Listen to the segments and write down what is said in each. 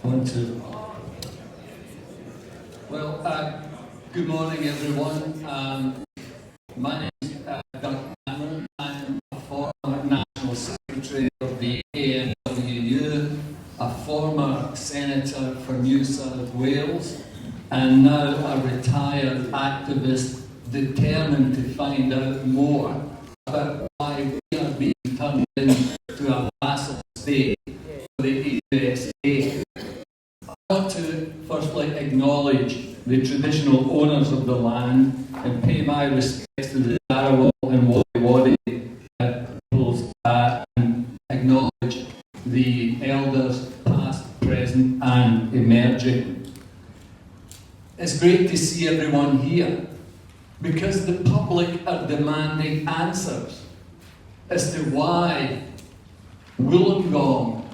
One, two. Well, good morning, everyone. My name is Admiral. I'm a former National Secretary of the ANWU, a former Senator for New South Wales, and now a retired activist determined to find out more about why we are being turned into a vassal state for the USA. I want to firstly acknowledge the traditional owners of the land and pay my respects to the Dharawal and Wadi peoples and acknowledge the elders past, present and emerging. It's great to see everyone here because the public are demanding answers as to why Wollongong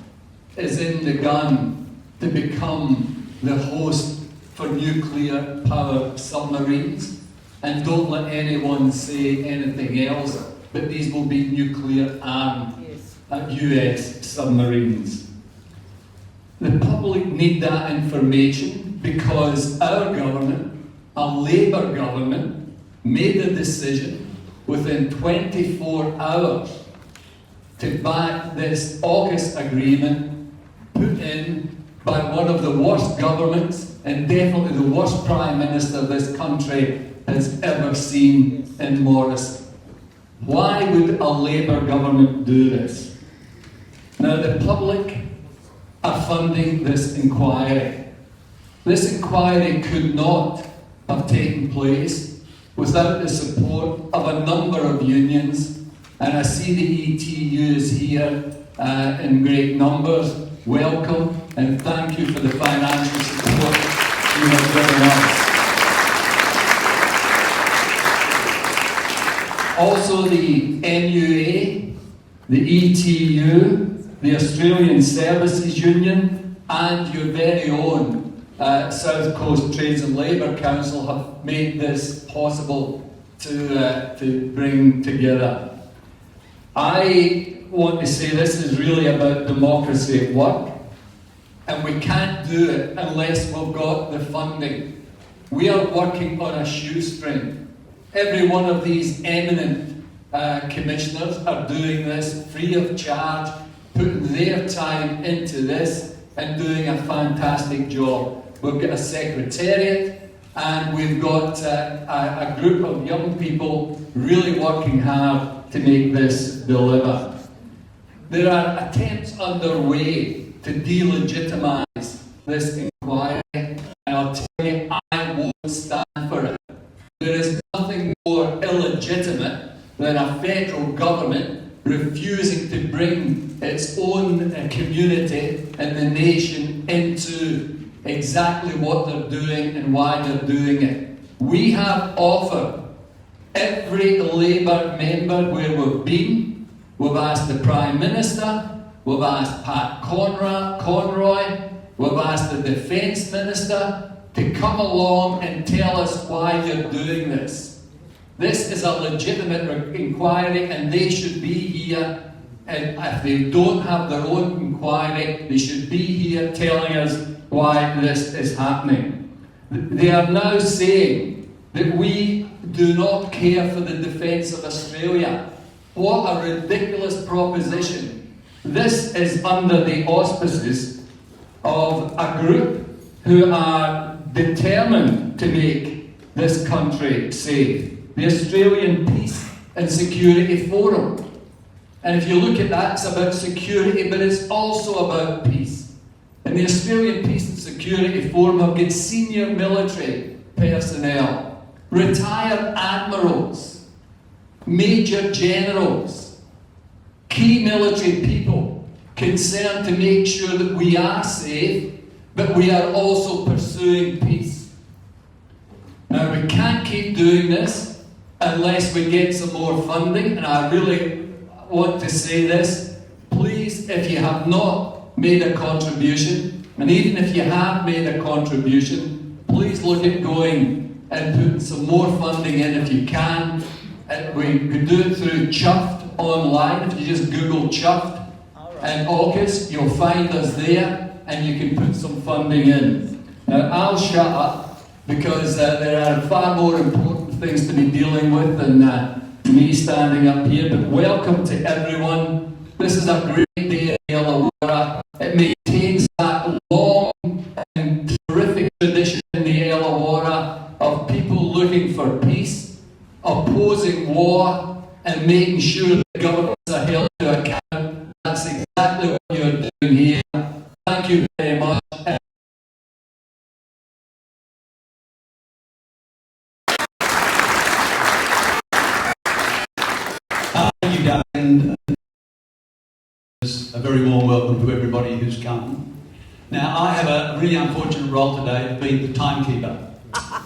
is in the gun to become the host for nuclear powered submarines, and don't let anyone say anything else, but these will be nuclear armed US submarines. The public need that information because our government, a Labour government, made a decision within 24 hours to back this AUKUS agreement put in by one of the worst governments and definitely the worst Prime Minister this country has ever seen in Morris. Why would a Labour government do this? Now the public are funding this inquiry. This inquiry could not have taken place without the support of a number of unions, and I see the ETUs here in great numbers. Welcome and thank you for the financial support you have given us. Also the MUA, the ETU, the Australian Services Union and your very own South Coast Trades and Labour Council have made this possible to bring together. I want to say this is really about democracy at work, and we can't do it unless we've got the funding. We are working on a shoestring. Every one of these eminent commissioners are doing this free of charge, putting their time into this and doing a fantastic job. We've got a secretariat and we've got a group of young people really working hard to make this deliver. There are attempts underway to delegitimise this inquiry, and I'll tell you, I won't stand for it. There is nothing more illegitimate than a federal government refusing to bring its own community and the nation into exactly what they're doing and why they're doing it. We have offered every Labour member where we've been. We've asked the Prime Minister, we've asked Pat Conroy, we've asked the Defence Minister to come along and tell us why they're doing this. This is a legitimate inquiry and they should be here, and if they don't have their own inquiry, they should be here telling us why this is happening. They are now saying that we do not care for the defence of Australia. What a ridiculous proposition. This is under the auspices of a group who are determined to make this country safe. The Australian Peace and Security Forum. And if you look at that, it's about security, but it's also about peace. And the Australian Peace and Security Forum have got senior military personnel, retired admirals, major generals, key military people concerned to make sure that we are safe, but we are also pursuing peace. Now we can't keep doing this unless we get some more funding, and I really want to say this, please, if you have not made a contribution, and even if you have made a contribution, please look at going and putting some more funding in if you can. We could do it through Chuffed online. If you just Google Chuffed and AUKUS, you'll find us there. and you can put some funding in. Now, I'll shut up because there are far more important things to be dealing with than me standing up here, but welcome to everyone. This is a great day in Illawarra. It maintains that long and terrific tradition in the Illawarra of people looking for peace, opposing war, and making sure that governments are held to account. That's exactly what you're doing here. Thank you very much. Thank you, Darren. A very warm welcome to everybody who's come. Now, I have a really unfortunate role today of being the timekeeper.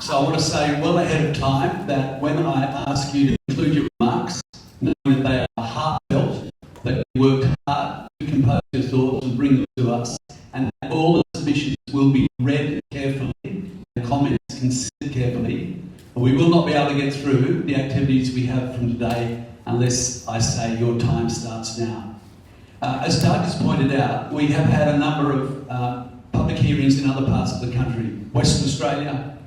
So I want to say well ahead of time that when I ask you to include your remarks, knowing that they are heartfelt, that you worked hard to compose your thoughts and bring them to us, and that all the submissions will be read carefully, and comments considered carefully. We will not be able to get through the activities we have from today unless I say your time starts now. As Doug has pointed out, we have had a number of public hearings in other parts of the country. Western Australia,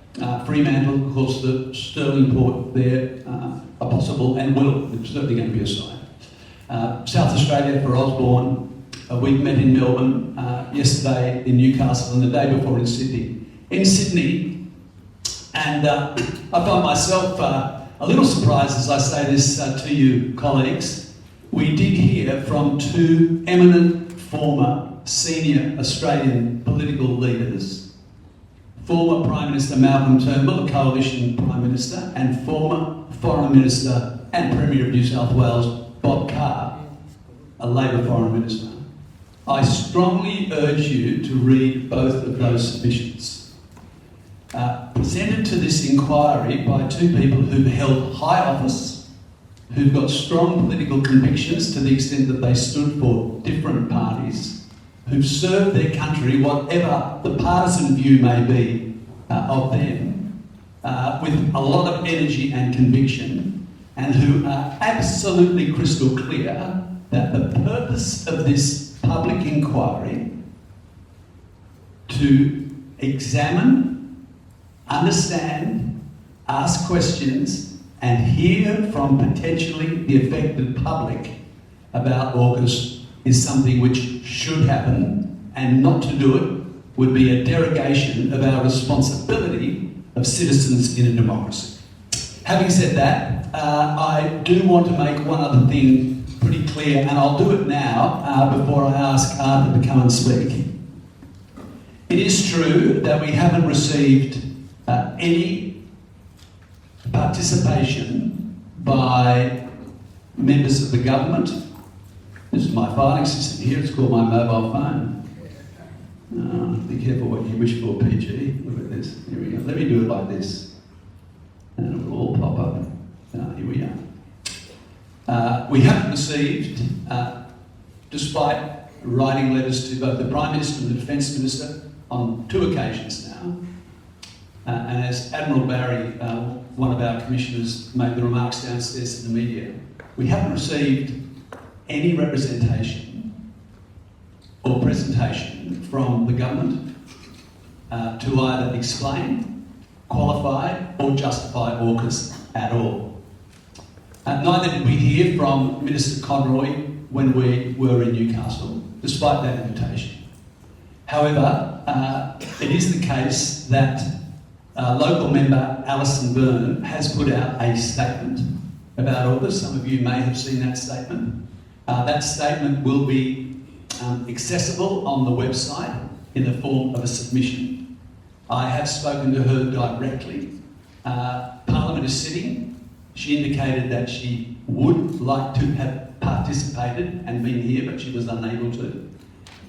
Fremantle, of course, the Stirling port there are possible, and will, it's certainly going to be a sign. South Australia for Osborne, we've met in Melbourne, yesterday in Newcastle, and the day before in Sydney. In Sydney, and I find myself a little surprised as I say this to you, colleagues. We did hear from two eminent former senior Australian political leaders, former Prime Minister Malcolm Turnbull, a coalition Prime Minister, and former Foreign Minister and Premier of New South Wales, Bob Carr, a Labor Foreign Minister. I strongly urge you to read both of those submissions. Presented to this inquiry by two people who've held high office, who've got strong political convictions to the extent that they stood for different parties, who've served their country, whatever the partisan view may be of them, with a lot of energy and conviction, and who are absolutely crystal clear that the purpose of this public inquiry to examine, understand, ask questions, and hear from potentially the affected public about AUKUS is something which should happen, and not to do it would be a derogation of our responsibility of citizens in a democracy. Having said that, I do want to make one other thing pretty clear, and I'll do it now before I ask Arthur to come and speak. It is true that we haven't received any participation by members of the government. This is my filing system here, it's called my mobile phone. Be careful what you wish for, PG. Look at this, here we go. Let me do it like this, and it will all pop up. Here we are. We haven't received, despite writing letters to both the Prime Minister and the Defence Minister on 2 occasions now, and as Admiral Barrie, one of our commissioners, made the remarks downstairs in the media, we haven't received any representation or presentation from the government to either explain, qualify or justify AUKUS at all. Neither did we hear from Minister Conroy when we were in Newcastle, despite that invitation. However, it is the case that local member Alison Byrne has put out a statement about AUKUS. Some of you may have seen that statement. That statement will be accessible on the website in the form of a submission. I have spoken to her directly. Parliament is sitting. She indicated that she would like to have participated and been here, but she was unable to.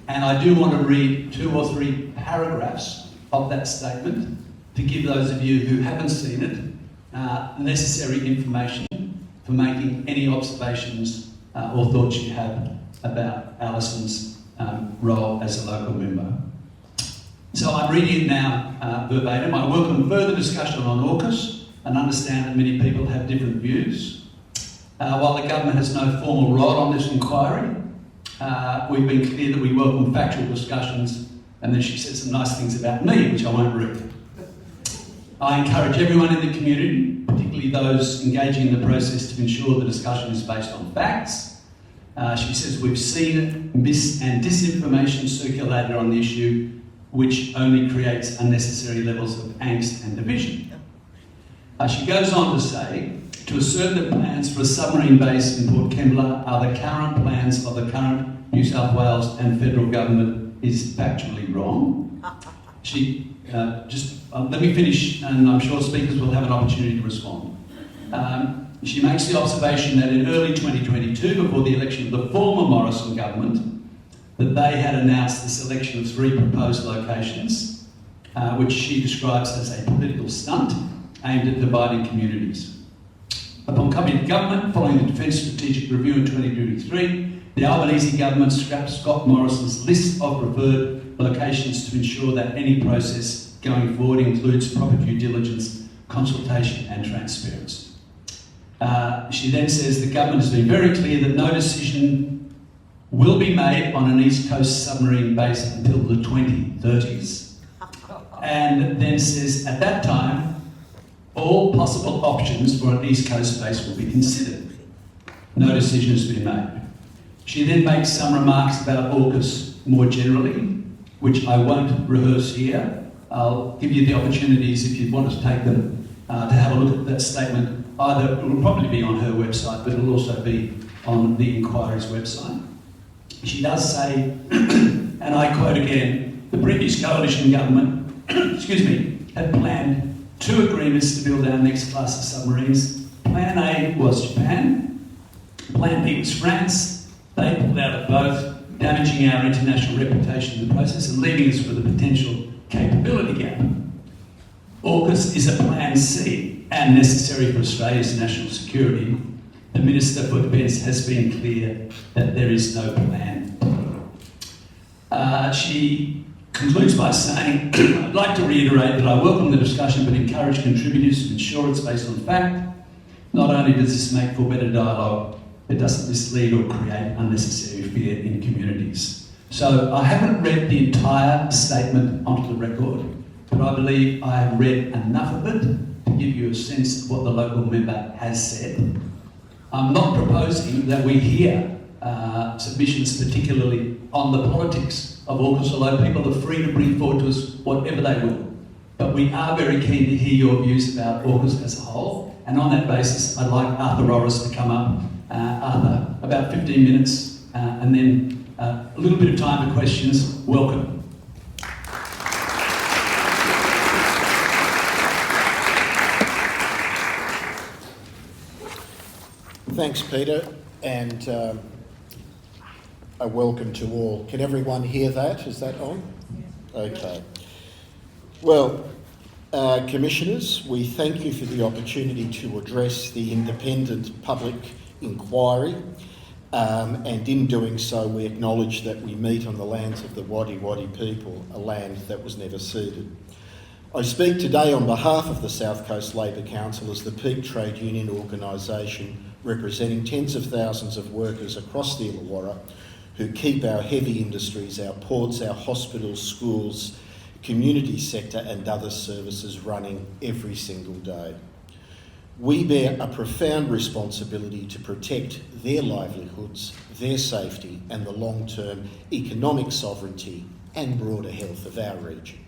And I do want to read 2 or 3 paragraphs of that statement to give those of you who haven't seen it necessary information for making any observations or thoughts you have about Alison's role as a local member. So I'm reading it now verbatim. I welcome further discussion on AUKUS and understand that many people have different views. While the government has no formal role on this inquiry, we've been clear that we welcome factual discussions And then she says some nice things about me, which I won't read. I encourage everyone in the community, particularly those engaging in the process, to ensure the discussion is based on facts. She says we've seen mis- and disinformation circulated on the issue, which only creates unnecessary levels of angst and division. She goes on to say, to assert that plans for a submarine base in Port Kembla are the current plans of the current New South Wales and federal government is factually wrong. She let me finish, and I'm sure speakers will have an opportunity to respond. She makes the observation that in early 2022, before the election of the former Morrison government, that they had announced the selection of 3 proposed locations, which she describes as a political stunt aimed at dividing communities. Upon coming to government, following the Defence Strategic Review in 2023, the Albanese government scrapped Scott Morrison's list of preferred locations to ensure that any process going forward includes proper due diligence, consultation and transparency. She then says the government has been very clear that no decision will be made on an East Coast submarine base until the 2030s. And then says at that time, all possible options for an East Coast base will be considered. No decision has been made. She then makes some remarks about AUKUS more generally, which I won't rehearse here. I'll give you the opportunities if you want to take them to have a look at that statement. Either it will probably be on her website, but it will also be on the inquiry's website. She does say, and I quote again, the previous coalition government, had planned 2 agreements to build our next class of submarines. Plan A was Japan. Plan B was France. They pulled out of both, damaging our international reputation in the process and leaving us with a potential capability gap. AUKUS is a Plan C and necessary for Australia's national security. The Minister for Defence has been clear that there is no plan. She concludes by saying, I'd like to reiterate that I welcome the discussion but encourage contributors to ensure it's based on fact. Not only does this make for better dialogue, it doesn't mislead or create unnecessary fear in communities. So I haven't read the entire statement onto the record, but I believe I have read enough of it to give you a sense of what the local member has said. I'm not proposing that we hear submissions particularly on the politics of AUKUS, although people are free to bring forward to us whatever they will. But we are very keen to hear your views about AUKUS as a whole, and on that basis I'd like Arthur Rorris to come up. Arthur, about 15 minutes, and then a little bit of time for questions. Welcome. Thanks, Peter, and a welcome to all. Can everyone hear that? Is that on? Okay. Well, Commissioners, we thank you for the opportunity to address the independent public inquiry, and in doing so we acknowledge that we meet on the lands of the Wadi Wadi people, a land that was never ceded. I speak today on behalf of the South Coast Labor Council as the peak trade union organisation representing tens of thousands of workers across the Illawarra who keep our heavy industries, our ports, our hospitals, schools, community sector and other services running every single day. We bear a profound responsibility to protect their livelihoods, their safety and the long-term economic sovereignty and broader health of our region.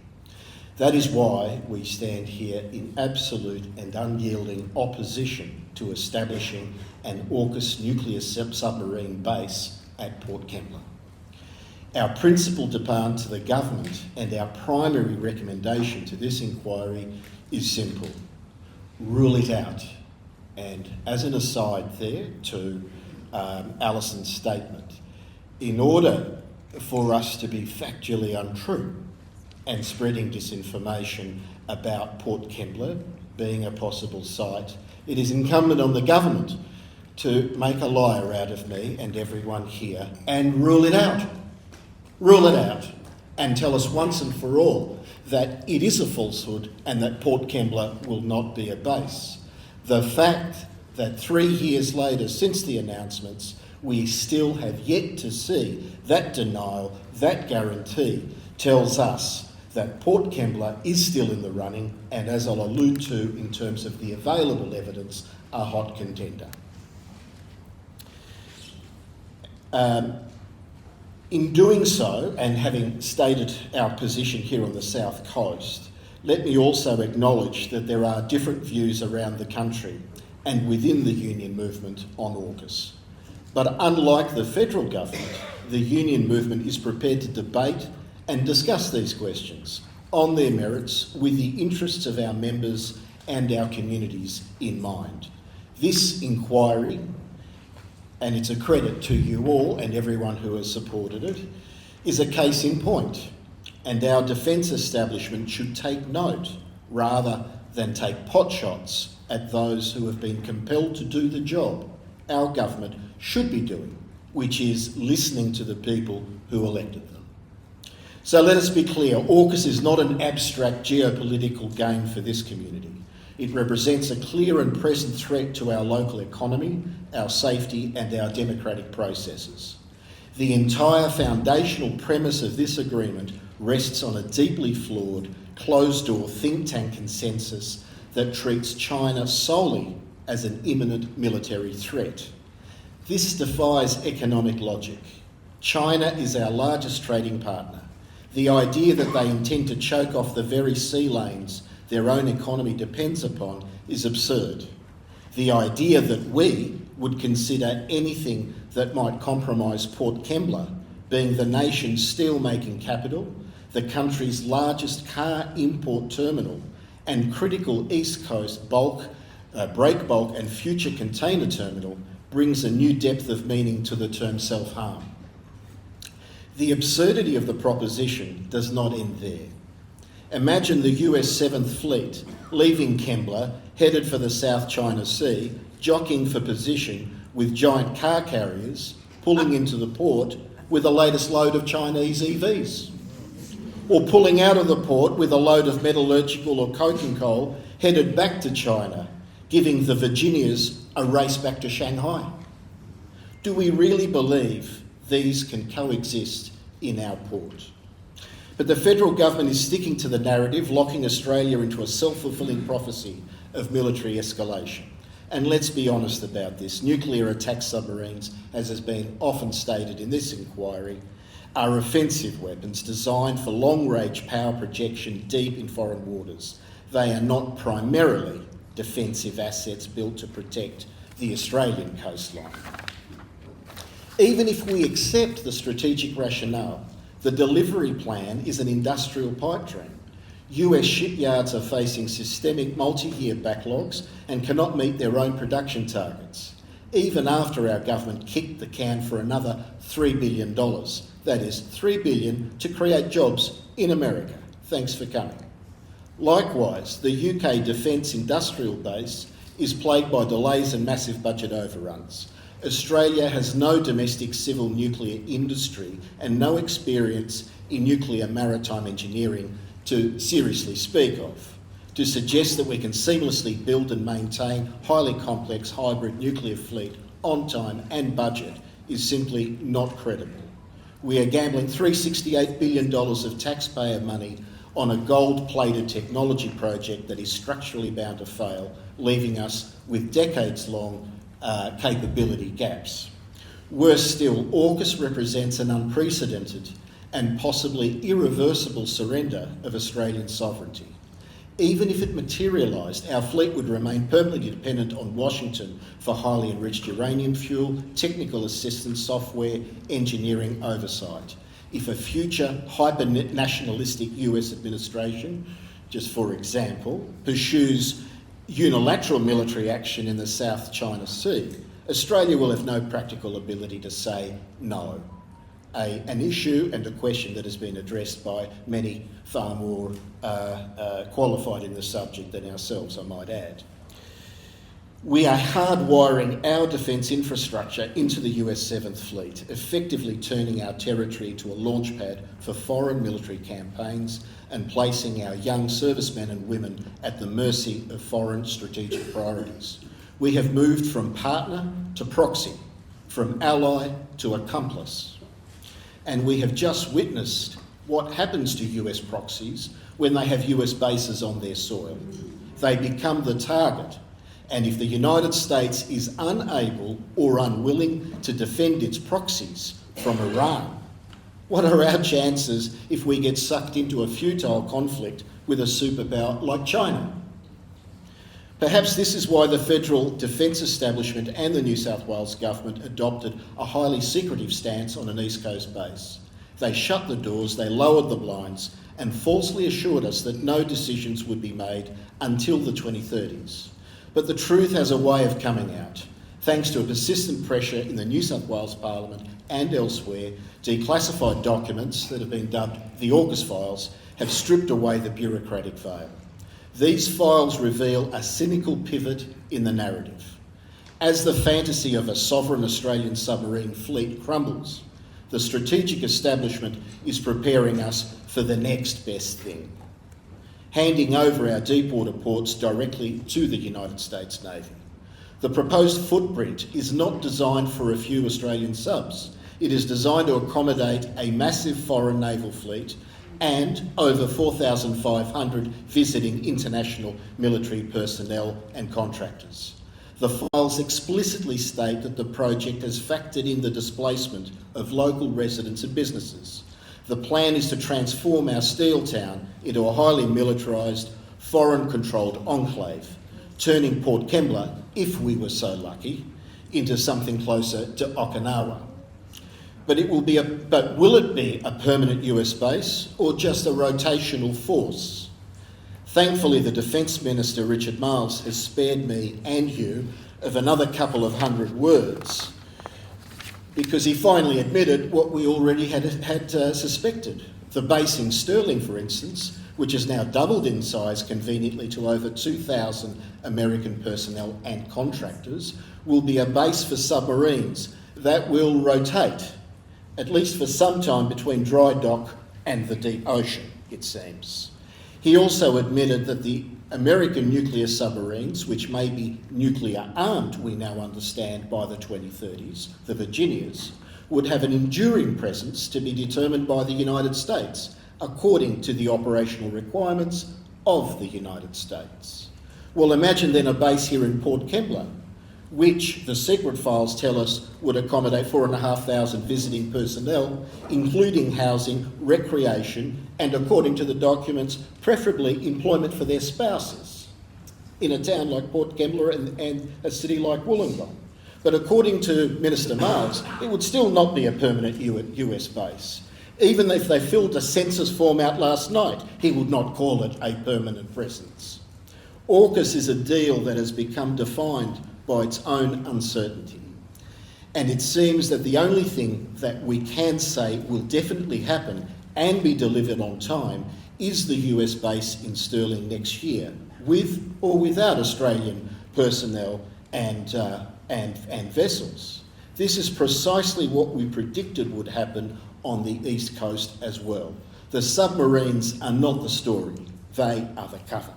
That is why we stand here in absolute and unyielding opposition to establishing an AUKUS nuclear submarine base at Port Kembla. Our principal demand to the government and our primary recommendation to this inquiry is simple: rule it out. And as an aside there to Alison's statement, in order for us to be factually untrue and spreading disinformation about Port Kembla being a possible site, it is incumbent on the government to make a liar out of me and everyone here and rule it out. Rule it out and tell us once and for all that it is a falsehood and that Port Kembla will not be a base. The fact that 3 years later since the announcements, we still have yet to see that denial, that guarantee tells us that Port Kembla is still in the running and, as I'll allude to in terms of the available evidence, a hot contender. In doing so, and having stated our position here on the South Coast, let me also acknowledge that there are different views around the country and within the union movement on AUKUS. But unlike the federal government, the union movement is prepared to debate and discuss these questions on their merits with the interests of our members and our communities in mind. This inquiry, and it's a credit to you all and everyone who has supported it, is a case in point, and our defence establishment should take note rather than take potshots at those who have been compelled to do the job our government should be doing, which is listening to the people who elected them. So let us be clear, AUKUS is not an abstract geopolitical game for this community. It represents a clear and present threat to our local economy, our safety and our democratic processes. The entire foundational premise of this agreement rests on a deeply flawed, closed-door think tank consensus that treats China solely as an imminent military threat. This defies economic logic. China is our largest trading partner. The idea that they intend to choke off the very sea lanes their own economy depends upon is absurd. The idea that we would consider anything that might compromise Port Kembla, being the nation's steel-making capital, the country's largest car import terminal, and critical East Coast break bulk and future container terminal, brings a new depth of meaning to the term self-harm. The absurdity of the proposition does not end there. Imagine the US 7th Fleet leaving Kembla, headed for the South China Sea, jockeying for position with giant car carriers, pulling into the port with the latest load of Chinese EVs. Or pulling out of the port with a load of metallurgical or coking coal headed back to China, giving the Virginias a race back to Shanghai. Do we really believe these can coexist in our port? But the federal government is sticking to the narrative, locking Australia into a self-fulfilling prophecy of military escalation. And let's be honest about this. Nuclear attack submarines, as has been often stated in this inquiry, are offensive weapons designed for long-range power projection deep in foreign waters. They are not primarily defensive assets built to protect the Australian coastline. Even if we accept the strategic rationale, the delivery plan is an industrial pipe dream. US shipyards are facing systemic multi-year backlogs and cannot meet their own production targets, even after our government kicked the can for another $3 billion. That is, $3 billion to create jobs in America. Thanks for coming. Likewise, the UK defence industrial base is plagued by delays and massive budget overruns. Australia has no domestic civil nuclear industry and no experience in nuclear maritime engineering to seriously speak of. To suggest that we can seamlessly build and maintain highly complex hybrid nuclear fleet on time and budget is simply not credible. We are gambling $368 billion of taxpayer money on a gold-plated technology project that is structurally bound to fail, leaving us with decades-long capability gaps. Worse still, AUKUS represents an unprecedented and possibly irreversible surrender of Australian sovereignty. Even if it materialised, our fleet would remain permanently dependent on Washington for highly enriched uranium fuel, technical assistance, software, engineering oversight. If a future hyper-nationalistic US administration, just for example, pursues unilateral military action in the South China Sea, Australia will have no practical ability to say no. An issue and a question that has been addressed by many far more qualified in the subject than ourselves, I might add. We are hardwiring our defence infrastructure into the US 7th Fleet, effectively turning our territory to a launchpad for foreign military campaigns and placing our young servicemen and women at the mercy of foreign strategic priorities. We have moved from partner to proxy, from ally to accomplice. And we have just witnessed what happens to US proxies when they have US bases on their soil. They become the target, and if the United States is unable or unwilling to defend its proxies from Iran, what are our chances if we get sucked into a futile conflict with a superpower like China? Perhaps this is why the federal defence establishment and the New South Wales government adopted a highly secretive stance on an East Coast base. They shut the doors, they lowered the blinds, and falsely assured us that no decisions would be made until the 2030s. But the truth has a way of coming out. Thanks to a persistent pressure in the New South Wales Parliament and elsewhere, declassified documents that have been dubbed the AUKUS files have stripped away the bureaucratic veil. These files reveal a cynical pivot in the narrative. As the fantasy of a sovereign Australian submarine fleet crumbles, the strategic establishment is preparing us for the next best thing, handing over our deepwater ports directly to the United States Navy. The proposed footprint is not designed for a few Australian subs. It is designed to accommodate a massive foreign naval fleet and over 4,500 visiting international military personnel and contractors. The files explicitly state that the project has factored in the displacement of local residents and businesses. The plan is to transform our steel town into a highly militarised, foreign-controlled enclave, turning Port Kembla, if we were so lucky, into something closer to Okinawa. But will it be a permanent US base or just a rotational force? Thankfully, the Defence Minister, Richard Marles, has spared me and you of another couple of hundred words because he finally admitted what we already had suspected. The base in Stirling, for instance, which has now doubled in size conveniently to over 2,000 American personnel and contractors, will be a base for submarines that will rotate, at least for some time, between dry dock and the deep ocean, it seems. He also admitted that the American nuclear submarines, which may be nuclear armed, we now understand, by the 2030s, the Virginias, would have an enduring presence to be determined by the United States, according to the operational requirements of the United States. Well, imagine then a base here in Port Kembla, which the secret files tell us would accommodate 4,500 visiting personnel, including housing, recreation, and according to the documents, preferably employment for their spouses in a town like Port Kembla and a city like Wollongong. But according to Minister Marles, it would still not be a permanent US base. Even if they filled a census form out last night, he would not call it a permanent presence. AUKUS is a deal that has become defined by its own uncertainty. And it seems that the only thing that we can say will definitely happen and be delivered on time is the US base in Stirling next year, with or without Australian personnel and vessels. This is precisely what we predicted would happen on the East Coast as well. The submarines are not the story, they are the cover.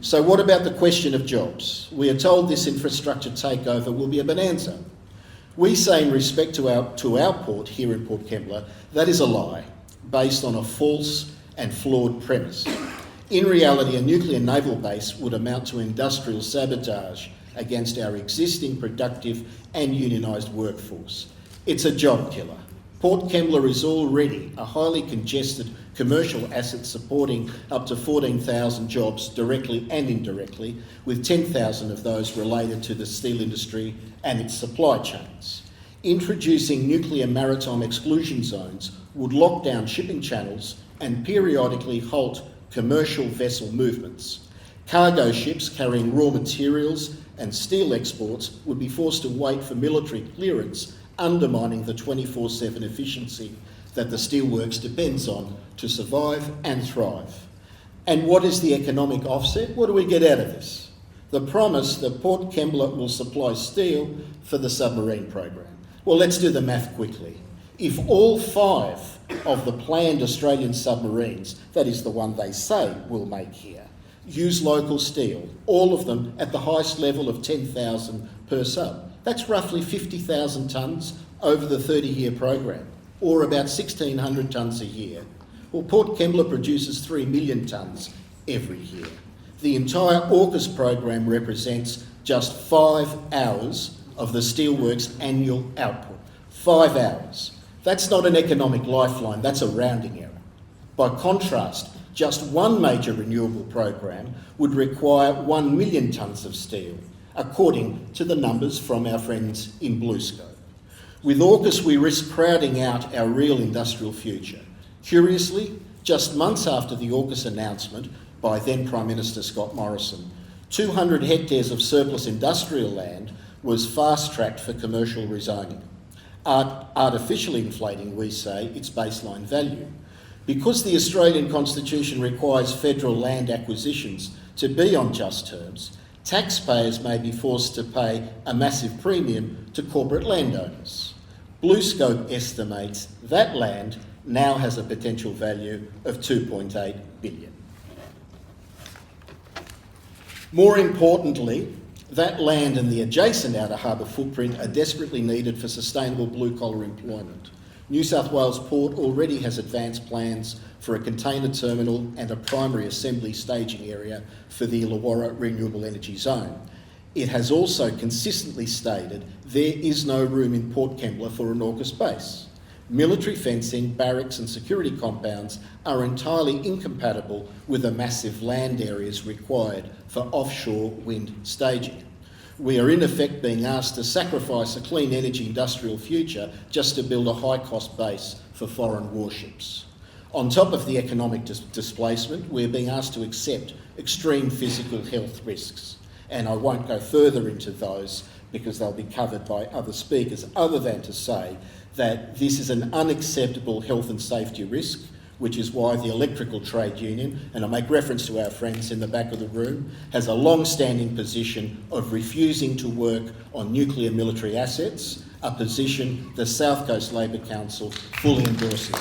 So what about the question of jobs? We are told this infrastructure takeover will be a bonanza. We say in respect to our port here in Port Kembla, that is a lie, based on a false and flawed premise. In reality, a nuclear naval base would amount to industrial sabotage against our existing productive and unionised workforce. It's a job killer. Port Kembla is already a highly congested commercial asset supporting up to 14,000 jobs directly and indirectly, with 10,000 of those related to the steel industry and its supply chains. Introducing nuclear maritime exclusion zones would lock down shipping channels and periodically halt commercial vessel movements. Cargo ships carrying raw materials and steel exports would be forced to wait for military clearance, undermining the 24/7 efficiency that the steelworks depends on to survive and thrive. And what is the economic offset? What do we get out of this? The promise that Port Kembla will supply steel for the submarine program. Well, let's do the math quickly. If all 5 of the planned Australian submarines, that is the one they say we'll make here, use local steel, all of them at the highest level of 10,000 per sub, that's roughly 50,000 tonnes over the 30-year program, or about 1,600 tonnes a year. Well, Port Kembla produces 3 million tonnes every year. The entire AUKUS program represents just 5 hours of the steelworks' annual output. 5 hours. That's not an economic lifeline, that's a rounding error. By contrast, just one major renewable program would require 1 million tonnes of steel, according to the numbers from our friends in BlueScope. With AUKUS, we risk crowding out our real industrial future. Curiously, just months after the AUKUS announcement by then Prime Minister Scott Morrison, 200 hectares of surplus industrial land was fast-tracked for commercial rezoning, artificially inflating, we say, its baseline value. Because the Australian Constitution requires federal land acquisitions to be on just terms, taxpayers may be forced to pay a massive premium to corporate landowners. BlueScope estimates that land now has a potential value of $2.8 billion. More importantly, that land and the adjacent outer harbour footprint are desperately needed for sustainable blue-collar employment. New South Wales Port already has advanced plans for a container terminal and a primary assembly staging area for the Illawarra Renewable Energy Zone. It has also consistently stated there is no room in Port Kembla for an AUKUS base. Military fencing, barracks and security compounds are entirely incompatible with the massive land areas required for offshore wind staging. We are in effect being asked to sacrifice a clean energy industrial future just to build a high-cost base for foreign warships. On top of the economic displacement, we're being asked to accept extreme physical health risks. And I won't go further into those because they'll be covered by other speakers, other than to say that this is an unacceptable health and safety risk, which is why the Electrical Trade Union, and I make reference to our friends in the back of the room, has a long-standing position of refusing to work on nuclear military assets, a position the South Coast Labor Council fully endorses.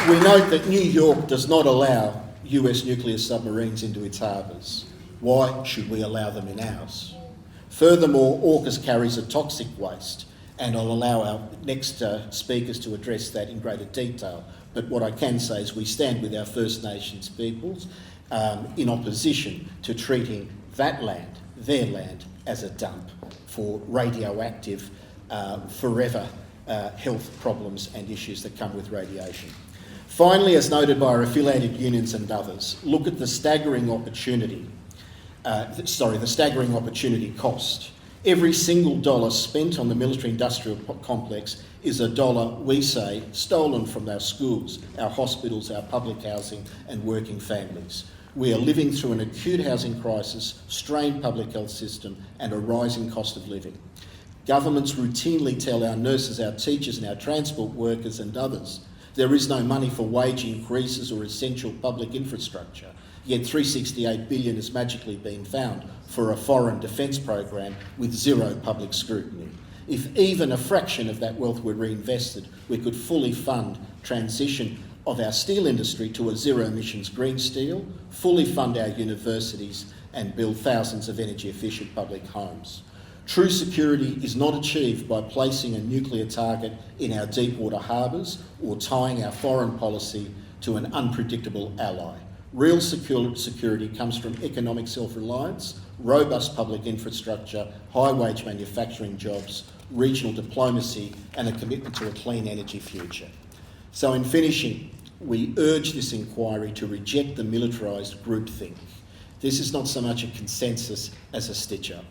We note that New York does not allow US nuclear submarines into its harbours. Why should we allow them in ours? Furthermore, AUKUS carries a toxic waste, and I'll allow our next speakers to address that in greater detail. But what I can say is we stand with our First Nations peoples in opposition to treating that land, their land, as a dump for radioactive, forever health problems and issues that come with radiation. Finally, as noted by our affiliated unions and others, look at the staggering opportunity cost. Every single dollar spent on the military-industrial complex is a dollar, we say, stolen from our schools, our hospitals, our public housing and working families. We are living through an acute housing crisis, strained public health system and a rising cost of living. Governments routinely tell our nurses, our teachers and our transport workers and others there is no money for wage increases or essential public infrastructure. Yet $368 billion is magically being found for a foreign defence program with zero public scrutiny. If even a fraction of that wealth were reinvested, we could fully fund transition of our steel industry to a zero-emissions green steel, fully fund our universities and build thousands of energy-efficient public homes. True security is not achieved by placing a nuclear target in our deep-water harbours or tying our foreign policy to an unpredictable ally. Real security comes from economic self-reliance, robust public infrastructure, high-wage manufacturing jobs, regional diplomacy and a commitment to a clean energy future. So in finishing, we urge this inquiry to reject the militarised groupthink. This is not so much a consensus as a stitch-up.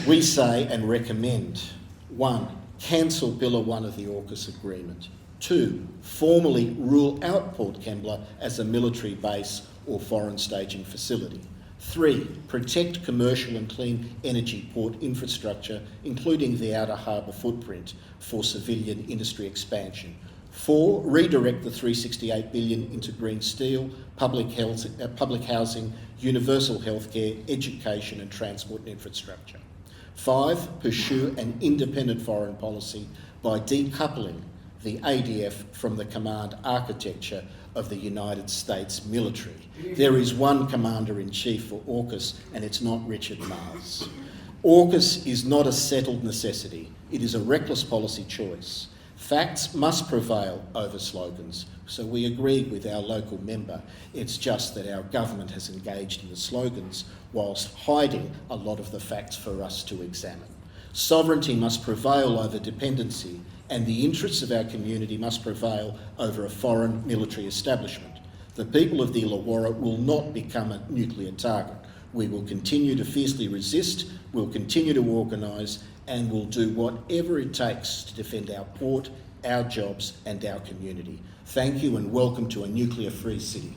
We say and recommend, 1, cancel Pillar 1 of the AUKUS agreement. 2, formally rule out Port Kembla as a military base or foreign staging facility. 3, protect commercial and clean energy port infrastructure, including the outer harbour footprint for civilian industry expansion. 4, redirect the $368 billion into green steel, public housing, universal healthcare, education and transport and infrastructure. 5, pursue an independent foreign policy by decoupling the ADF from the command architecture of the United States military. There is one Commander-in-Chief for AUKUS and it's not Richard Marles. AUKUS is not a settled necessity. It is a reckless policy choice. Facts must prevail over slogans. So we agree with our local member. It's just that our government has engaged in the slogans whilst hiding a lot of the facts for us to examine. Sovereignty must prevail over dependency, and the interests of our community must prevail over a foreign military establishment. The people of the Illawarra will not become a nuclear target. We will continue to fiercely resist, we'll continue to organise, and we'll do whatever it takes to defend our port, our jobs and our community. Thank you and welcome to a nuclear-free city.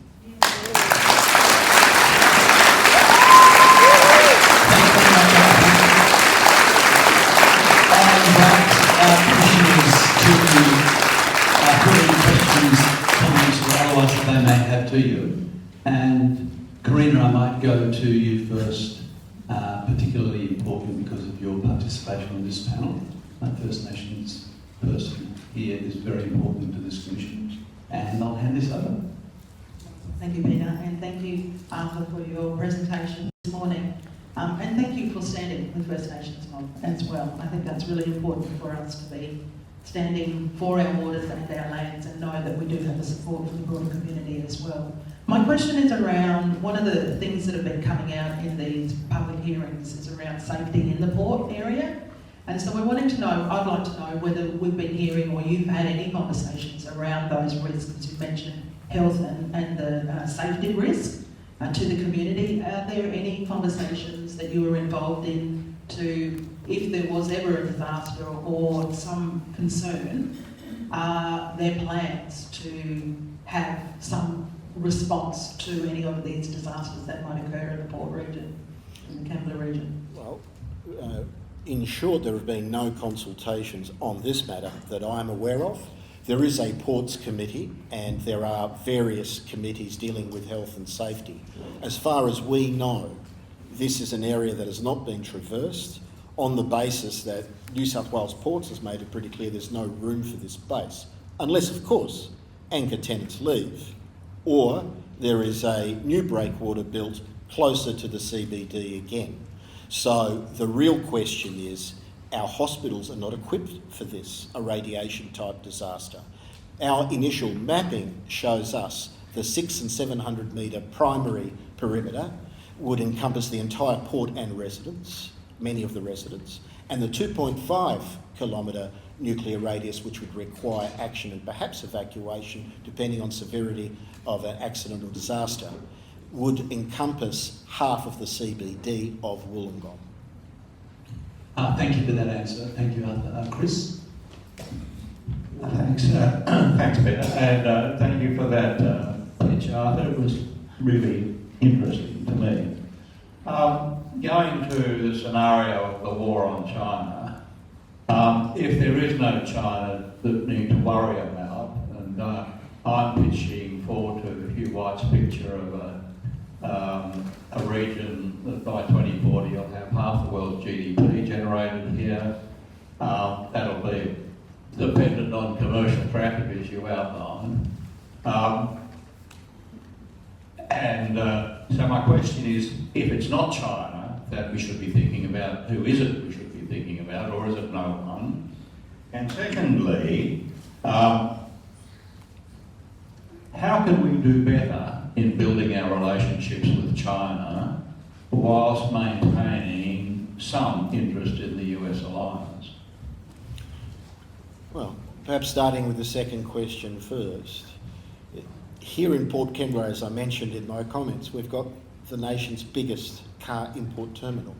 Otherwise they may have to you. And Karina, I might go to you first, particularly important because of your participation on this panel. First Nations person here is very important to this commission. And I'll hand this over. Thank you, Peter, and thank you, Arthur, for your presentation this morning. And thank you for standing with First Nations as well. I think that's really important for us to be standing for our waters and our lands and know that we do have the support from the broader community as well. My question is around, one of the things that have been coming out in these public hearings is around safety in the port area. And so we're wanting to know, I'd like to know whether we've been hearing or you've had any conversations around those risks. You mentioned health and the safety risk to the community. Are there any conversations that you were involved in to, if there was ever a disaster or some concern, are there plans to have some response to any of these disasters that might occur in the port region, in the Kambla region? Well, in short, there have been no consultations on this matter that I'm aware of. There is a ports committee and there are various committees dealing with health and safety. As far as we know, this is an area that has not been traversed on the basis that New South Wales Ports has made it pretty clear there's no room for this base, unless, of course, anchor tenants leave, or there is a new breakwater built closer to the CBD again. So the real question is, our hospitals are not equipped for this, a radiation type disaster. Our initial mapping shows us the 600 and 700 metre primary perimeter would encompass the entire port and residents, many of the residents, and the 2.5 kilometre nuclear radius, which would require action and perhaps evacuation, depending on severity of an accident or disaster, would encompass half of the CBD of Wollongong. Thank you for that answer. Thank you, Arthur. Chris? Thanks, thanks, Peter, and thank you for that pitch, Arthur. It was really interesting to me. Going to the scenario of the war on China, if there is no China that need to worry about, and I'm pitching forward to Hugh White's picture of a region that by 2040 will have half the world's GDP generated here. That'll be dependent on commercial traffic, as you outlined. So my question is, if it's not China that we should be thinking about, who is it we should be thinking about, or is it no one? And secondly, how can we do better in building our relationships with China whilst maintaining some interest in the US alliance? Well, perhaps starting with the second question first. Here in Port Kembla, as I mentioned in my comments, we've got the nation's biggest car import terminal.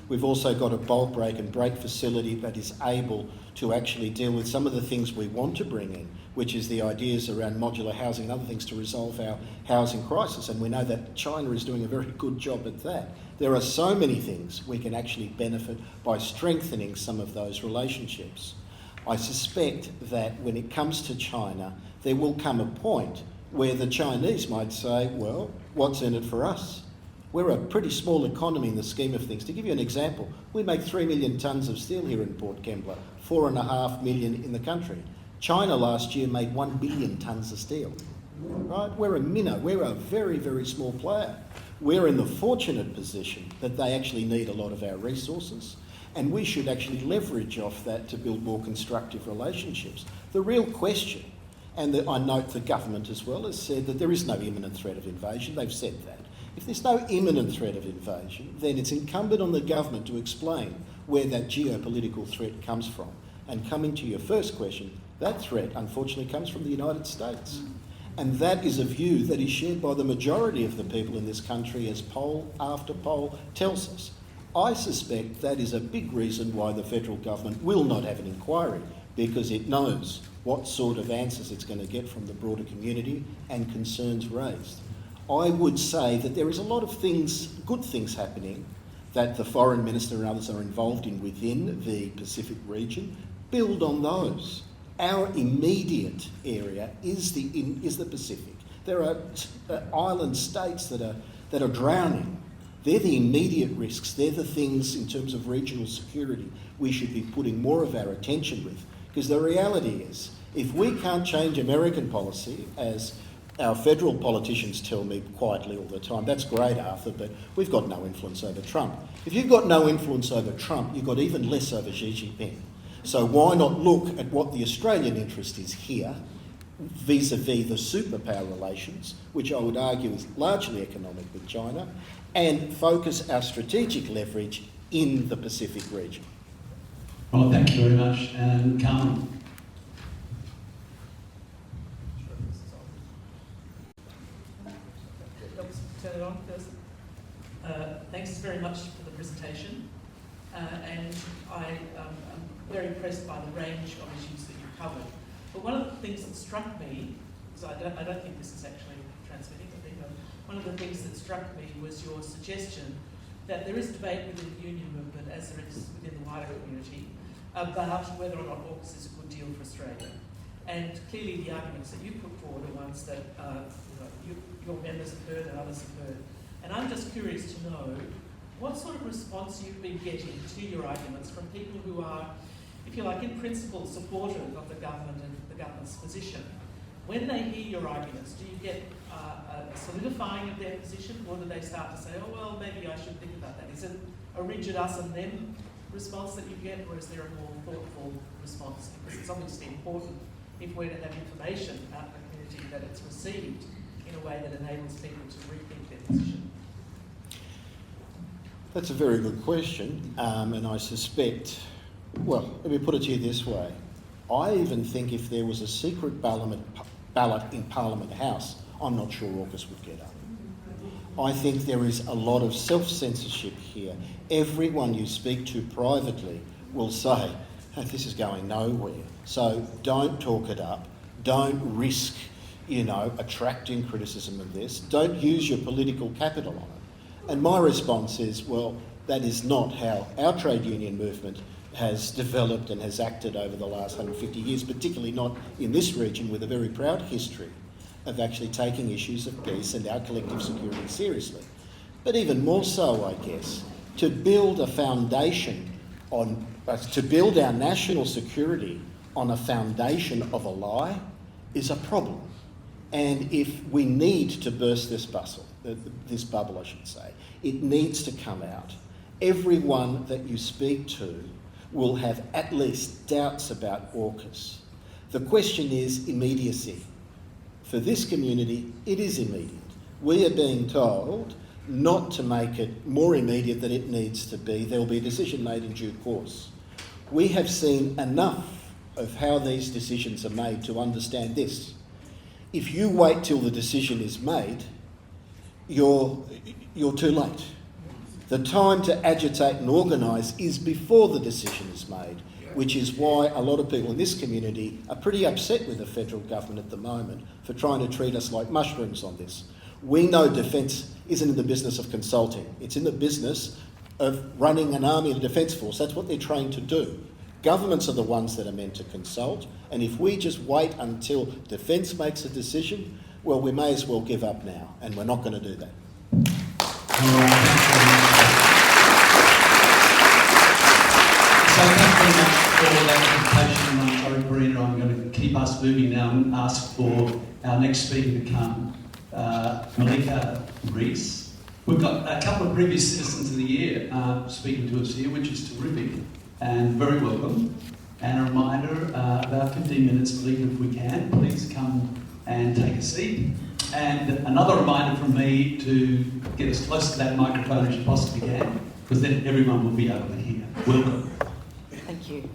We've also got a bulk break and brake facility that is able to actually deal with some of the things we want to bring in, which is the ideas around modular housing and other things to resolve our housing crisis. And we know that China is doing a very good job at that. There are so many things we can actually benefit by strengthening some of those relationships. I suspect that when it comes to China, there will come a point where the Chinese might say, well, what's in it for us? We're a pretty small economy in the scheme of things. To give you an example, we make 3 million tonnes of steel here in Port Kembla, 4.5 million in the country. China last year made 1 billion tonnes of steel. Right? We're a minnow. We're a very, very small player. We're in the fortunate position that they actually need a lot of our resources, and we should actually leverage off that to build more constructive relationships. The real question, and I note the government as well has said that there is no imminent threat of invasion. They've said that. If there's no imminent threat of invasion, then it's incumbent on the government to explain where that geopolitical threat comes from. And coming to your first question, that threat unfortunately comes from the United States. And that is a view that is shared by the majority of the people in this country, as poll after poll tells us. I suspect that is a big reason why the federal government will not have an inquiry, because it knows what sort of answers it's going to get from the broader community and concerns raised. I would say that there is a lot of things, good things happening, that the Foreign Minister and others are involved in within the Pacific region. Build on those. Our immediate area is the Pacific. There are island states that are drowning. They're the immediate risks. They're the things in terms of regional security we should be putting more of our attention with. Because the reality is, if we can't change American policy, as our federal politicians tell me quietly all the time, that's great, Arthur, but we've got no influence over Trump. If you've got no influence over Trump, you've got even less over Xi Jinping. So why not look at what the Australian interest is here, vis-a-vis the superpower relations, which I would argue is largely economic with China, and focus our strategic leverage in the Pacific region. Well, thank you very much. And Carmen. Turn it on first. Thanks very much for the presentation, and I'm very impressed by the range of issues that you covered. But one of the things that struck me, because I don't think this is actually transmitting, I think one of the things that struck me was your suggestion that there is debate within the union movement, as there is within the wider community, about whether or not AUKUS is a good deal for Australia. And clearly the arguments that you put forward are ones that your members have heard and others have heard. And I'm just curious to know what sort of response you've been getting to your arguments from people who are, if you like, in principle supportive of the government and the government's position. When they hear your arguments, do you get a solidifying of their position, or do they start to say, oh, well, maybe I should think about that? Is it a rigid us and them response that you get, or is there a more thoughtful response? Because it's obviously important, if we're to have information out in the community, that it's received in a way that enables people to rethink their position. That's a very good question, and I suspect, well, let me put it to you this way. I even think if there was a secret ballot in Parliament House, I'm not sure AUKUS would get up. I think there is a lot of self-censorship here. Everyone you speak to privately will say, oh, this is going nowhere. So don't talk it up. Don't risk, attracting criticism of this. Don't use your political capital on it. And my response is, well, that is not how our trade union movement has developed and has acted over the last 150 years, particularly not in this region with a very proud history of actually taking issues of peace and our collective security seriously. But even more so, I guess, to build a foundation to build our national security on a foundation of a lie is a problem. And if we need to burst this bubble, I should say, it needs to come out. Everyone that you speak to will have at least doubts about AUKUS. The question is immediacy. For this community, it is immediate. We are being told not to make it more immediate than it needs to be. There will be a decision made in due course. We have seen enough of how these decisions are made to understand this. If you wait till the decision is made, you're too late. The time to agitate and organise is before the decision is made, which is why a lot of people in this community are pretty upset with the federal government at the moment for trying to treat us like mushrooms on this. We know defence isn't in the business of consulting. It's in the business of running an army and a defence force. That's what they're trained to do. Governments are the ones that are meant to consult, and if we just wait until defence makes a decision, well, we may as well give up now, and we're not going to do that. So thank you very much for that presentation, Karina. I'm going to keep us moving now and ask for our next speaker to come, Malika Rees. We've got a couple of previous citizens of the year speaking to us here, which is terrific and very welcome. And a reminder, about 15 minutes leave if we can. Please come and take a seat. And another reminder from me to get as close to that microphone as you possibly can, because then everyone will be able to hear. Welcome. Thank you.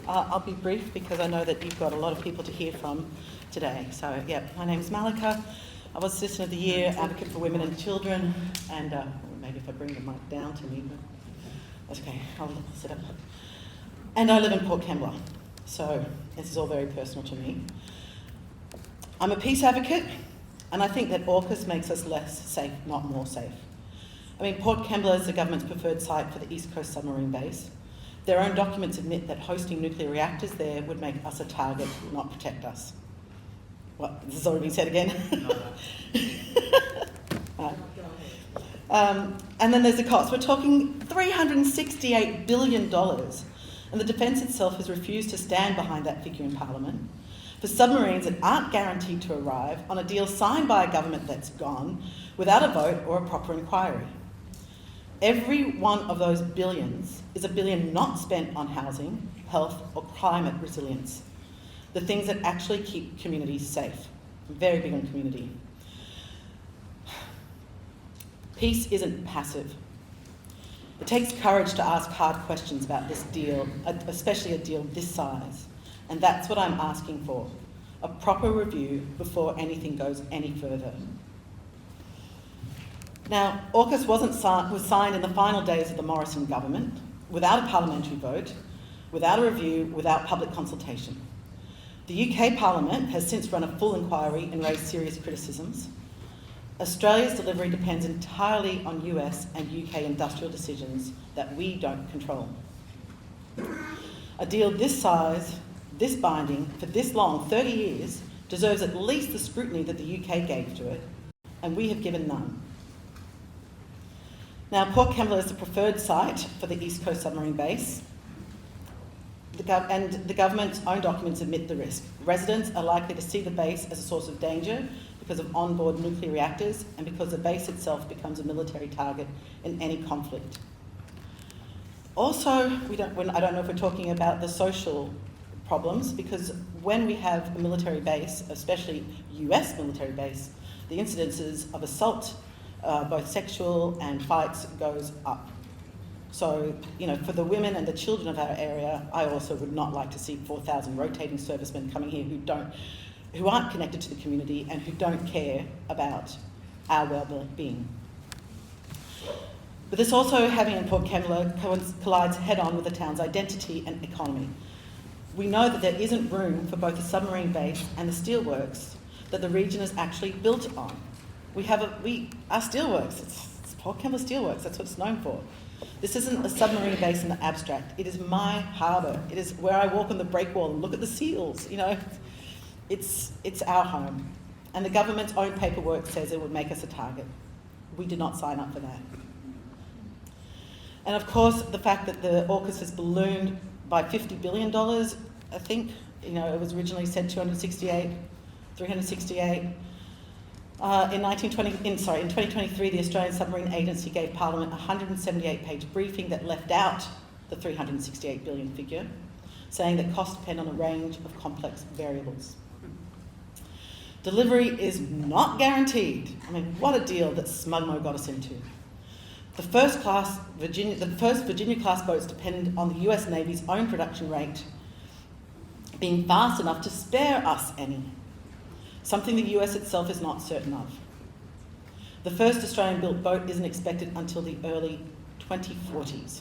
I'll be brief because I know that you've got a lot of people to hear from today. So, yeah, my name's Malika. I was Citizen of the Year, Advocate for Women and Children, and maybe if I bring the mic down to me, but that's okay, I'll sit up. And I live in Port Kembla, so this is all very personal to me. I'm a peace advocate, and I think that AUKUS makes us less safe, not more safe. I mean, Port Kembla is the government's preferred site for the East Coast submarine base. Their own documents admit that hosting nuclear reactors there would make us a target, not protect us. What? This has already been said again? And then there's the cost. We're talking $368 billion. And the defence itself has refused to stand behind that figure in Parliament for submarines that aren't guaranteed to arrive on a deal signed by a government that's gone without a vote or a proper inquiry. Every one of those billions is a billion not spent on housing, health or climate resilience, the things that actually keep communities safe. I'm very big on community. Peace isn't passive. It takes courage to ask hard questions about this deal, especially a deal this size. And that's what I'm asking for, a proper review before anything goes any further. Now, AUKUS was signed in the final days of the Morrison government, without a parliamentary vote, without a review, without public consultation. The UK Parliament has since run a full inquiry and raised serious criticisms. Australia's delivery depends entirely on US and UK industrial decisions that we don't control. A deal this size, this binding, for this long, 30 years, deserves at least the scrutiny that the UK gave to it, and we have given none. Now, Port Kembla is the preferred site for the East Coast submarine base, and the government's own documents admit the risk. Residents are likely to see the base as a source of danger because of onboard nuclear reactors and because the base itself becomes a military target in any conflict. Also, I don't know if we're talking about the social problems, because when we have a military base, especially US military base, the incidences of assault, both sexual and fights, goes up. So, for the women and the children of our area, I also would not like to see 4,000 rotating servicemen coming here who aren't connected to the community and who don't care about our well-being. But this also, having in Port Kembla, collides head-on with the town's identity and economy. We know that there isn't room for both the submarine base and the steelworks that the region is actually built on. Our steelworks, it's Port Kembla Steelworks, that's what it's known for. This isn't a submarine base in the abstract. It is my harbour. It is where I walk on the breakwall and look at the seals. It's our home. And the government's own paperwork says it would make us a target. We did not sign up for that. And of course, the fact that the AUKUS has ballooned by $50 billion, I think, it was originally said 368. In 2023, the Australian Submarine Agency gave Parliament a 178-page briefing that left out the $368 billion figure, saying that costs depend on a range of complex variables. Delivery is not guaranteed. I mean, what a deal that SmugMo got us into. The first Virginia-class boats depend on the US Navy's own production rate being fast enough to spare us any, something the US itself is not certain of. The first Australian-built boat isn't expected until the early 2040s.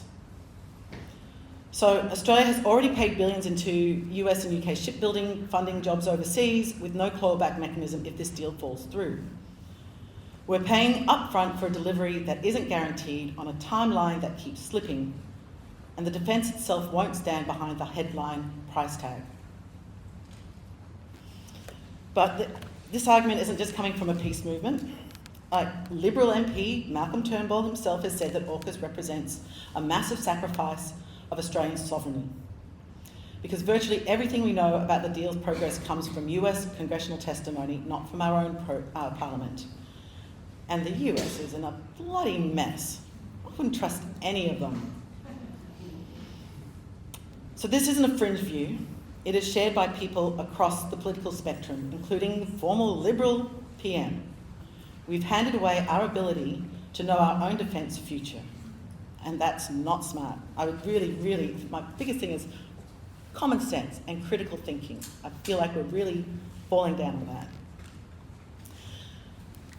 So Australia has already paid billions into US and UK shipbuilding, funding jobs overseas, with no clawback mechanism if this deal falls through. We're paying upfront for a delivery that isn't guaranteed on a timeline that keeps slipping, and the defence itself won't stand behind the headline price tag. But this argument isn't just coming from a peace movement. Liberal MP Malcolm Turnbull himself has said that AUKUS represents a massive sacrifice of Australian sovereignty, because virtually everything we know about the deal's progress comes from US congressional testimony, not from our own Parliament. And the US is in a bloody mess. I wouldn't trust any of them. So this isn't a fringe view. It is shared by people across the political spectrum, including the former Liberal PM. We've handed away our ability to know our own defence future. And that's not smart. I would really, my biggest thing is common sense and critical thinking. I feel like we're really falling down with that.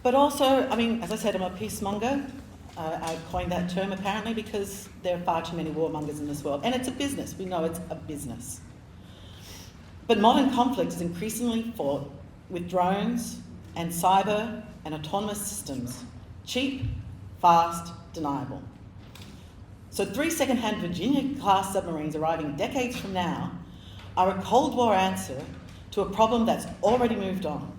But also, I mean, as I said, I'm a peacemonger. I coined that term apparently because there are far too many warmongers in this world. And it's a business. We know it's a business. But modern conflict is increasingly fought with drones and cyber and autonomous systems. Cheap, fast, deniable. So 3 second-hand Virginia-class submarines arriving decades from now are a Cold War answer to a problem that's already moved on.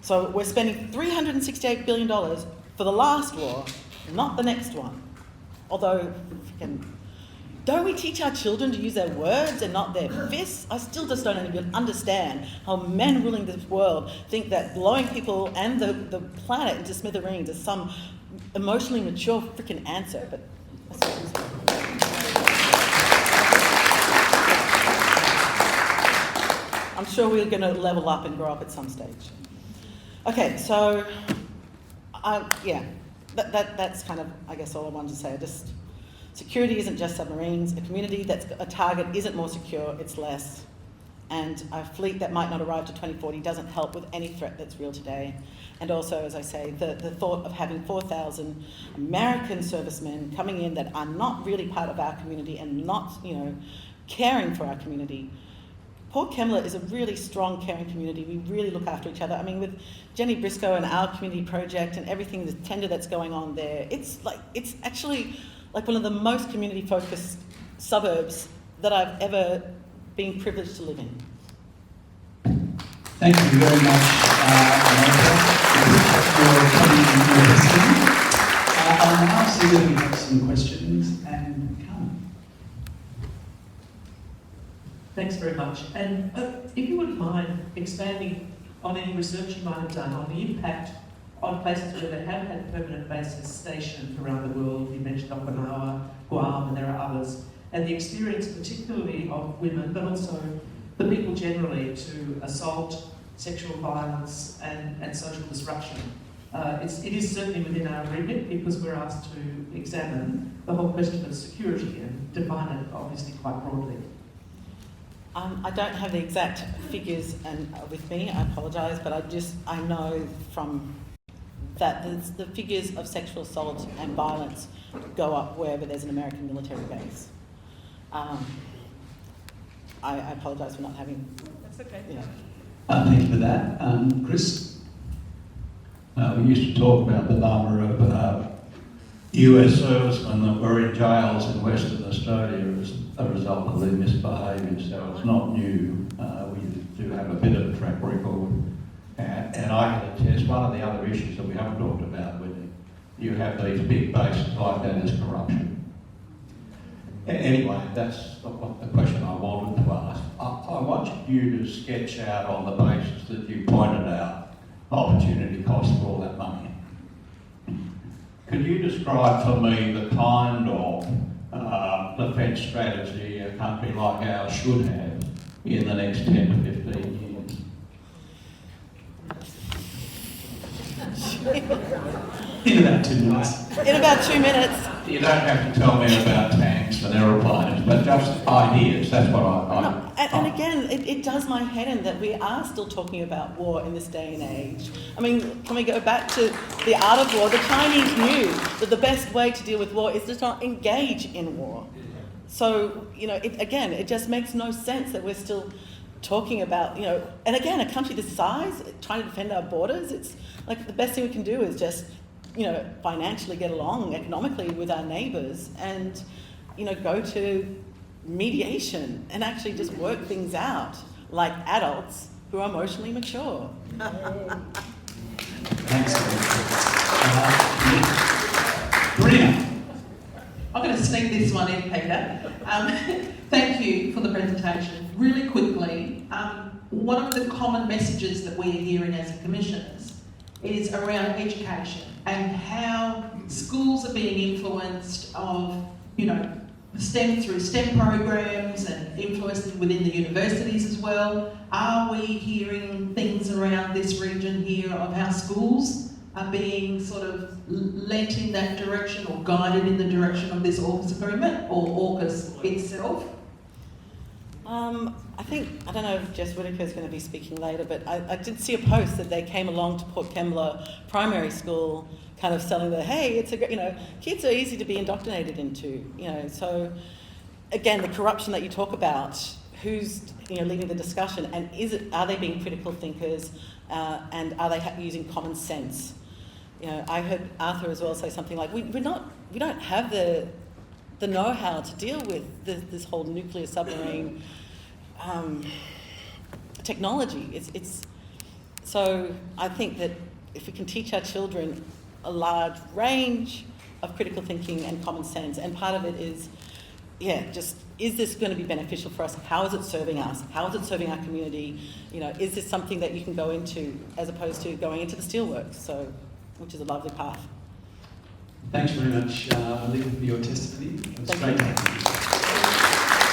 So we're spending $368 billion for the last war, not the next one. Although, don't we teach our children to use their words and not their fists? I still just don't even understand how men ruling this world think that blowing people and the planet into smithereens is some emotionally mature freaking answer. But that's what I'm saying. I'm sure we're going to level up and grow up at some stage. Okay, so that's kind of, I guess, all I wanted to say. Security isn't just submarines. A community that's a target isn't more secure, it's less. And a fleet that might not arrive to 2040 doesn't help with any threat that's real today. And also, as I say, the thought of having 4,000 American servicemen coming in that are not really part of our community and not, caring for our community. Port Kembla is a really strong, caring community. We really look after each other. I mean, with Jenny Briscoe and our community project and everything, the tender that's going on there, it's actually like one of the most community-focused suburbs that I've ever been privileged to live in. Thank you very much, Amanda, for coming and listening. I'll now see if we have some questions, and Carmen. Thanks very much. And if you wouldn't mind expanding on any research you might have done on the impact on places where they have had permanent bases stationed around the world. You mentioned Okinawa, Guam, and there are others. And the experience particularly of women, but also the people generally, to assault, sexual violence and social disruption. It is certainly within our remit because we're asked to examine the whole question of security and define it obviously quite broadly. I don't have the exact figures with me, I apologise, but I know from that the figures of sexual assault and violence go up wherever there's an American military base. I apologise for not having... That's okay. Yeah. Thank you for that. Chris? We used to talk about the number of US servicemen that were in jails in Western Australia as a result of their misbehaviour, so it's not new. We do have a bit of a track record. And I can attest, one of the other issues that we haven't talked about when you have these big bases like that is corruption. Anyway, that's not the question I wanted to ask. I want you to sketch out on the basis that you pointed out opportunity cost for all that money. Could you describe for me the kind of defence strategy a country like ours should have in the next 10 to 15 years? In about 2 minutes. In about 2 minutes. You don't have to tell me about tanks and aeroplanes, but just ideas. That's what I And again, it does my head in that we are still talking about war in this day and age. I mean, can we go back to the art of war? The Chinese knew that the best way to deal with war is to not engage in war. So, it just makes no sense that we're still talking about, and again, a country this size, trying to defend our borders, it's like the best thing we can do is just, financially get along economically with our neighbours and, go to mediation and actually just work things out like adults who are emotionally mature. Thanks. Karina. I'm going to sneak this one in, Peter. Thank you for the presentation. Really quickly, one of the common messages that we're hearing as commissioners is around education and how schools are being influenced of, you know, STEM through STEM programs and influencing within the universities as well. Are we hearing things around this region here of how schools are being sort of lent in that direction or guided in the direction of this AUKUS agreement or AUKUS itself? I don't know if Jess Whitaker is going to be speaking later, but I did see a post that they came along to Port Kembla Primary School kind of selling the, hey, it's a great, you know, kids are easy to be indoctrinated into, you know. So again, the corruption that you talk about, who's, you know, leading the discussion, and are they being critical thinkers, and are they using common sense? You know, I heard Arthur as well say something like, we don't have the know-how to deal with this whole nuclear submarine technology. It's so I think that if we can teach our children a large range of critical thinking and common sense, and part of it is, just is this going to be beneficial for us? How is it serving us? How is it serving our community? You know, is this something that you can go into as opposed to going into the steelworks? So, which is a lovely path. Thanks very much, Olivia, for your testimony. It was great to have you.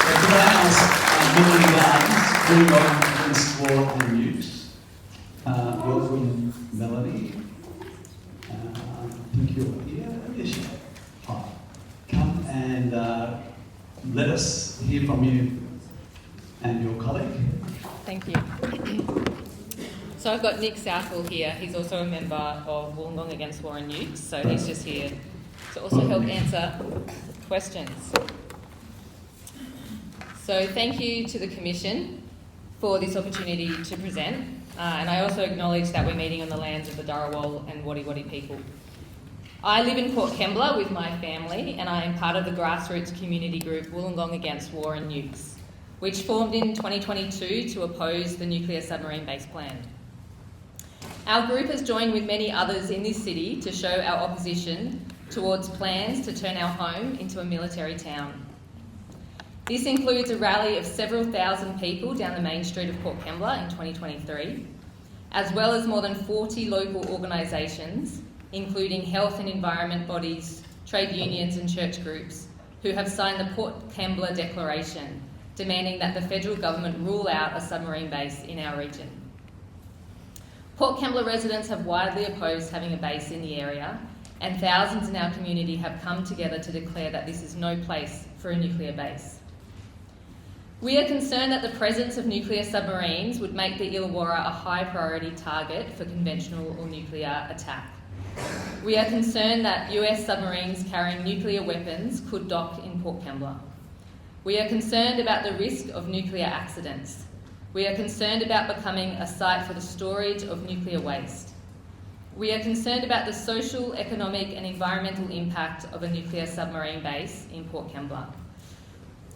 So could I ask Melanie Gardens, Wollongong Against War and Nukes? Welcome, Melanie. I think you're here. Yes, you are. Hi. Come and let us hear from you and your colleague. Thank you. So I've got Nick Southwell here. He's also a member of Wollongong Against War and Nukes, so he's just here to also help answer questions. So thank you to the Commission for this opportunity to present, and I also acknowledge that we're meeting on the lands of the Dharawal and Wadi Wadi people. I live in Port Kembla with my family, and I am part of the grassroots community group Wollongong Against War and Nukes, which formed in 2022 to oppose the nuclear submarine base plan. Our group has joined with many others in this city to show our opposition towards plans to turn our home into a military town. This includes a rally of several thousand people down the main street of Port Kembla in 2023, as well as more than 40 local organisations, including health and environment bodies, trade unions and church groups, who have signed the Port Kembla Declaration, demanding that the federal government rule out a submarine base in our region. Port Kembla residents have widely opposed having a base in the area, and thousands in our community have come together to declare that this is no place for a nuclear base. We are concerned that the presence of nuclear submarines would make the Illawarra a high priority target for conventional or nuclear attack. We are concerned that US submarines carrying nuclear weapons could dock in Port Kembla. We are concerned about the risk of nuclear accidents. We are concerned about becoming a site for the storage of nuclear waste. We are concerned about the social, economic and environmental impact of a nuclear submarine base in Port Kembla.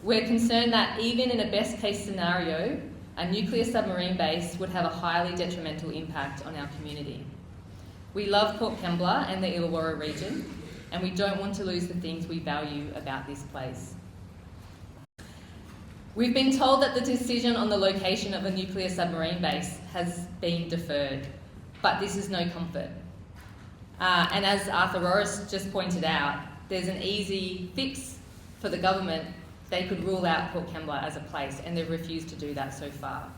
We're concerned that even in a best case scenario, a nuclear submarine base would have a highly detrimental impact on our community. We love Port Kembla and the Illawarra region, and we don't want to lose the things we value about this place. We've been told that the decision on the location of a nuclear submarine base has been deferred, but this is no comfort. And as Arthur Rorris just pointed out, there's an easy fix for the government. They could rule out Port Kembla as a place, and they've refused to do that so far.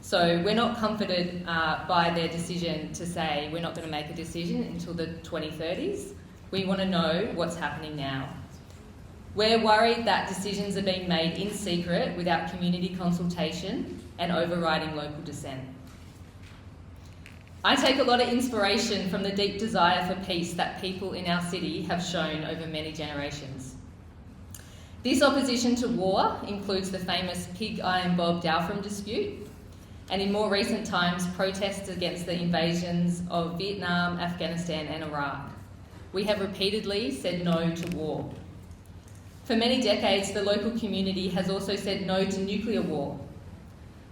So we're not comforted by their decision to say we're not going to make a decision until the 2030s. We want to know what's happening now. We're worried that decisions are being made in secret without community consultation and overriding local dissent. I take a lot of inspiration from the deep desire for peace that people in our city have shown over many generations. This opposition to war includes the famous Pig Iron Bob Dowfram dispute, and in more recent times, protests against the invasions of Vietnam, Afghanistan and Iraq. We have repeatedly said no to war. For many decades, the local community has also said no to nuclear war.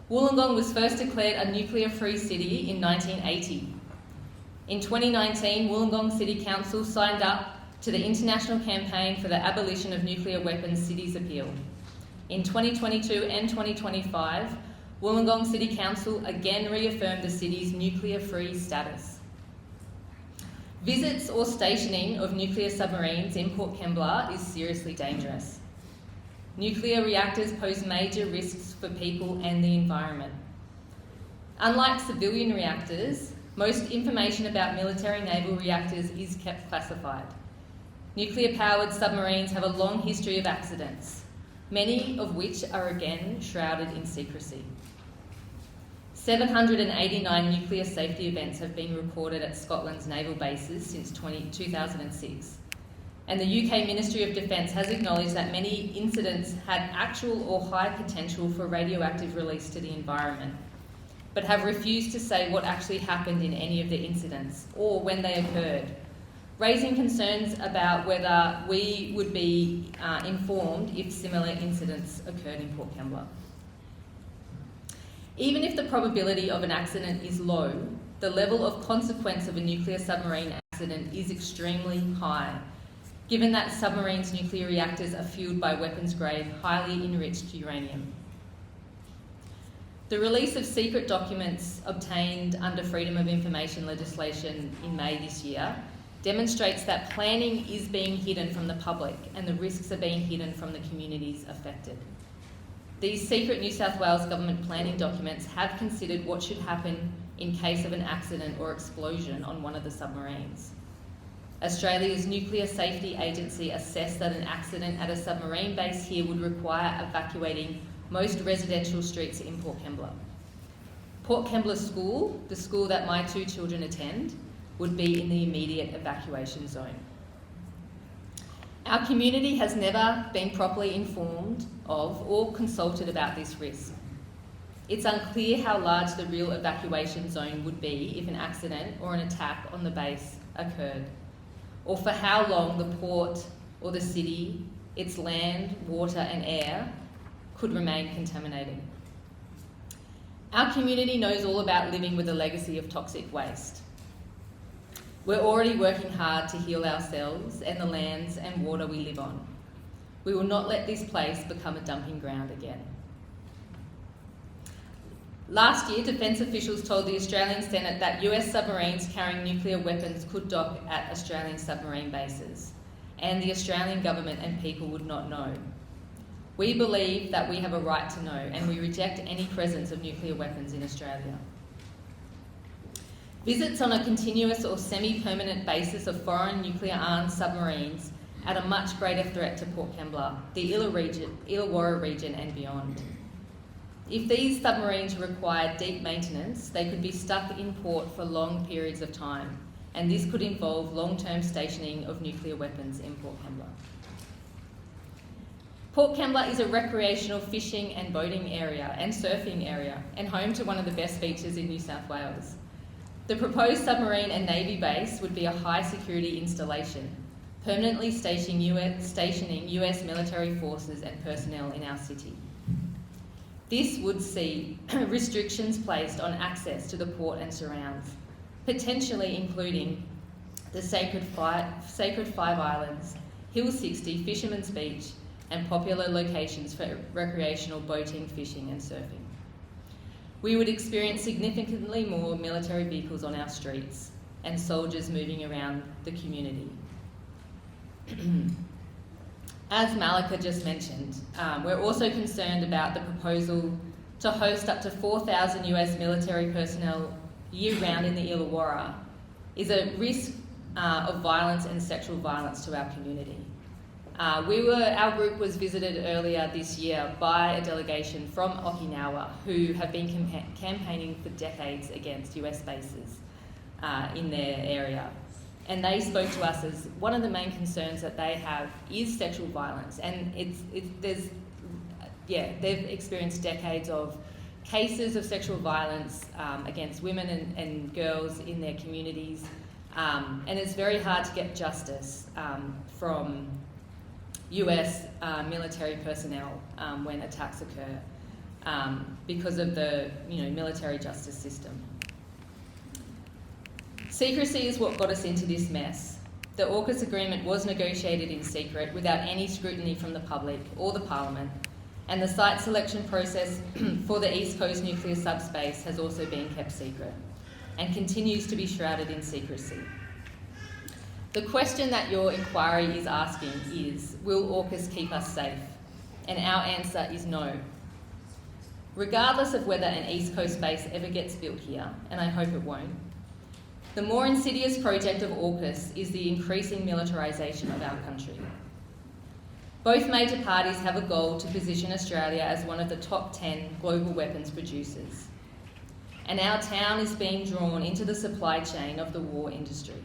Wollongong was first declared a nuclear-free city in 1980. In 2019, Wollongong City Council signed up to the International Campaign for the Abolition of Nuclear Weapons Cities Appeal. In 2022 and 2025, Wollongong City Council again reaffirmed the city's nuclear-free status. Visits or stationing of nuclear submarines in Port Kembla is seriously dangerous. Nuclear reactors pose major risks for people and the environment. Unlike civilian reactors, most information about military naval reactors is kept classified. Nuclear-powered submarines have a long history of accidents, many of which are again shrouded in secrecy. 789 nuclear safety events have been recorded at Scotland's naval bases since 2006. And the UK Ministry of Defence has acknowledged that many incidents had actual or high potential for radioactive release to the environment, but have refused to say what actually happened in any of the incidents or when they occurred, raising concerns about whether we would be informed if similar incidents occurred in Port Kembla. Even if the probability of an accident is low, the level of consequence of a nuclear submarine accident is extremely high, given that submarines' nuclear reactors are fueled by weapons-grade, highly enriched uranium. The release of secret documents obtained under Freedom of Information legislation in May this year demonstrates that planning is being hidden from the public and the risks are being hidden from the communities affected. These secret New South Wales government planning documents have considered what should happen in case of an accident or explosion on one of the submarines. Australia's Nuclear Safety Agency assessed that an accident at a submarine base here would require evacuating most residential streets in Port Kembla. Port Kembla School, the school that my two children attend, would be in the immediate evacuation zone. Our community has never been properly informed of or consulted about this risk. It's unclear how large the real evacuation zone would be if an accident or an attack on the base occurred, or for how long the port or the city, its land, water and air could remain contaminated. Our community knows all about living with a legacy of toxic waste. We're already working hard to heal ourselves and the lands and water we live on. We will not let this place become a dumping ground again. Last year, defence officials told the Australian Senate that US submarines carrying nuclear weapons could dock at Australian submarine bases, and the Australian government and people would not know. We believe that we have a right to know, and we reject any presence of nuclear weapons in Australia. Visits on a continuous or semi-permanent basis of foreign nuclear-armed submarines add a much greater threat to Port Kembla, the Illawarra region and beyond. If these submarines required deep maintenance, they could be stuck in port for long periods of time, and this could involve long-term stationing of nuclear weapons in Port Kembla. Port Kembla is a recreational fishing and boating area and surfing area, and home to one of the best beaches in New South Wales. The proposed submarine and Navy base would be a high security installation, permanently stationing US military forces and personnel in our city. This would see restrictions placed on access to the port and surrounds, potentially including the Sacred Five Islands, Hill 60, Fisherman's Beach, and popular locations for recreational boating, fishing and surfing. We would experience significantly more military vehicles on our streets and soldiers moving around the community. As Malika just mentioned, we're also concerned about the proposal to host up to 4,000 US military personnel year-round in the Illawarra is a risk of violence and sexual violence to our community. Our group was visited earlier this year by a delegation from Okinawa who have been campaigning for decades against US bases in their area. And they spoke to us as one of the main concerns that they have is sexual violence. And they've experienced decades of cases of sexual violence against women and girls in their communities. And it's very hard to get justice from US military personnel when attacks occur because of the military justice system. Secrecy is what got us into this mess. The AUKUS agreement was negotiated in secret without any scrutiny from the public or the Parliament, and the site selection process for the East Coast nuclear subspace has also been kept secret and continues to be shrouded in secrecy. The question that your inquiry is asking is, will AUKUS keep us safe? And our answer is no. Regardless of whether an East Coast base ever gets built here, and I hope it won't, the more insidious project of AUKUS is the increasing militarisation of our country. Both major parties have a goal to position Australia as one of the top 10 global weapons producers. And our town is being drawn into the supply chain of the war industry.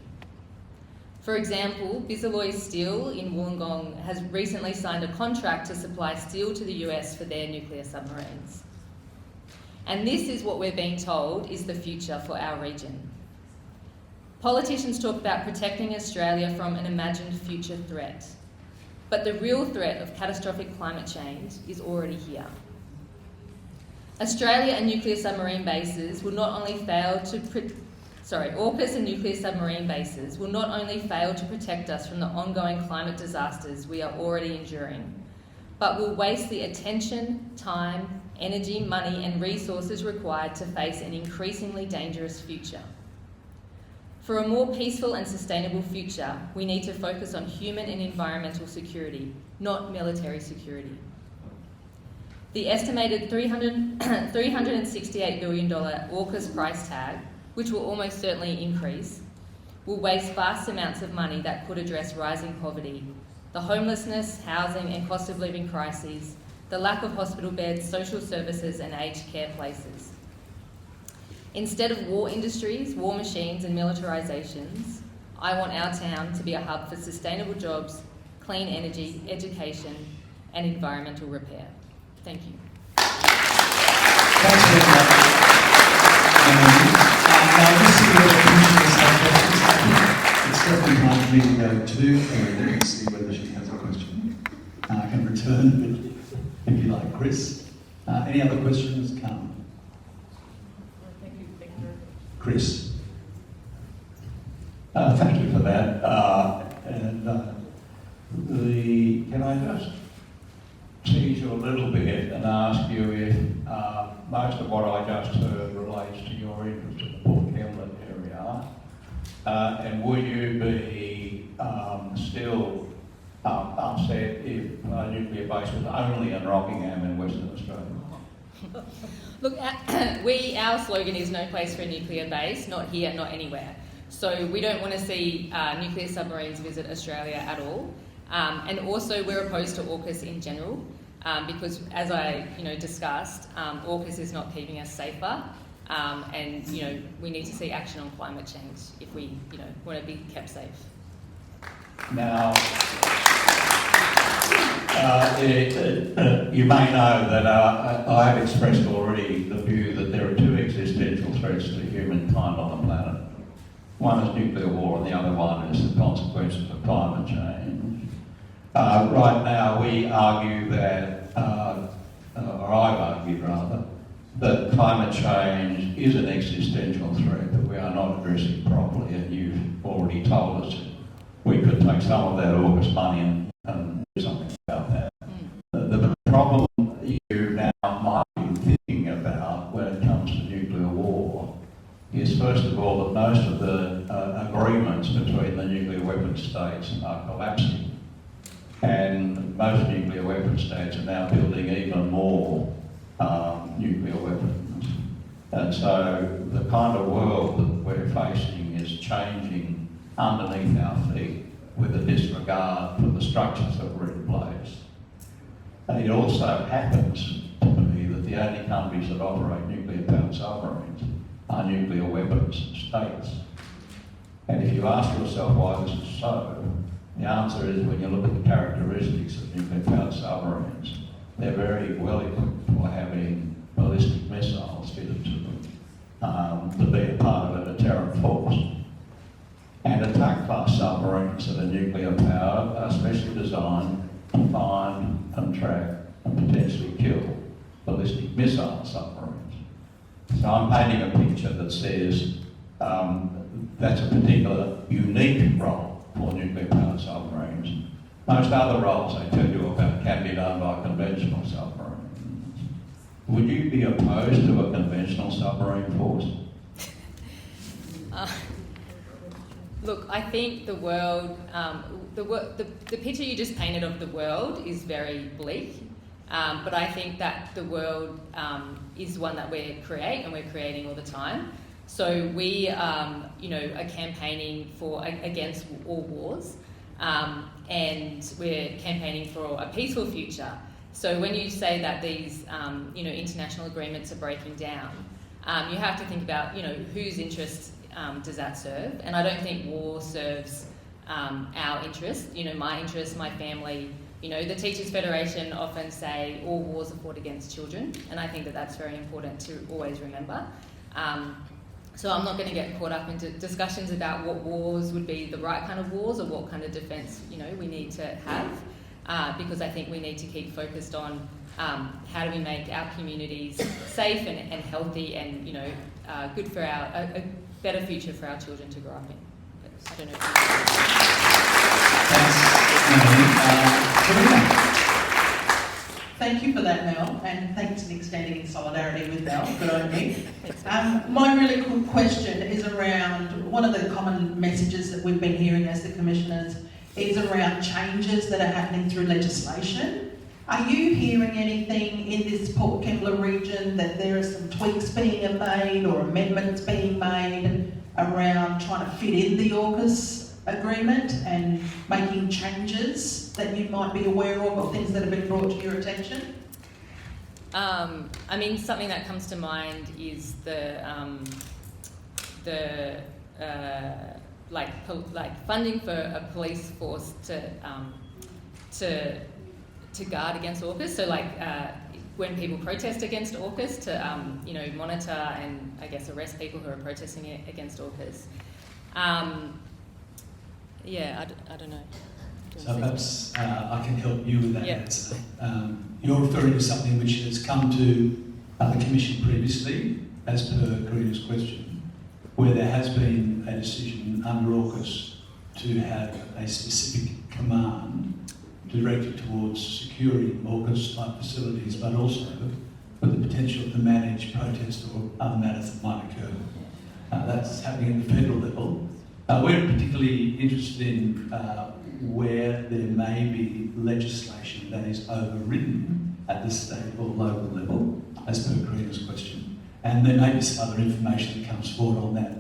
For example, Bisalloy Steel in Wollongong has recently signed a contract to supply steel to the US for their nuclear submarines. And this is what we're being told is the future for our region. Politicians talk about protecting Australia from an imagined future threat. But the real threat of catastrophic climate change is already here. Australia and nuclear submarine bases will not only fail to AUKUS and nuclear submarine bases will not only fail to protect us from the ongoing climate disasters we are already enduring, but will waste the attention, time, energy, money and resources required to face an increasingly dangerous future. For a more peaceful and sustainable future, we need to focus on human and environmental security, not military security. The estimated $368 billion AUKUS price tag, which will almost certainly increase, will waste vast amounts of money that could address rising poverty, the homelessness, housing and cost of living crises, the lack of hospital beds, social services and aged care places. Instead of war industries, war machines and militarisations, I want our town to be a hub for sustainable jobs, clean energy, education and environmental repair. Thank you. Thanks very much. Now, just see whether the commissioners have questions. It's definitely time for me to go to Karina and see whether she has a question. I can return if you like, Chris. Any other questions? Carmen. Thank you. Chris. Thank you for that. Can I just tease you a little bit and ask you if most of what I just heard relates to your interest in the Port Kembla area, and would you be still upset if a nuclear base was only in Rockingham in Western Australia? Look, our slogan is no place for a nuclear base, not here, not anywhere. So we don't want to see nuclear submarines visit Australia at all. And also we're opposed to AUKUS in general because, as I discussed, AUKUS is not keeping us safer. And we need to see action on climate change if we want to be kept safe. Now, you may know that I have expressed already the view that there are two existential threats to humankind on the planet. One is nuclear war and the other one is the consequences of climate change. Right now we argue that, or I've argued rather, that climate change is an existential threat that we are not addressing properly, and you've already told us we could take some of that AUKUS money and do something about that. The problem you now might be thinking about when it comes to nuclear war is, first of all, that most of the agreements between the nuclear weapon states are collapsing, and most nuclear weapon states are now building even more nuclear weapons. And so the kind of world that we're facing is changing underneath our feet with a disregard for the structures that were in place. And it also happens to be that the only countries that operate nuclear-powered submarines are nuclear weapons states. And if you ask yourself why this is so, the answer is, when you look at the characteristics of nuclear-powered submarines, they're very well equipped for having ballistic missiles fitted to them to be a part of a deterrent force. And attack-class submarines that are nuclear-powered are specially designed to find and track and potentially kill ballistic missile submarines. So I'm painting a picture that says that's a particular unique role for nuclear-powered submarines. Most other roles I tell you about can be done by conventional submarines. Would you be opposed to a conventional submarine force? Look, I think the world, the picture you just painted of the world is very bleak, but I think that the world is one that we create, and we're creating all the time. So we, are campaigning against all wars, and we're campaigning for a peaceful future. So when you say that these, international agreements are breaking down, you have to think about, whose interests does that serve? And I don't think war serves our interests. My interests, my family. The Teachers Federation often say all wars are fought against children, and I think that that's very important to always remember. So I'm not going to get caught up into discussions about what wars would be the right kind of wars or what kind of defence, we need to have, because I think we need to keep focused on how do we make our communities safe and healthy and, good for a better future for our children to grow up in. But I don't know if Thanks. Thank you for that, Mel, and thanks for standing in solidarity with Mel. Good on you. My really quick question is around one of the common messages that we've been hearing as the commissioners is around changes that are happening through legislation. Are you hearing anything in this Port Kembla region that there are some tweaks being made or amendments being made around trying to fit in the AUKUS agreement and making changes that you might be aware of or things that have been brought to your attention? Something that comes to mind is funding for a police force to guard against AUKUS. So when people protest against AUKUS, to monitor and I guess arrest people who are protesting against AUKUS. I don't know. So perhaps I can help you with that Yeah. answer. You're referring to something which has come to the Commission previously, as per Karina's question, where there has been a decision under AUKUS to have a specific command directed towards securing AUKUS-type facilities, but also with the potential to manage protest or other matters that might occur. That's happening at the federal level. We're particularly interested in where there may be legislation that is overridden at the state or local level, as per Karina's question. And there may be some other information that comes forward on that.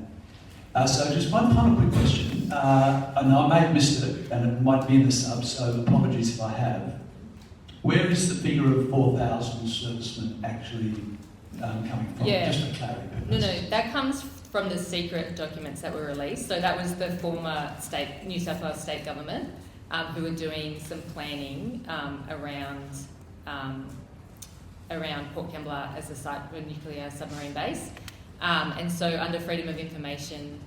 So just one final quick question. I know I may have missed it, and it might be in the sub, so apologies if I have. Where is the figure of 4,000 servicemen actually coming from? Yeah. Just for clarity purposes. No, that comes from the secret documents that were released. So that was the former New South Wales state government who were doing some planning around Port Kembla as a site for a nuclear submarine base. And so under Freedom of Information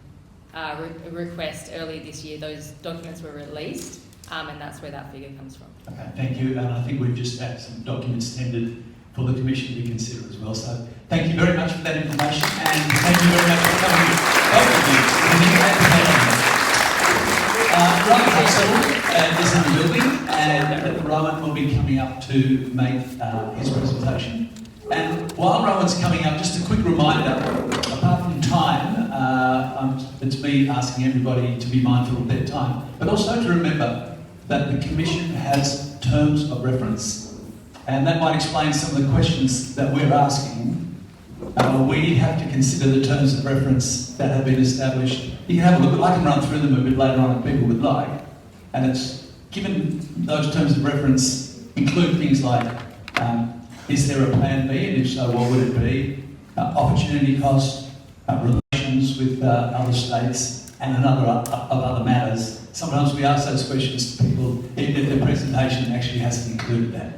request earlier this year, those documents were released, and that's where that figure comes from. Okay, thank you. And I think we've just had some documents tendered for the Commission to consider as well. So thank you very much for that information, and thank you very much for coming. Rowan Hazel is in the building, and Rowan will be coming up to make his presentation. And while Rowan's coming up, just a quick reminder, apart from time, it's me asking everybody to be mindful of their time, but also to remember that the Commission has terms of reference. And that might explain some of the questions that we're asking. We have to consider the terms of reference that have been established. You can have a look. I can run through them a bit later on if people would like. And it's given those terms of reference include things like, is there a plan B? And if so, what would it be? Opportunity cost, relations with other states, and other matters. Sometimes we ask those questions to people, even if their presentation actually hasn't included that.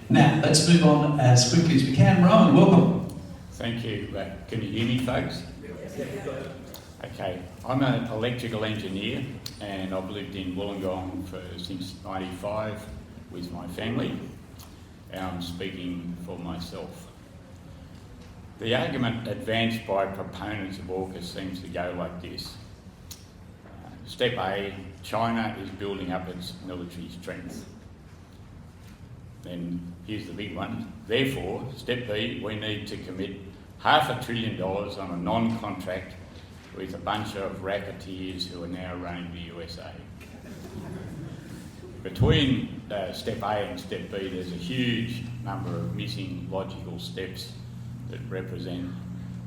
Now, let's move on as quickly as we can. Rowan, welcome. Thank you. Can you hear me, folks? Okay. I'm an electrical engineer, and I've lived in Wollongong since '95 with my family. And I'm speaking for myself. The argument advanced by proponents of AUKUS seems to go like this. Step A, China is building up its military strength. Then here's the big one. Therefore, step B, we need to commit $500 billion on a non-contract with a bunch of racketeers who are now running the USA. Between step A and step B, there's a huge number of missing logical steps that represent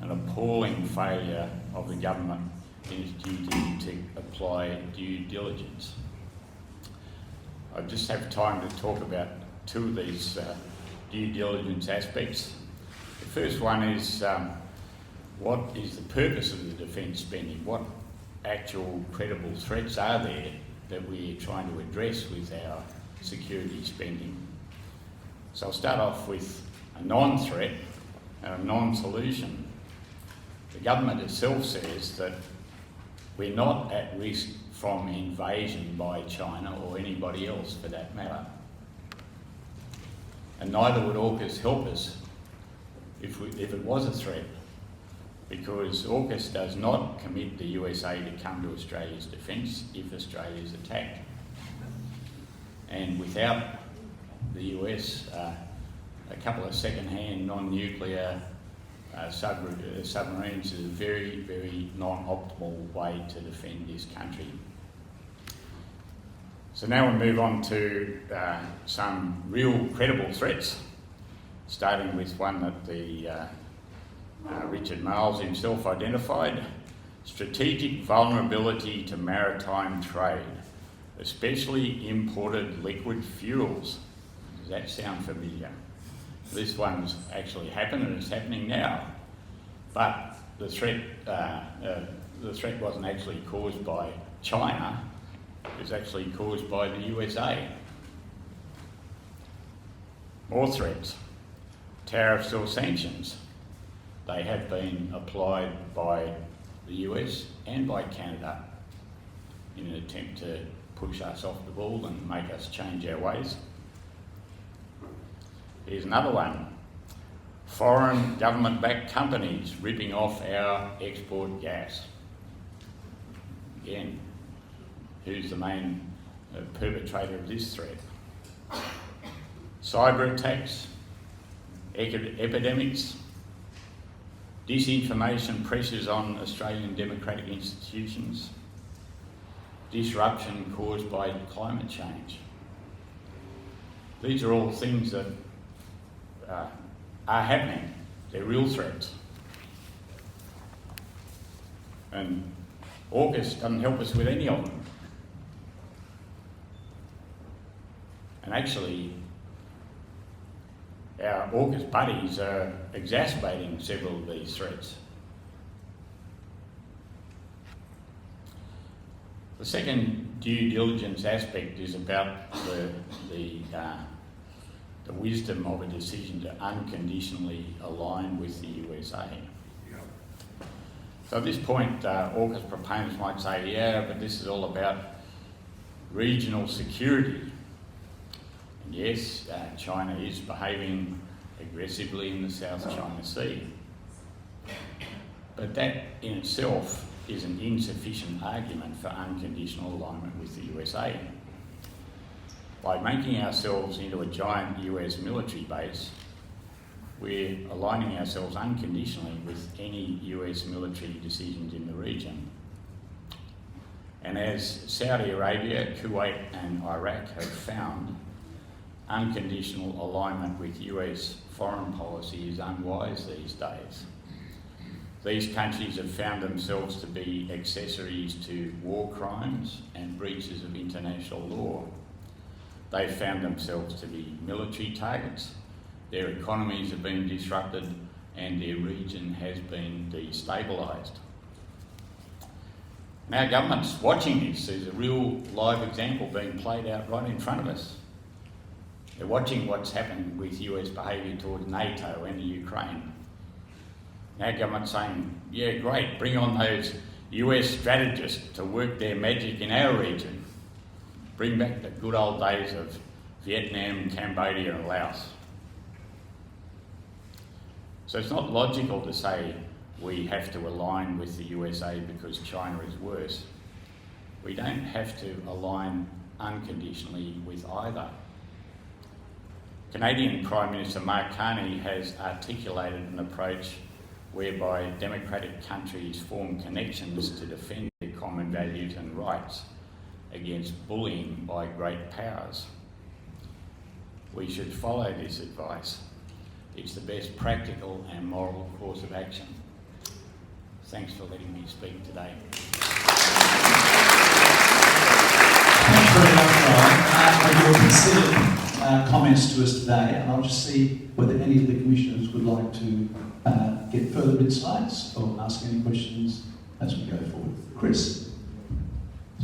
an appalling failure of the government in its duty to apply due diligence. I just have time to talk about two of these due diligence aspects. The first one is what is the purpose of the defence spending? What actual credible threats are there that we're trying to address with our security spending? So I'll start off with a non-threat and a non-solution. The government itself says that we're not at risk from invasion by China or anybody else for that matter. And neither would AUKUS help us if it was a threat, because AUKUS does not commit the USA to come to Australia's defence if Australia is attacked. And without the US, a couple of second-hand non-nuclear submarines is a very, very non-optimal way to defend this country. So now we move on to some real credible threats, starting with one that the Richard Marles himself identified: strategic vulnerability to maritime trade, especially imported liquid fuels. Does that sound familiar? This one's actually happened and it's happening now. But the threat wasn't actually caused by China, it was actually caused by the USA. More threats: tariffs or sanctions. They have been applied by the US and by Canada in an attempt to push us off the ball and make us change our ways. Here's another one: foreign government-backed companies ripping off our export gas. Again, who's the main perpetrator of this threat? Cyber attacks, epidemics, disinformation pressures on Australian democratic institutions, disruption caused by climate change. These are all things that are happening. They're real threats. And AUKUS doesn't help us with any of them. And actually, our AUKUS buddies are exacerbating several of these threats. The second due diligence aspect is about the wisdom of a decision to unconditionally align with the USA. So at this point, AUKUS proponents might say, yeah, but this is all about regional security. And yes, China is behaving aggressively in the South China Sea. But that in itself is an insufficient argument for unconditional alignment with the USA. By making ourselves into a giant US military base, we're aligning ourselves unconditionally with any US military decisions in the region. And as Saudi Arabia, Kuwait and Iraq have found, unconditional alignment with US foreign policy is unwise these days. These countries have found themselves to be accessories to war crimes and breaches of international law. They've found themselves to be military targets, their economies have been disrupted and their region has been destabilised. And our government's watching this. There's a real live example being played out right in front of us. They're watching what's happened with US behaviour towards NATO and the Ukraine. Our government's saying, yeah, great, bring on those US strategists to work their magic in our region. Bring back the good old days of Vietnam, Cambodia and Laos. So it's not logical to say we have to align with the USA because China is worse. We don't have to align unconditionally with either. Canadian Prime Minister Mark Carney has articulated an approach whereby democratic countries form connections to defend their common values and rights against bullying by great powers. We should follow this advice. It's the best practical and moral course of action. Thanks for letting me speak today. Thanks very much, Ryan, for your considered comments to us today, and I'll just see whether any of the commissioners would like to get further insights or ask any questions as we go forward. Chris?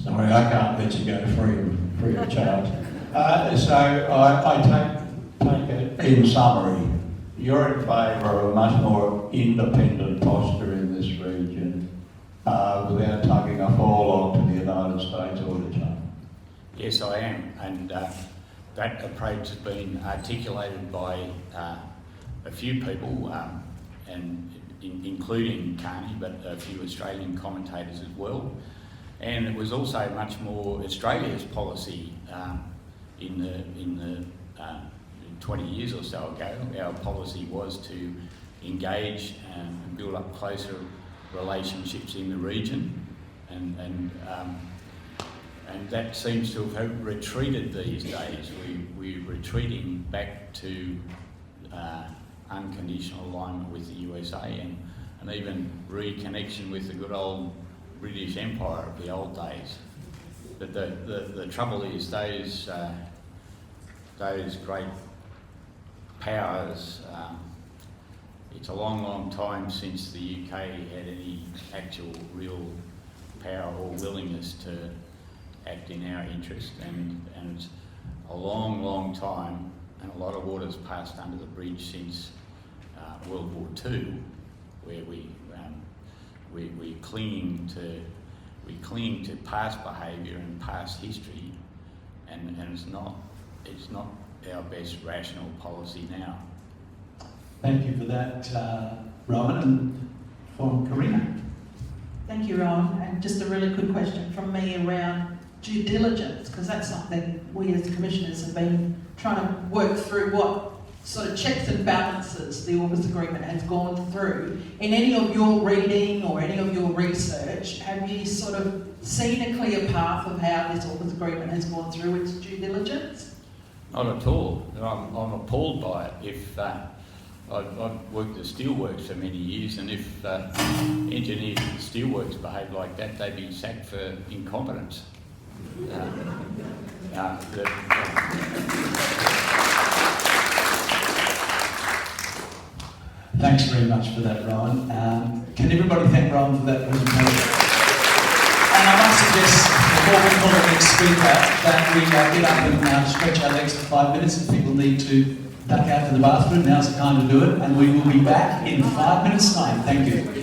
Sorry, I can't let you go free of charge. So I take it in summary, you're in favour of a much more independent posture in this region without tugging a forelock to the United States or to China. Yes, I am, and that approach has been articulated by a few people, including Carney, but a few Australian commentators as well. And it was also much more Australia's policy in the 20 years or so ago. Our policy was to engage and build up closer relationships in the region, and that seems to have retreated these days. We're retreating back to unconditional alignment with the USA and even reconnection with the good old British Empire of the old days. But the trouble is those great powers, it's a long time since the UK had any actual real power or willingness to act in our interest, and it's a long time, and a lot of water's passed under the bridge since World War II, where we cling to past behaviour and past history, and it's not our best rational policy now. Thank you for that, Rowan. And from Karina? Thank you, Rowan. And just a really good question from me around due diligence, because that's something we as commissioners have been trying to work through, what sort of checks and balances the AUKUS agreement has gone through. In any of your reading or any of your research, have you sort of seen a clear path of how this AUKUS agreement has gone through its due diligence? Not at all. I'm appalled by it. If I've worked at steelworks for many years, and if engineers at the steelworks behaved like that, they'd be sacked for incompetence. Thanks very much for that, Rowan. Can everybody thank Rowan for that presentation? And I might suggest, before we call the next speaker, that we get up and stretch our legs for 5 minutes. If people need to duck out to the bathroom, now's the time to do it, and we will be back in 5 minutes' time. Thank you.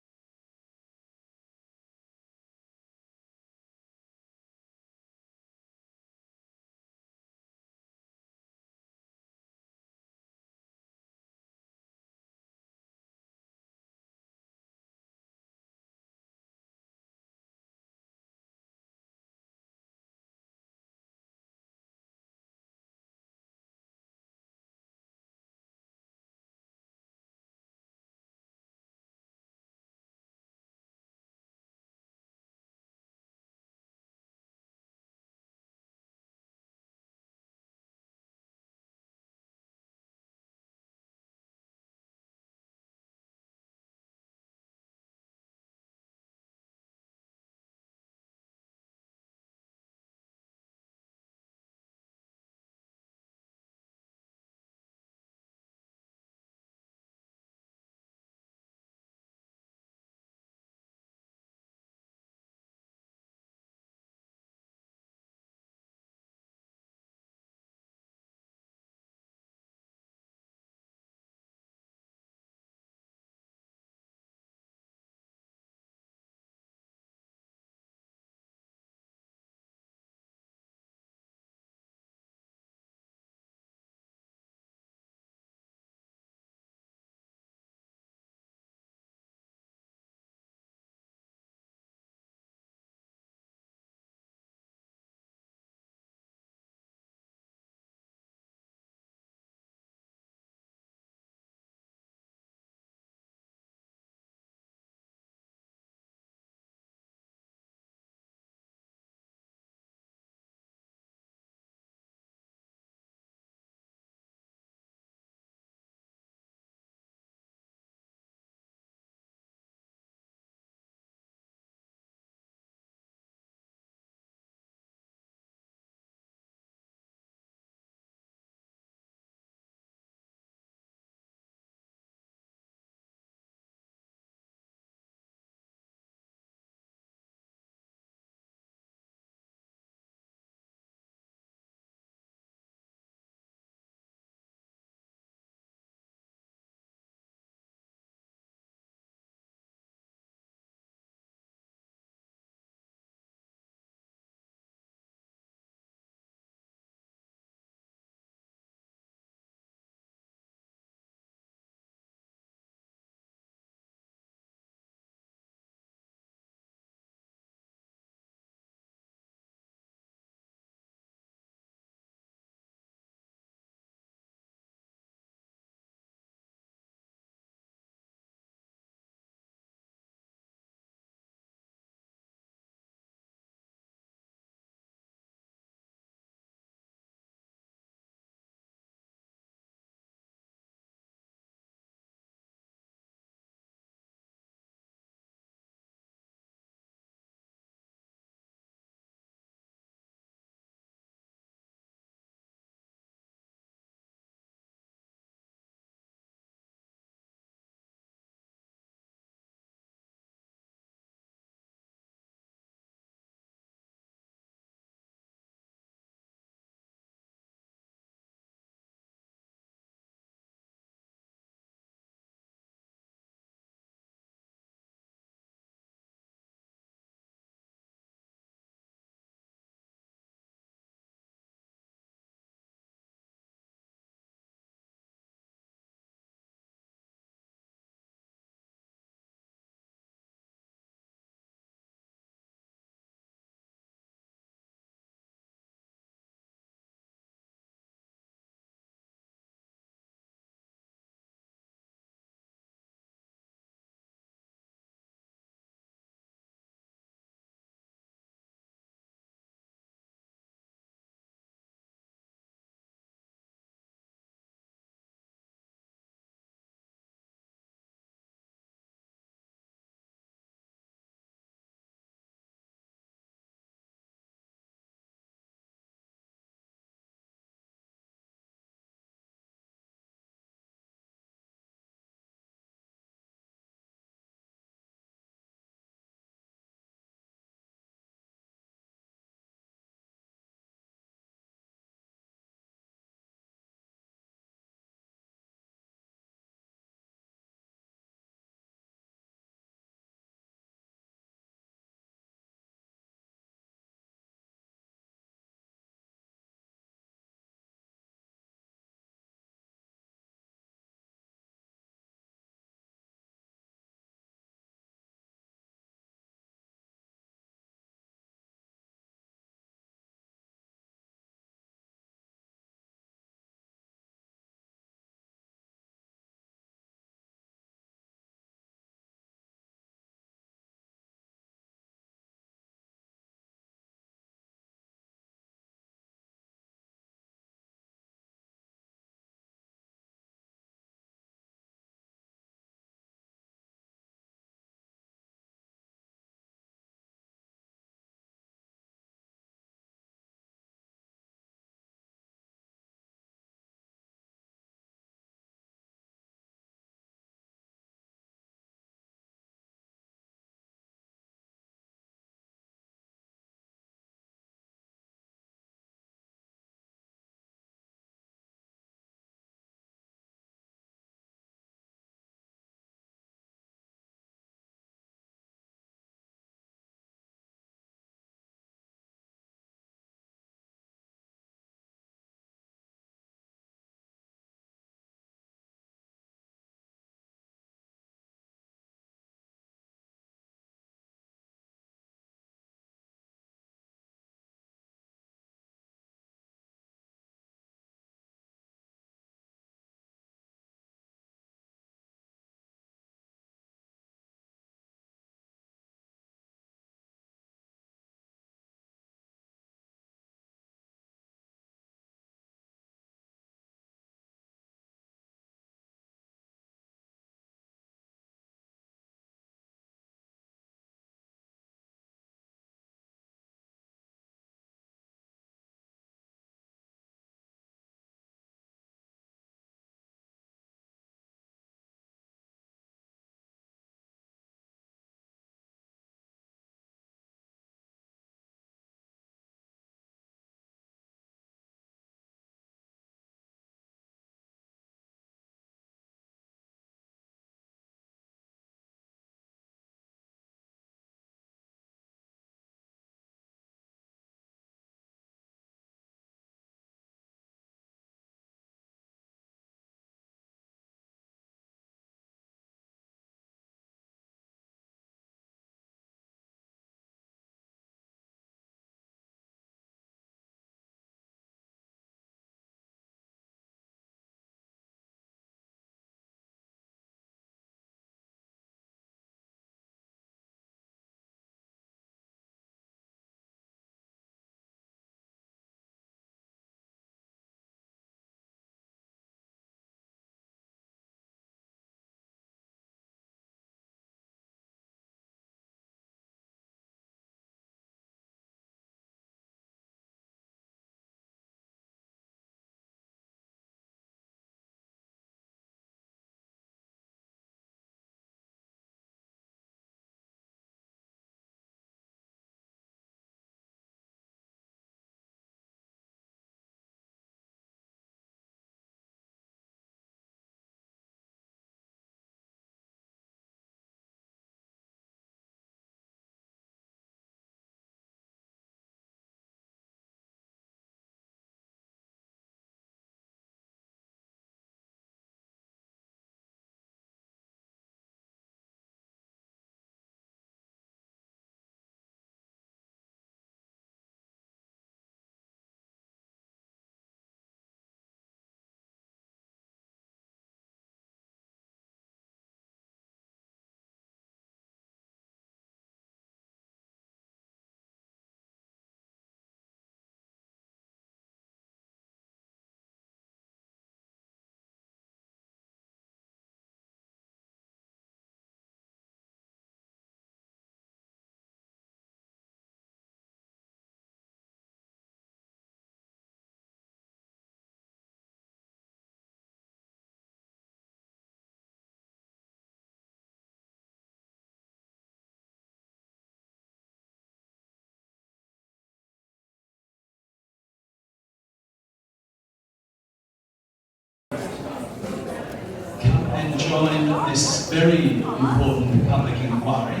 join this very important public inquiry.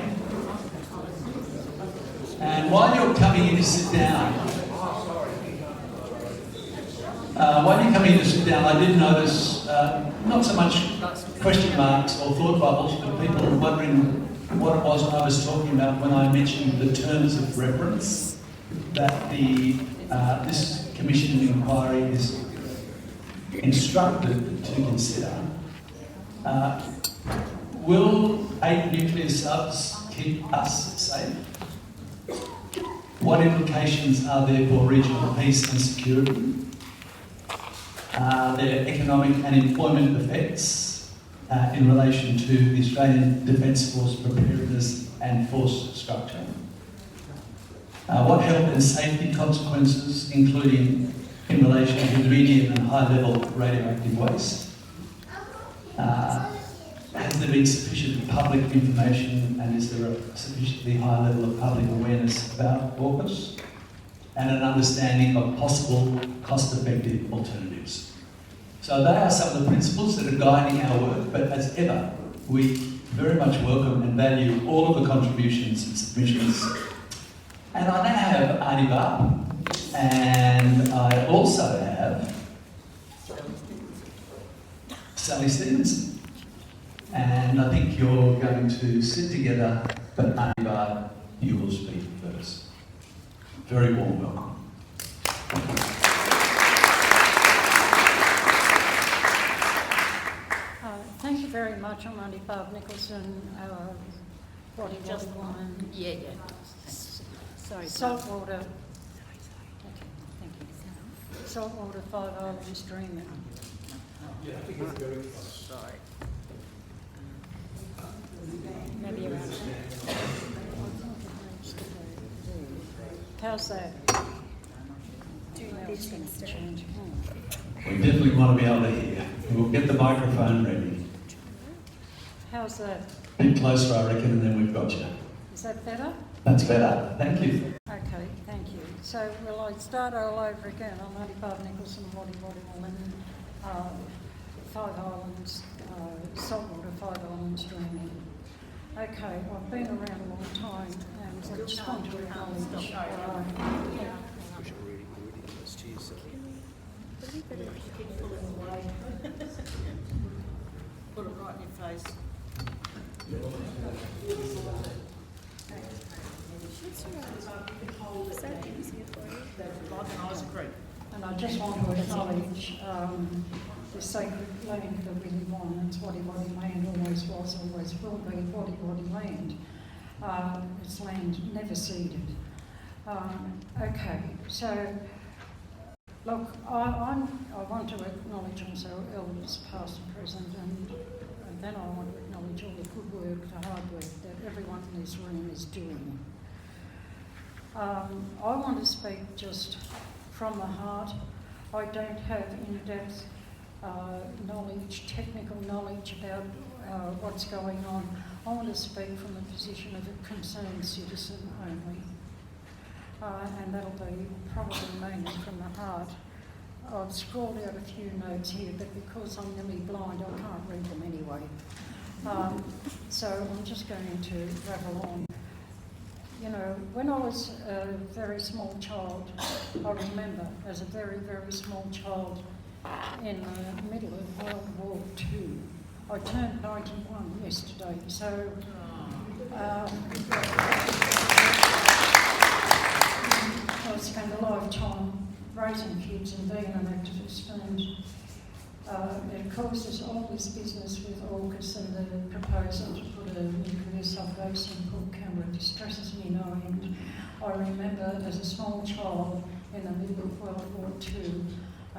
And while you're coming in to sit down, I did notice not so much question marks or thought bubbles, but people wondering what it was I was talking about when I mentioned the terms of reference that this commission inquiry is instructed to consider. Will 8 nuclear subs keep us safe? What implications are there for regional peace and security? Their economic and employment effects in relation to the Australian Defence Force preparedness and force structure. What health and safety consequences, including in relation to the medium and high-level radioactive waste? Has there been sufficient public information and is there a sufficiently high level of public awareness about AUKUS and an understanding of possible cost-effective alternatives? So they are some of the principles that are guiding our work, but as ever, we very much welcome and value all of the contributions and submissions. And I now have Arnie Barr, and I also have Sally Stevenson. And I think you're going to sit together, but Arnie Barr, you will speak first. Very warm welcome. Thank you very much. I'm Auntie Barb Nicholson, body just one. Yeah. Sorry. Saltwater. Okay, thank you. Saltwater 5 Islands Dreaming. Yeah, I think it's very close. Sorry. Maybe around there. How's that? We definitely want to be able to hear. We'll get the microphone ready. How's that? A bit closer, I reckon, and then we've got you. Is that better? That's better. Thank you. Okay, thank you. So, will I start all over again? I'm Auntie Barb Nicholson, Waddy Wollongong, 5 Islands, Saltwater 5 Islands Dreaming. Okay, I've been around a long time and I just want to acknowledge put it right in your face. And I just want to acknowledge the sacred land that we live on. It's Waddy land, always was, always will be Waddy land. It's land never ceded. Okay, so look, I want to acknowledge also elders past and present, and then I want to acknowledge all the good work, the hard work that everyone in this room is doing. I want to speak just from the heart. I don't have in-depth knowledge, technical knowledge about what's going on. I want to speak from the position of a concerned citizen only. And that'll be probably mainly from the heart. I've scrawled out a few notes here, but because I'm nearly blind, I can't read them anyway. So I'm just going to rattle on. You know, when I was a very small child, I remember as a very, very small child in the middle of World War II. I turned 91 yesterday, so I spent a lifetime raising kids and being an activist, and it causes all this business with AUKUS and the proposal to put a nuclear sub-base in Port Canberra distresses me no end. I remember as a small child in the middle of World War II,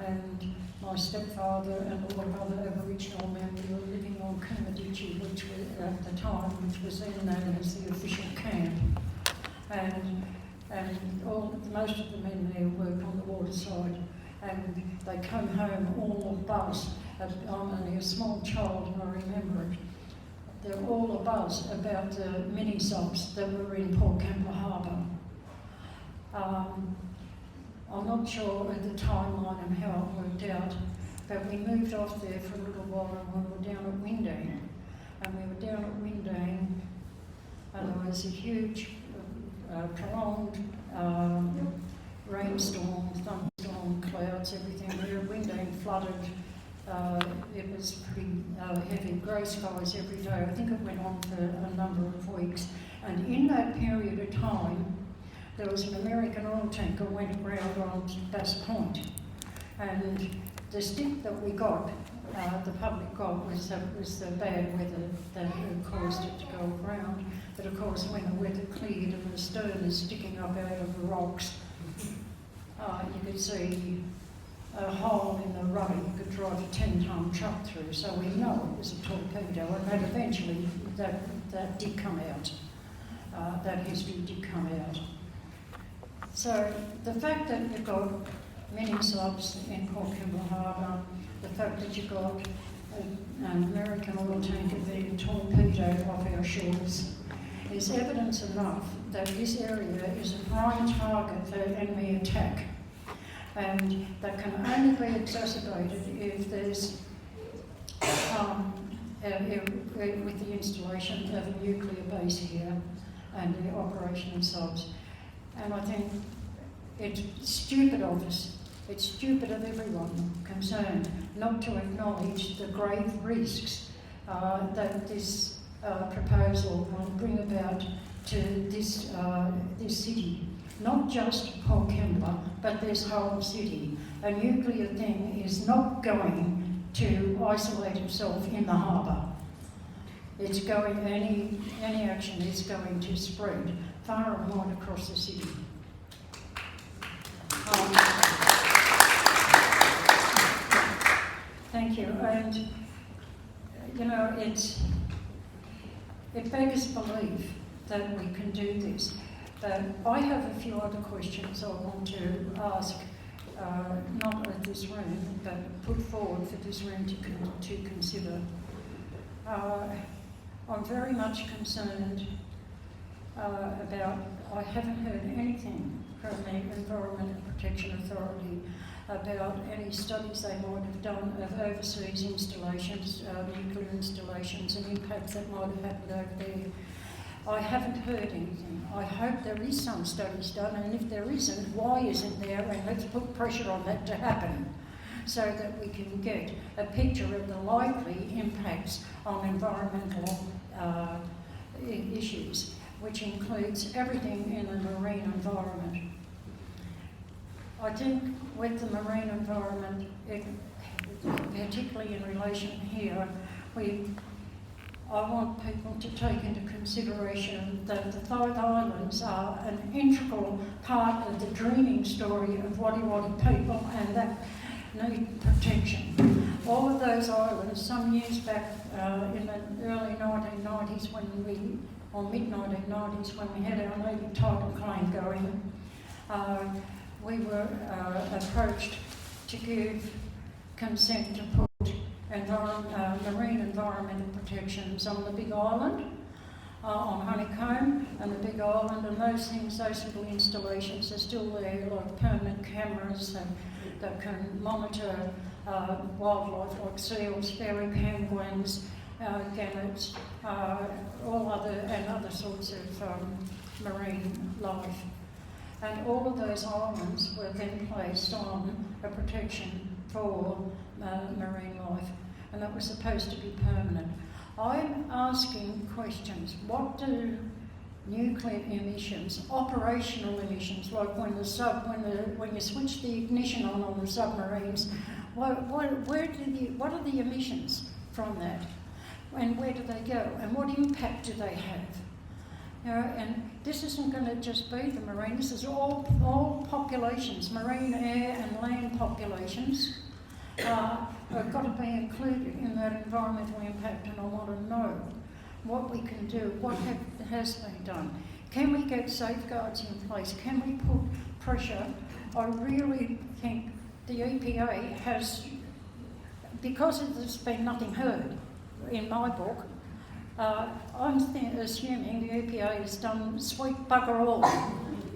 and my stepfather and all of other Aboriginal men were living on Yankunytjatjara, which was at the time, which was then known as the official camp. And most of the men there worked on the waterside, and they come home all abuzz. I'm only a small child and I remember it. They're all abuzz about the mini-subs that were in Port Canberra Harbour. I'm not sure at the timeline and how it worked out, but we moved off there for a little while and we were down at Windang. And we were down at Windang and there was a huge, prolonged rainstorm, thunderstorm, clouds, everything there. Windang flooded. It was pretty heavy, grey skies every day. I think it went on for a number of weeks. And in that period of time, there was an American oil tanker went aground on Bass Point. And the stick that we got, the public got, was the bad weather that had caused it to go aground. But of course, when the weather cleared and the stern is sticking up out of the rocks, you could see a hole in the rudder you could drive a 10-ton truck through. So we know it was a torpedo, and that eventually that did come out. That history did come out. So the fact that you've got many subs in Port Kembla Harbour, the fact that you've got an American oil tanker being torpedoed off our shores is evidence enough that this area is a prime target for enemy attack. And that can only be exacerbated if there's, with the installation of a nuclear base here and the operation of subs. And I think it's stupid of us, it's stupid of everyone concerned not to acknowledge the grave risks that this proposal will bring about to this city. Not just Port Kembla, but this whole city. A nuclear thing is not going to isolate itself in the harbour. It's going, any action is going to spread far and wide across the city. Thank you. And, you know, it beggars belief that we can do this. But I have a few other questions I want to ask, not at this room, but put forward for this room to consider. I'm very much concerned about, I haven't heard anything from the Environment Protection Authority about any studies they might have done of overseas installations, nuclear installations, and impacts that might have happened over there. I haven't heard anything. I hope there is some studies done, and if there isn't, why isn't there? And let's put pressure on that to happen so that we can get a picture of the likely impacts on environmental issues, which includes everything in the marine environment. I think with the marine environment, particularly in relation here, I want people to take into consideration that the 5 islands are an integral part of the dreaming story of Wadi people, and that need protection. All of those islands, some years back in the early 1990s or mid-1990s when we had our native title claim going, we were approached to give consent to put marine environmental protections on the Big Island, on Honeycomb and the Big Island, and those little installations are still there, like permanent cameras that can monitor wildlife like seals, fairy penguins, gannets, other sorts of marine life. And all of those islands were then placed on a protection for marine life, and that was supposed to be permanent. I'm asking questions. What do nuclear emissions, operational emissions, like when you switch the ignition on the submarines, what are the emissions from that, and where do they go, and what impact do they have? You know, and this isn't going to just be the marine. This is all populations, marine, air, and land populations. Have got to be included in that environmental impact, and I want to know what we can do, what has been done. Can we get safeguards in place? Can we put pressure? I really think the EPA has, because there's been nothing heard in my book, I'm assuming the EPA has done sweet bugger all,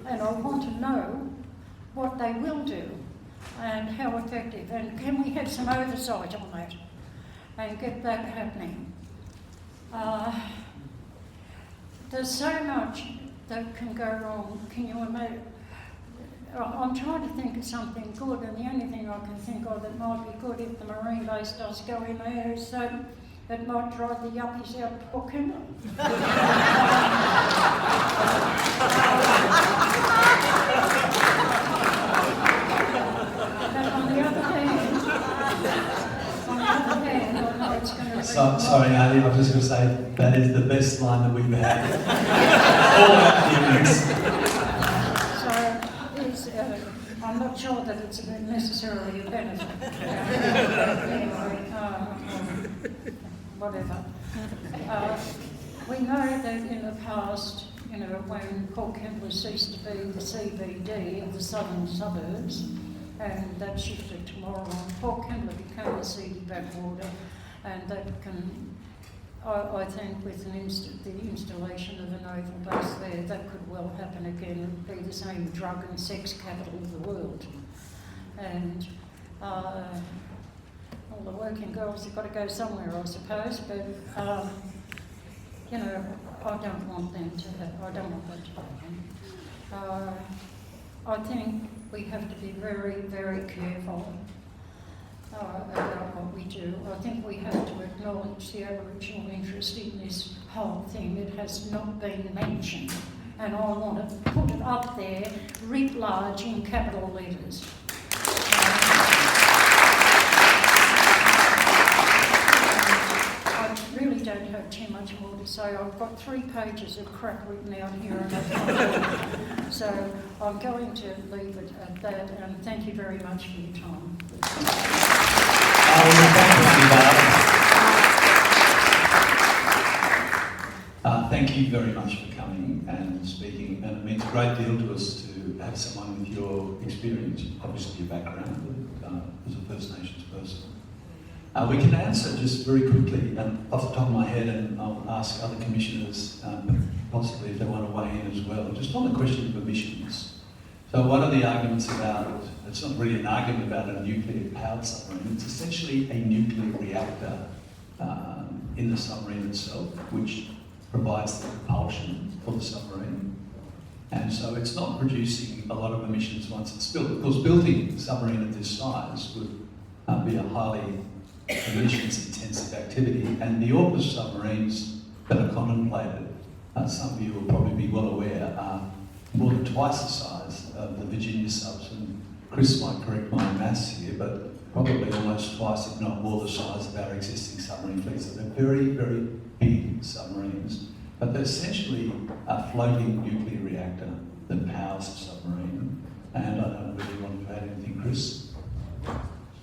and I want to know what they will do. and how effective, and can we have some oversight on that and get that happening? There's so much that can go wrong. Can you imagine? I'm trying to think of something good, and the only thing I can think of that might be good if the marine base does go in there is it might drive the yuppies out of Port Kembla. But on the other hand, I know it's going to be... Sorry, Ali, I was just going to say that is the best line that we've had. All our hearings. I'm not sure that it's necessarily a benefit. Anyway, whatever. We know that in the past, when Port Kembla ceased to be the CBD of the southern suburbs, and that shifted to Wollongong, Port Kembla became a seedy backwater, and that can, I think, with the installation of a naval base there, that could well happen again and be the same drug and sex capital of the world. And all the working girls have got to go somewhere, I suppose, but, I don't want that to happen. I think we have to be very, very careful about what we do. I think we have to acknowledge the Aboriginal interest in this whole thing. It has not been mentioned, and I want to put it up there, writ large in capital letters. I really don't have too much more to say. I've got 3 pages of crap written out here, and so I'm going to leave it at that, and thank you very much for your time. Thank you very much for coming and speaking, and it means a great deal to us to have someone with your experience, obviously your background as a First Nations person. We can answer just very quickly off the top of my head, and I'll ask other commissioners possibly if they want to weigh in as well, just on the question of emissions. So one of the arguments about, it's not really an argument about a nuclear powered submarine, it's essentially a nuclear reactor in the submarine itself, which provides the propulsion for the submarine. And so it's not producing a lot of emissions once it's built. Of course, building a submarine of this size would be a highly emissions intensive activity, and the AUKUS submarines that are contemplated, some of you will probably be well aware, are more than twice the size of the Virginia subs, and Chris might correct my maths here, but probably almost twice, if not more, the size of our existing submarine fleet. So they're very, very big submarines, but they're essentially a floating nuclear reactor that powers the submarine. And I don't really want to add anything, Chris.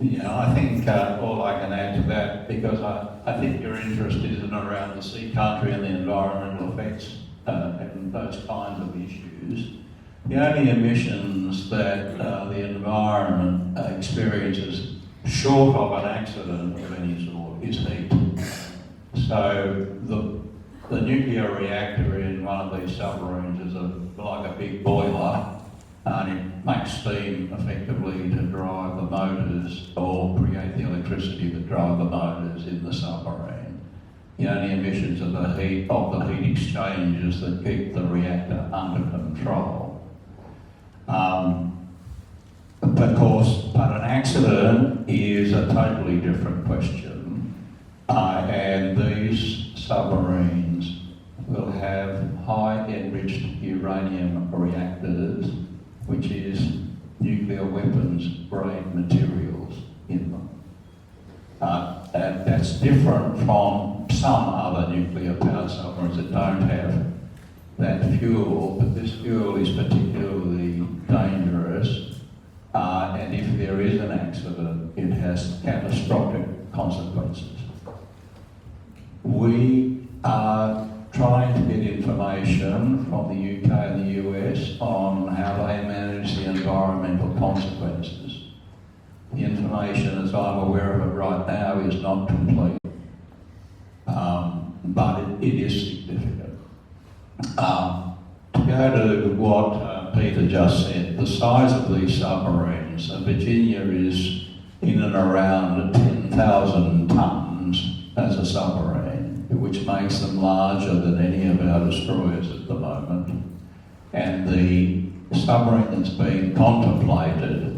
Yeah, I think all I can add to that, because I think your interest is in around the sea country and the environmental effects and those kinds of issues. The only emissions that the environment experiences short of an accident of any sort is heat. So the nuclear reactor in one of these submarines is like a big boiler, and it makes steam effectively to drive the motors or create the electricity that drive the motors in the submarine. The only emissions are the heat exchangers that keep the reactor under control. Of course, but an accident is a totally different question, and these submarines will have high enriched uranium reactors, which is nuclear weapons grade materials in them. And that's different from some other nuclear powered submarines that don't have that fuel, but this fuel is particularly dangerous, and if there is an accident, it has catastrophic consequences. We are trying to get information from the UK and the US on how they manage the environmental consequences. The information, as I'm aware of it right now, is not complete, but it is significant. To go to what Peter just said, the size of these submarines, Virginia is in and around 10,000 tonnes as a submarine, which makes them larger than any of our destroyers at the moment. And the submarine that's being contemplated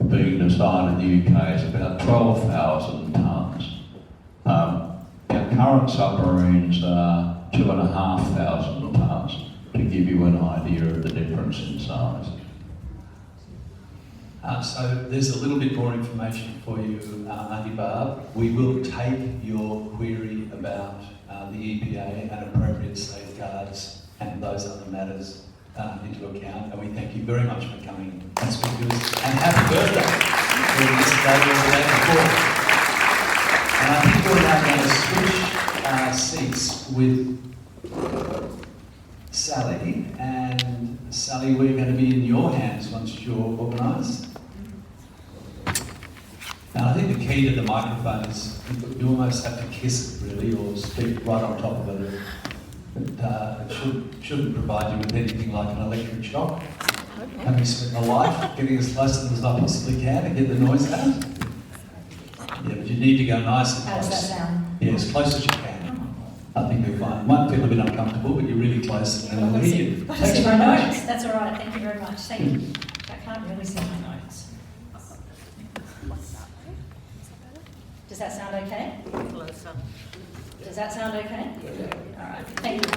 being designed in the UK is about 12,000 tonnes. Our current submarines are 2,500 tonnes, to give you an idea of the difference in size. So there's a little bit more information for you, Auntie Barb. We will take your query about the EPA and appropriate safeguards and those other matters into account, and we thank you very much for coming and speaking to us. And happy birthday for this day or the day before. And I think we're now going to switch seats with Sally. And Sally, we're going to be in your hands once you're organised. Now, I think the key to the microphone is you almost have to kiss it, really, or speak right on top of it. It shouldn't provide you with anything like an electric shock. Having spent my life getting as close to it as I possibly can to get the noise out. Yeah, but you need to go nice and close. How does that sound? Yeah, as close as you can. I think you'll find. It might feel a bit uncomfortable, but you're really close and we'll hear you. Got to see my notes. That's all right. Thank you very much. Thank you. I can't really see my notes. Does that sound okay? Closer. Does that sound okay? All right. Thank you.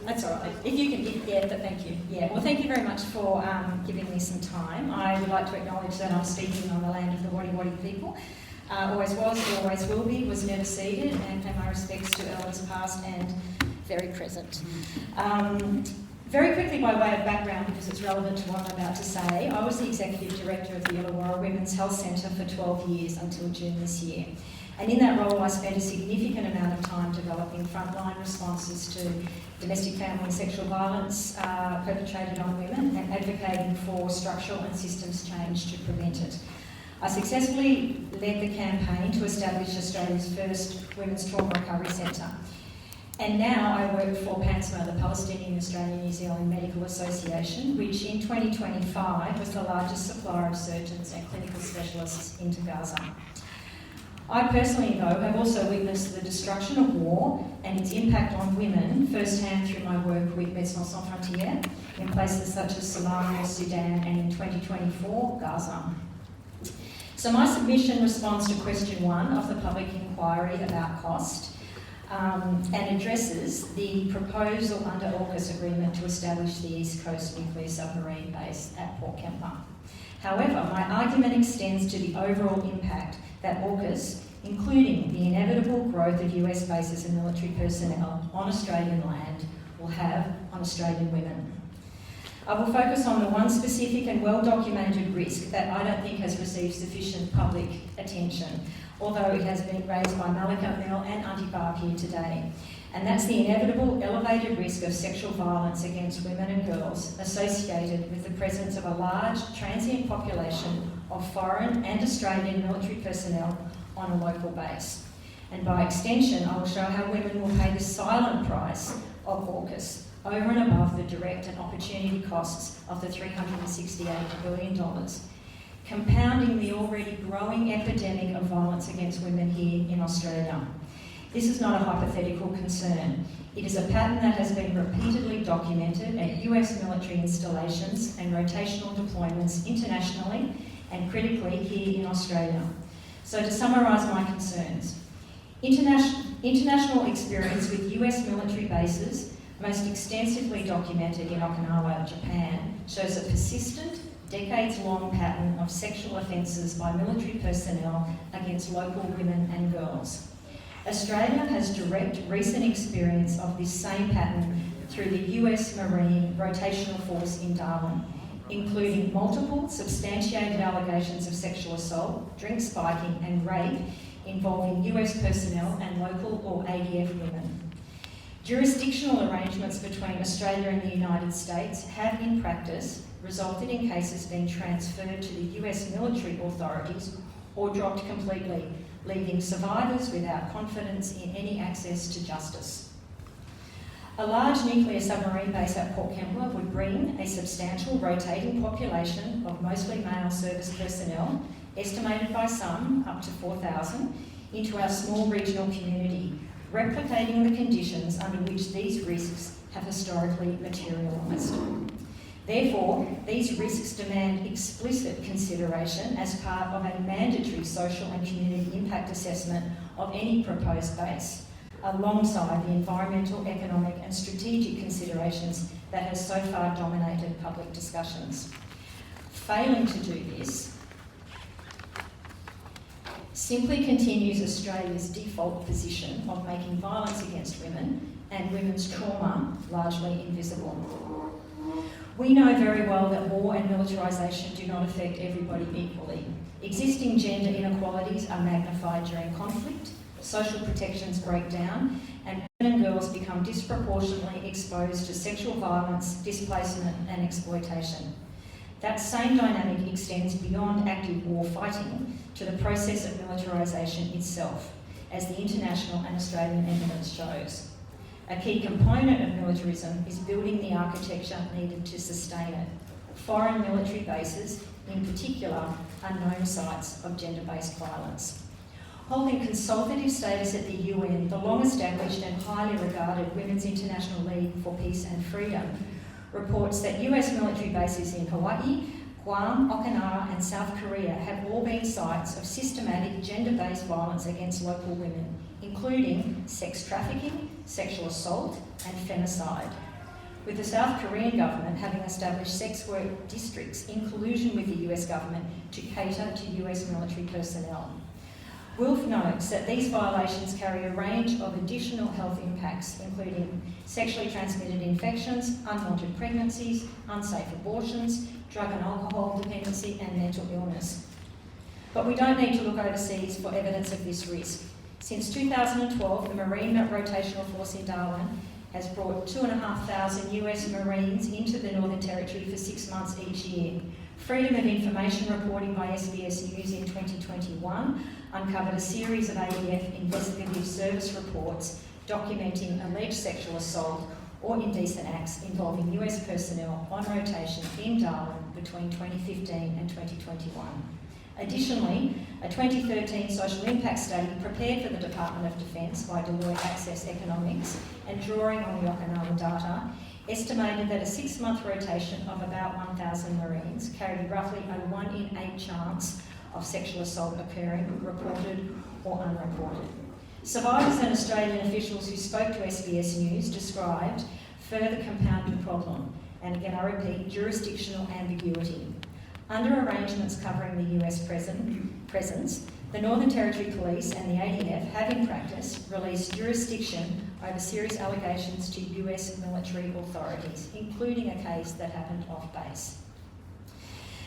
That's all right. If you can get there, but thank you. Yeah. Well, thank you very much for giving me some time. I would like to acknowledge that I'm speaking on the land of the Wadi people. Always was, always will be, was never ceded, and pay my respects to elders past and very present. Very quickly, by way of background, because it's relevant to what I'm about to say, I was the Executive Director of the Illawarra Women's Health Centre for 12 years until June this year. And in that role, I spent a significant amount of time developing frontline responses to domestic, family and sexual violence perpetrated on women and advocating for structural and systems change to prevent it. I successfully led the campaign to establish Australia's first Women's Trauma Recovery Centre. And now I work for PANSMA, the Palestinian Australian New Zealand Medical Association, which in 2025 was the largest supplier of surgeons and clinical specialists into Gaza. I personally, though, have also witnessed the destruction of war and its impact on women firsthand through my work with Médecins Sans Frontières in places such as Somalia, Sudan, and in 2024, Gaza. So my submission responds to question 1 of the public inquiry about cost and addresses the proposal under AUKUS agreement to establish the East Coast Nuclear Submarine Base at Port Kembla. However, my argument extends to the overall impact that AUKUS, including the inevitable growth of US bases and military personnel on Australian land, will have on Australian women. I will focus on the one specific and well-documented risk that I don't think has received sufficient public attention, although it has been raised by Malika Mill and Auntie Barb here today, and that's the inevitable elevated risk of sexual violence against women and girls associated with the presence of a large transient population of foreign and Australian military personnel on a local base. And by extension, I will show how women will pay the silent price of AUKUS over and above the direct and opportunity costs of the $368 billion, compounding the already growing epidemic of violence against women here in Australia. This is not a hypothetical concern. It is a pattern that has been repeatedly documented at US military installations and rotational deployments internationally and critically here in Australia. So to summarise my concerns, international experience with US military bases, most extensively documented in Okinawa, Japan, shows a persistent, decades-long pattern of sexual offences by military personnel against local women and girls. Australia has direct recent experience of this same pattern through the US Marine Rotational Force in Darwin, including multiple substantiated allegations of sexual assault, drink spiking and rape involving US personnel and local or ADF women. Jurisdictional arrangements between Australia and the United States have in practice resulted in cases being transferred to the US military authorities or dropped completely, leaving survivors without confidence in any access to justice. A large nuclear submarine base at Port Kembla would bring a substantial rotating population of mostly male service personnel, estimated by some up to 4,000, into our small regional community, replicating the conditions under which these risks have historically materialised. Therefore, these risks demand explicit consideration as part of a mandatory social and community impact assessment of any proposed base, alongside the environmental, economic and strategic considerations that has so far dominated public discussions. Failing to do this simply continues Australia's default position of making violence against women and women's trauma largely invisible. We know very well that war and militarisation do not affect everybody equally. Existing gender inequalities are magnified during conflict, social protections break down, and women and girls become disproportionately exposed to sexual violence, displacement and exploitation. That same dynamic extends beyond active war fighting to the process of militarisation itself, as the international and Australian evidence shows. A key component of militarism is building the architecture needed to sustain it. Foreign military bases, in particular, are known sites of gender-based violence. Holding consultative status at the UN, the long-established and highly regarded Women's International League for Peace and Freedom reports that US military bases in Hawaii, Guam, Okinawa and South Korea have all been sites of systematic gender-based violence against local women, including sex trafficking, sexual assault and femicide, with the South Korean government having established sex work districts in collusion with the US government to cater to US military personnel. Wilf notes that these violations carry a range of additional health impacts, including sexually transmitted infections, unwanted pregnancies, unsafe abortions, drug and alcohol dependency and mental illness. But we don't need to look overseas for evidence of this risk. Since 2012, the Marine Rotational Force in Darwin has brought 2,500 US Marines into the Northern Territory for 6 months each year. Freedom of Information reporting by SBS News in 2021 uncovered a series of ADF investigative service reports documenting alleged sexual assault or indecent acts involving US personnel on rotation in Darwin between 2015 and 2021. Additionally, a 2013 social impact study prepared for the Department of Defence by Deloitte Access Economics and drawing on the Okinawa data estimated that a 6-month rotation of about 1,000 Marines carried roughly a 1 in 8 chance of sexual assault occurring, reported or unreported. Survivors and Australian officials who spoke to SBS News described further compounding problem, and again I repeat, jurisdictional ambiguity. Under arrangements covering the US presence, the Northern Territory Police and the ADF have in practice released jurisdiction over serious allegations to US military authorities, including a case that happened off base.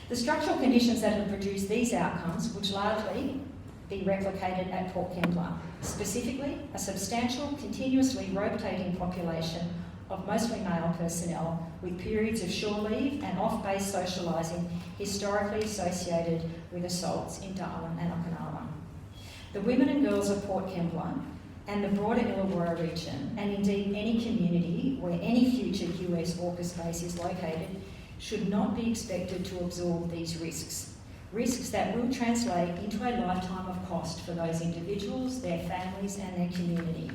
The structural conditions that have produced these outcomes would largely be replicated at Port Kembla, specifically a substantial, continuously rotating population of mostly male personnel with periods of shore leave and off-base socialising historically associated with assaults in Darwin and Okinawa. The women and girls of Port Kembla and the broader Illawarra region, and indeed any community where any future US AUKUS base is located, should not be expected to absorb these risks. Risks that will translate into a lifetime of cost for those individuals, their families and their community.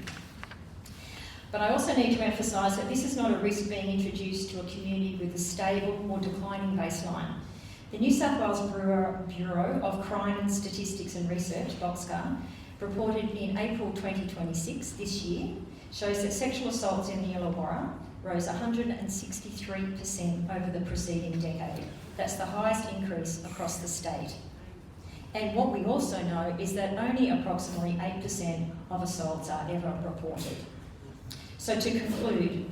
But I also need to emphasise that this is not a risk being introduced to a community with a stable or declining baseline. The New South Wales Bureau of Crime and Statistics and Research, BOXCA, reported in April 2026 this year, shows that sexual assaults in the Illawarra rose 163% over the preceding decade. That's the highest increase across the state. And what we also know is that only approximately 8% of assaults are ever reported. So to conclude,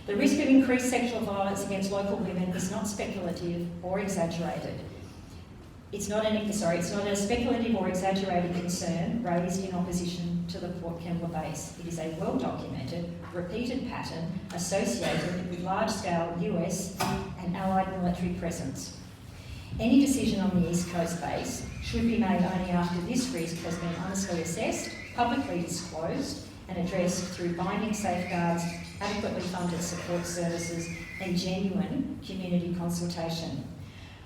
the risk of increased sexual violence against local women is not speculative or exaggerated. It's not a speculative or exaggerated concern raised in opposition to the Port Kembla base. It is a well-documented, repeated pattern associated with large-scale US and allied military presence. Any decision on the East Coast base should be made only after this risk has been honestly assessed, publicly disclosed, and addressed through binding safeguards adequately funded support services and genuine community consultation.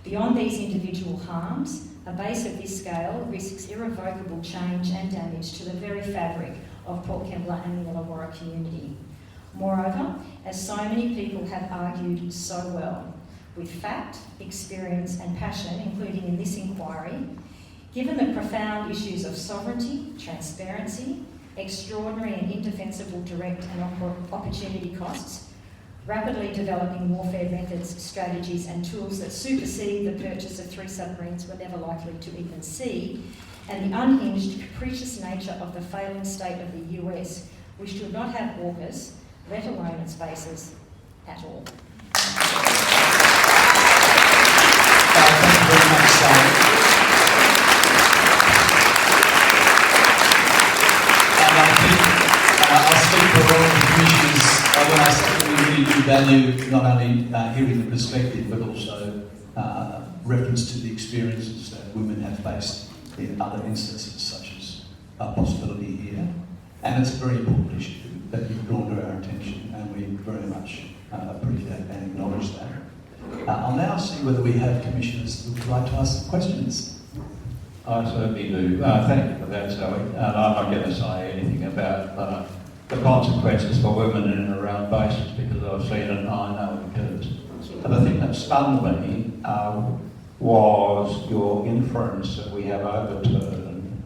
Beyond these individual harms, a base of this scale risks irrevocable change and damage to the very fabric of Port Kembla and the Illawarra community. Moreover, as so many people have argued so well, with fact, experience and passion, including in this inquiry, given the profound issues of sovereignty, transparency, extraordinary and indefensible direct and opportunity costs, rapidly developing warfare methods, strategies and tools that supersede the purchase of 3 submarines we're never likely to even see, and the unhinged, capricious nature of the failing state of the US, we should not have AUKUS, let alone its bases, at all. Thank you very much, Sally. And I think I'll speak for all the commissioners when I say that we really do value not only hearing the perspective but also reference to the experiences that women have faced in other instances such as a possibility here. And it's a very important issue that you've drawn to our attention, and we very much appreciate and acknowledge that. I'll now see whether we have commissioners who would like to ask some questions. I certainly do. Thank you for that, Sally. And I'm not going to say anything about the consequences for women in and around bases because I've seen it and I know it occurs. But the thing that stunned me was your inference that we have overturned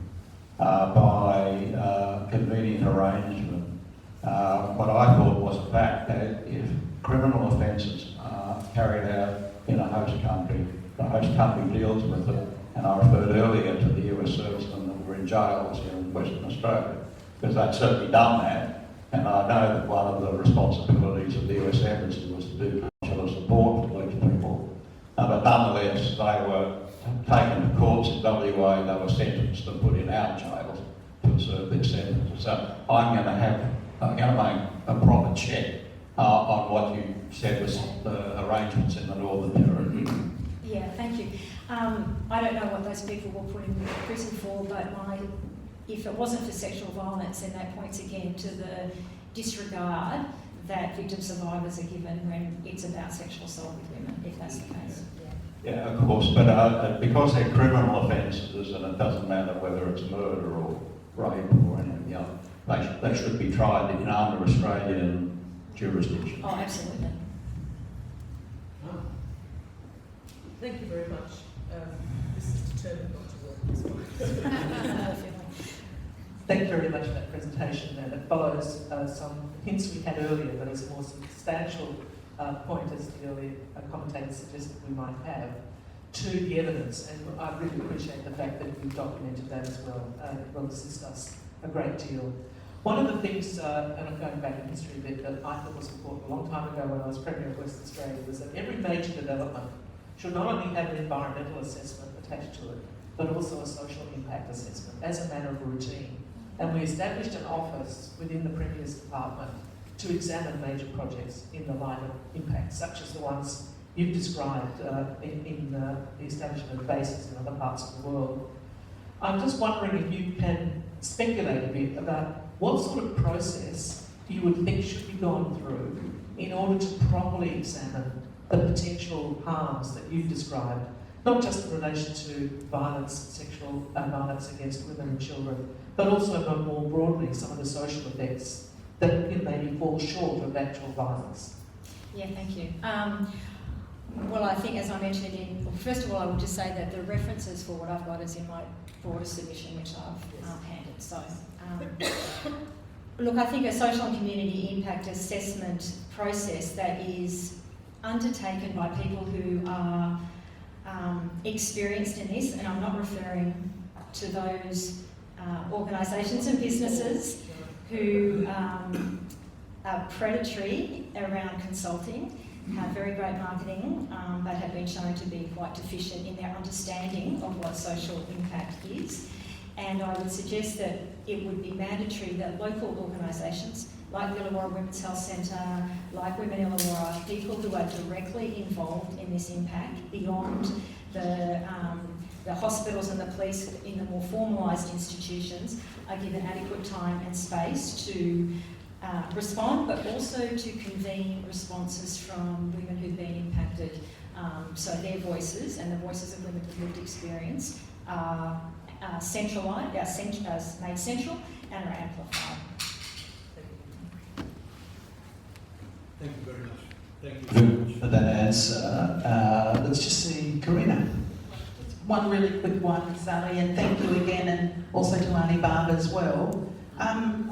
by convening arrangement. What I thought was the fact that if criminal offences are carried out in a host country, the host country deals with it. And I referred earlier to the US servicemen that were in jails here in Western Australia, because they'd certainly done that. And I know that one of the responsibilities of the US Embassy was to do consular support for these people. But nonetheless, they were taken to courts in WA, they were sentenced and put in our jails to serve their sentences. So I'm going to make a proper check on what you said was the arrangements in the Northern Territory. Yeah, thank you. I don't know what those people were put in prison for, but if it wasn't for sexual violence, then that points again to the disregard that victim survivors are given when it's about sexual assault with women, if that's the case. Yeah, of course, but because they're criminal offences and it doesn't matter whether it's murder or rape or anything else, they should be tried in under Australian jurisdiction. Oh, absolutely. Thank you very much. This is determined not to work this way. Thank you very much for that presentation, and it follows some hints we had earlier, but it's a more substantial point, as the earlier commentator suggested we might have, to the evidence, and I really appreciate the fact that you've documented that as well. It will assist us a great deal. One of the things, and I'm going back in history a bit, that I thought was important a long time ago when I was Premier of Western Australia was that every major development should not only have an environmental assessment attached to it, but also a social impact assessment as a matter of routine. And we established an office within the Premier's department to examine major projects in the light of impacts, such as the ones you've described in the establishment of bases in other parts of the world. I'm just wondering if you can speculate a bit about what sort of process you would think should be gone through in order to properly examine the potential harms that you've described, not just in relation to violence, sexual violence against women and children, but also more broadly some of the social effects that maybe fall short of actual violence. Yeah, thank you. Well, I think, as I mentioned, first of all, I would just say that the references for what I've got is in my broader submission, which I've handed. So, look, I think a social and community impact assessment process that is undertaken by people who are experienced in this, and I'm not referring to those organisations and businesses who are predatory around consulting, have very great marketing, but have been shown to be quite deficient in their understanding of what social impact is. And I would suggest that it would be mandatory that local organisations like the Illawarra Women's Health Centre, like Women Illawarra, people who are directly involved in this impact beyond the hospitals and the police in the more formalised institutions, are given adequate time and space to respond, but also to convene responses from women who've been impacted. So their voices and the voices of women with lived experience are made central and are amplified. Thank you very much. Thank you very much for that answer. Let's just see, Karina. One really quick one, Sally, and thank you again, and also to Auntie Barb as well. I'm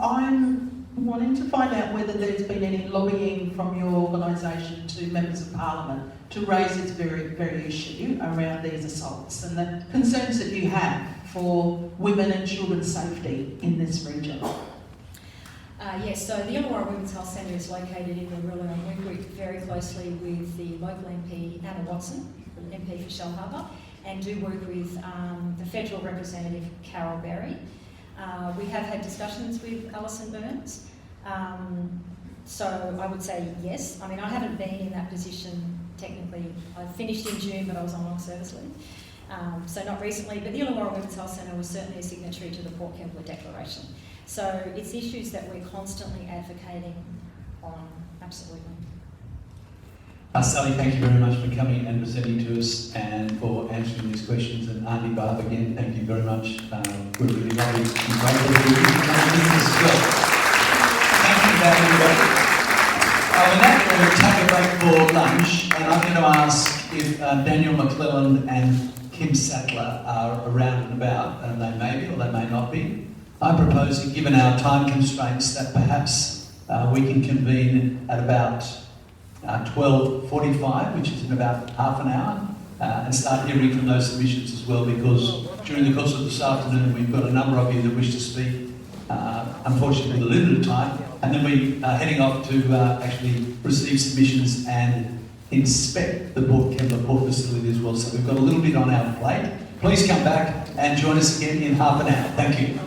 wanting to find out whether there's been any lobbying from your organisation to members of Parliament to raise this very issue around these assaults and the concerns that you have for women and children's safety in this region. Yes, so the Illawarra Women's Health Centre is located in Rorris, and we work very closely with the local MP, Anna Watson, the MP for Shellharbour, and do work with the federal representative, Carol Barrie. We have had discussions with Alison Burns, so I would say yes. I mean, I haven't been in that position technically. I finished in June, but I was on long service leave. So not recently, but the Illawarra Women's Health Centre was certainly a signatory to the Port Kembla Declaration. So it's issues that we're constantly advocating on, absolutely. Sally, thank you very much for coming and presenting to us and for answering these questions. And Auntie Barb, again, thank you very much. We're really lovely and grateful for you as well. Thank you, everybody. We're now going to take a break for lunch, and I'm going to ask if Daniel McClellan and Kim Sattler are around and about, and they may be or they may not be. I propose that, given our time constraints, that perhaps we can convene at about 12:45, which is in about half an hour, and start hearing from those submissions as well, because during the course of this afternoon we've got a number of you that wish to speak, unfortunately with a limited time, and then we are heading off to actually receive submissions and inspect the Port Kembla port facility as well. So we've got a little bit on our plate. Please come back and join us again in half an hour. Thank you.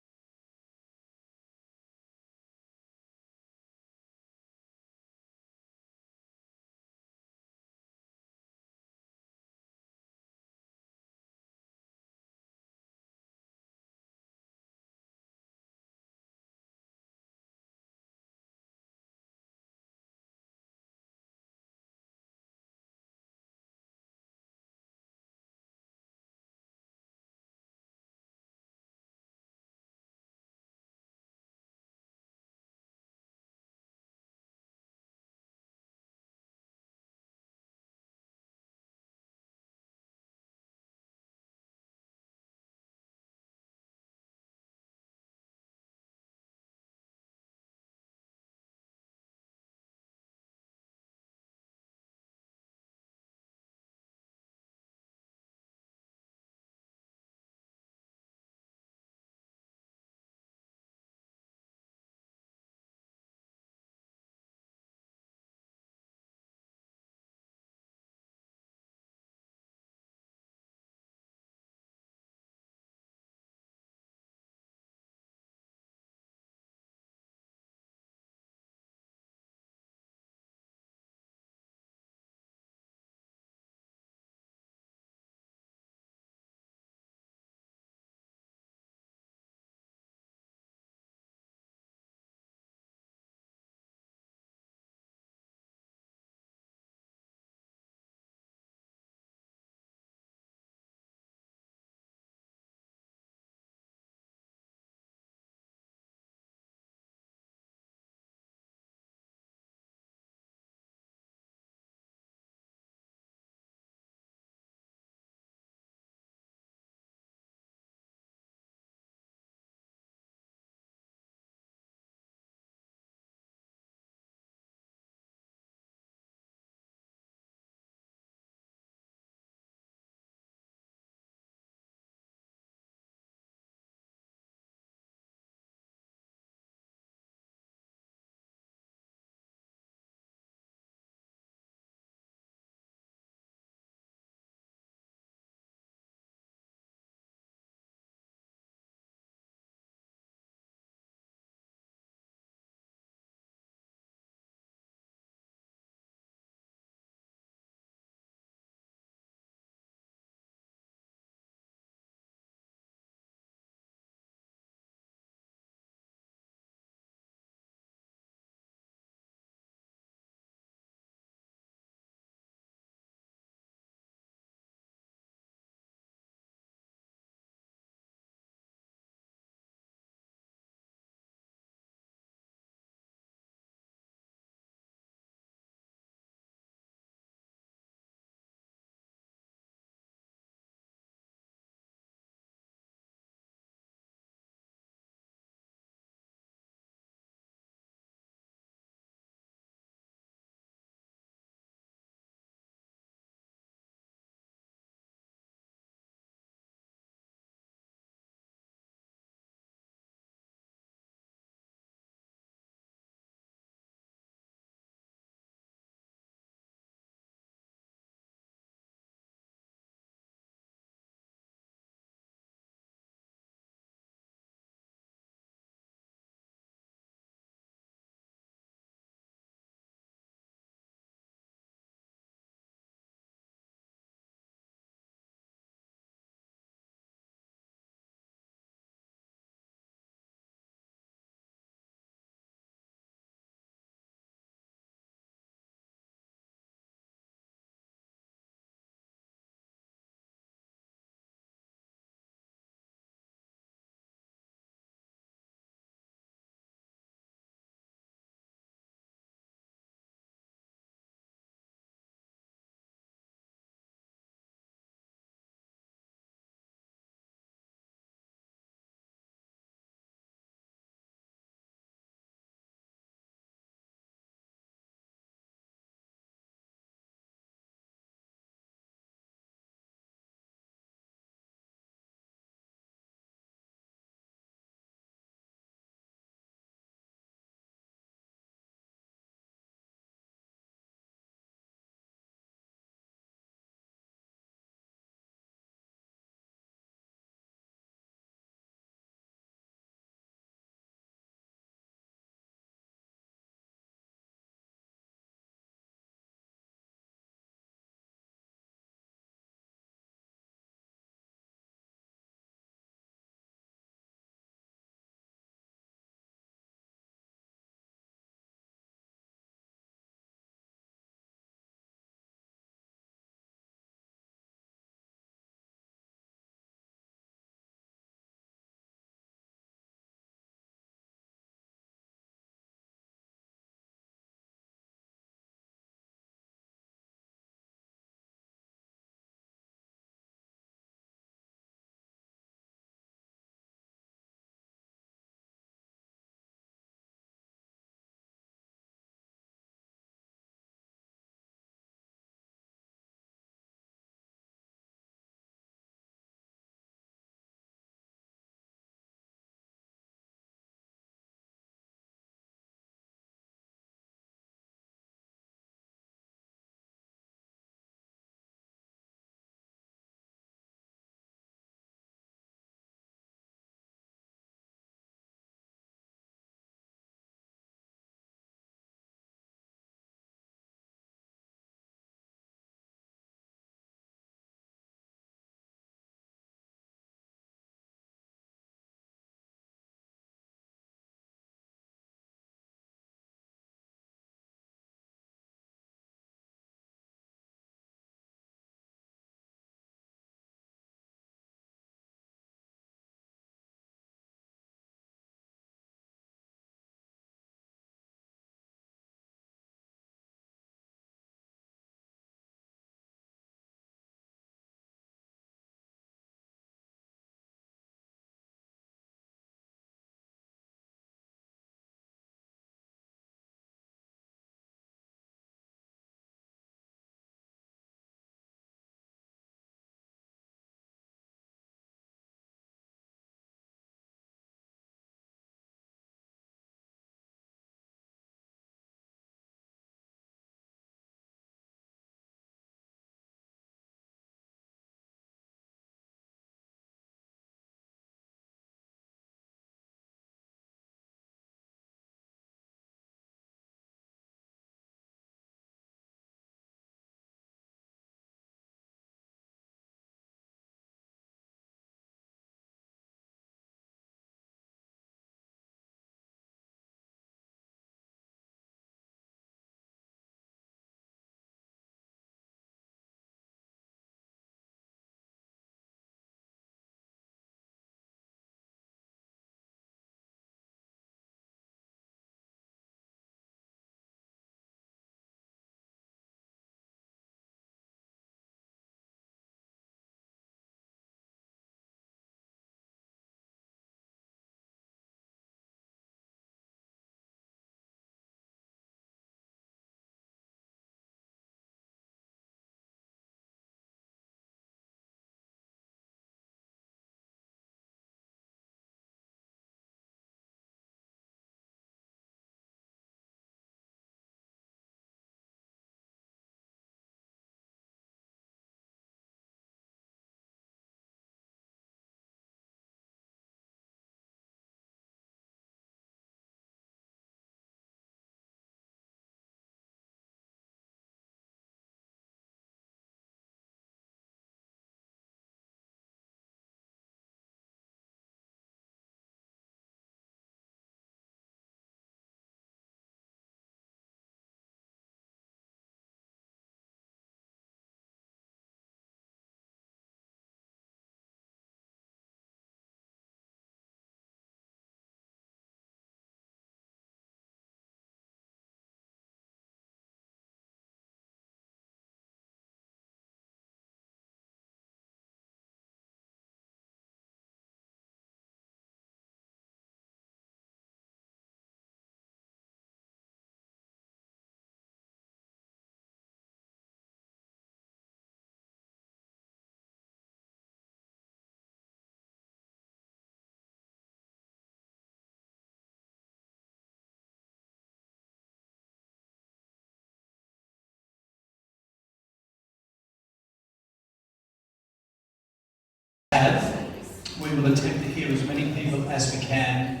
have, we will attempt to hear as many people as we can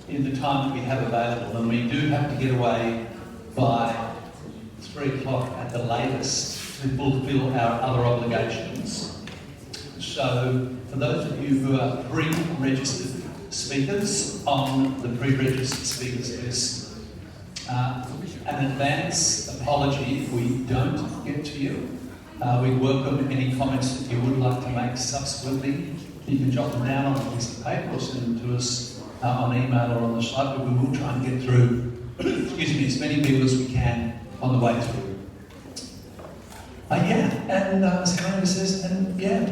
in the time that we have available, and we do have to get away by 3 o'clock at the latest to fulfil our other obligations. So, for those of you who are pre-registered speakers on the pre-registered speakers list, an advance apology if we don't get to you. We welcome any comments that you would like to make subsequently. You can jot them down on a piece of paper or send them to us on email or on the site, but we will try and get through, excuse me, as many people as we can on the way through. As Karina says,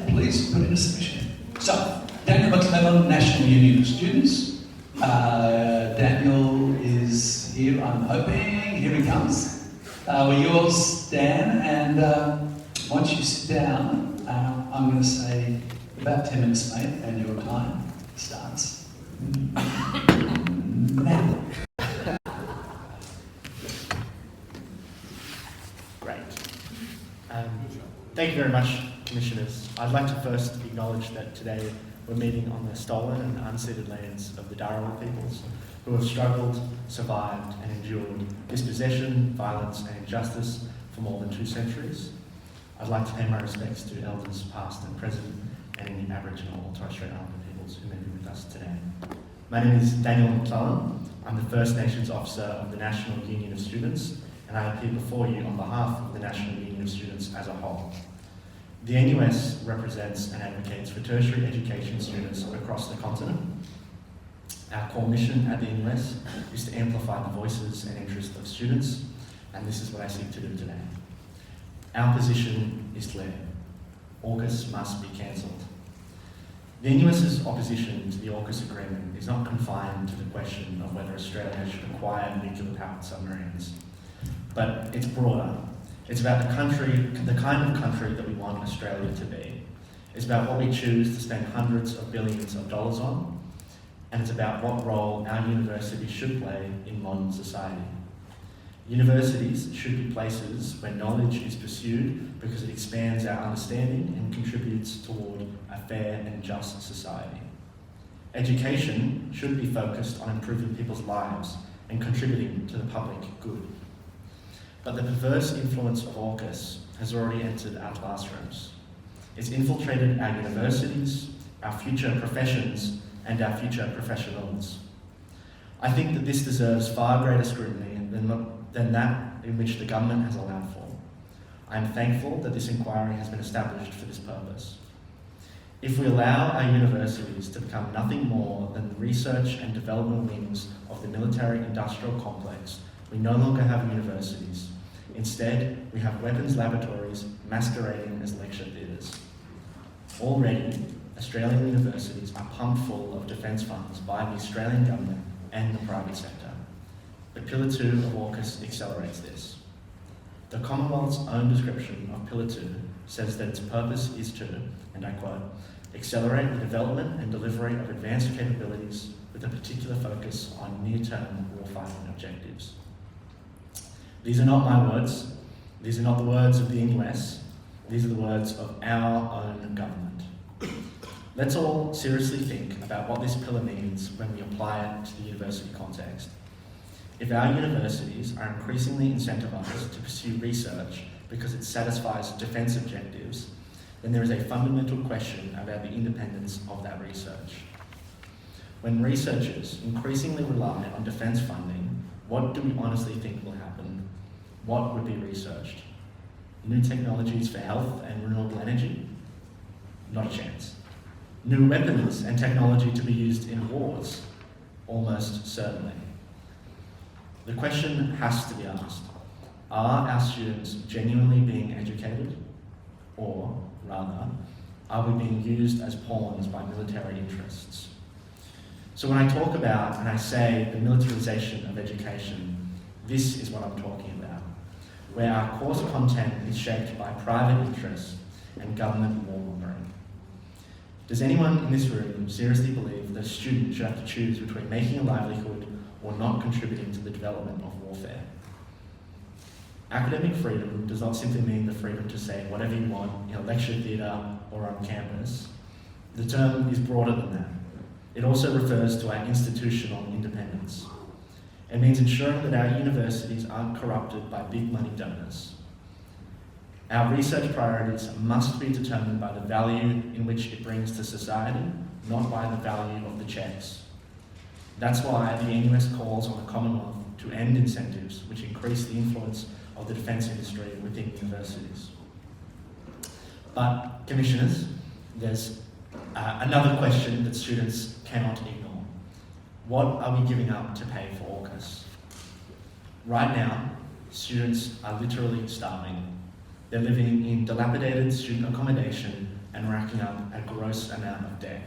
please put in a submission. So, Daniel McClellan, National Union of Students. Daniel is here, I'm hoping. Here he comes. We're yours, Dan, and once you sit down, I'm going to say about 10 minutes, mate, and your time starts now. Great. Thank you very much, Commissioners. I'd like to first acknowledge that today we're meeting on the stolen and unceded lands of the Darawal peoples who have struggled, survived and endured dispossession, violence and injustice for more than 2 centuries. I'd like to pay my respects to elders past and present and any Aboriginal or Torres Strait Islander peoples who may be with us today. My name is Daniel McClellan. I'm the First Nations Officer of the National Union of Students, and I appear before you on behalf of the National Union of Students as a whole. The NUS represents and advocates for tertiary education students across the continent. Our core mission at the NUS is to amplify the voices and interests of students, and this is what I seek to do today. Our position is clear. AUKUS must be cancelled. The NUS's opposition to the AUKUS agreement is not confined to the question of whether Australia should acquire nuclear-powered submarines, but it's broader. It's about the kind of country that we want Australia to be. It's about what we choose to spend hundreds of billions of dollars on, and it's about what role our universities should play in modern society. Universities should be places where knowledge is pursued because it expands our understanding and contributes toward a fair and just society. Education should be focused on improving people's lives and contributing to the public good. But the perverse influence of AUKUS has already entered our classrooms. It's infiltrated our universities, our future professions, and our future professionals. I think that this deserves far greater scrutiny than that in which the government has allowed for. I am thankful that this inquiry has been established for this purpose. If we allow our universities to become nothing more than the research and development wings of the military-industrial complex, we no longer have universities. Instead, we have weapons laboratories masquerading as lecture theatres. Already, Australian universities are pumped full of defence funds by the Australian government and the private sector. But Pillar 2 of AUKUS accelerates this. The Commonwealth's own description of Pillar 2 says that its purpose is to, and I quote, accelerate the development and delivery of advanced capabilities with a particular focus on near-term warfighting objectives. These are not my words. These are not the words of the NUS. These are the words of our own government. Let's all seriously think about what this pillar means when we apply it to the university context. If our universities are increasingly incentivised to pursue research because it satisfies defence objectives, then there is a fundamental question about the independence of that research. When researchers increasingly rely on defence funding, what do we honestly think will happen? What would be researched? New technologies for health and renewable energy? Not a chance. New weapons and technology to be used in wars? Almost certainly. The question has to be asked, are our students genuinely being educated? Or, rather, are we being used as pawns by military interests? So when I talk about and I say the militarisation of education, this is what I'm talking about, where our course content is shaped by private interests and government warmongering. Does anyone in this room seriously believe that a student should have to choose between making a livelihood or not contributing to the development of warfare? Academic freedom does not simply mean the freedom to say whatever you want in a lecture theatre or on campus. The term is broader than that. It also refers to our institutional independence. It means ensuring that our universities aren't corrupted by big money donors. Our research priorities must be determined by the value in which it brings to society, not by the value of the checks. That's why the NUS calls on the Commonwealth to end incentives which increase the influence of the defence industry within universities. But, Commissioners, there's another question that students cannot ignore. What are we giving up to pay for AUKUS? Right now, students are literally starving. They're living in dilapidated student accommodation and racking up a gross amount of debt.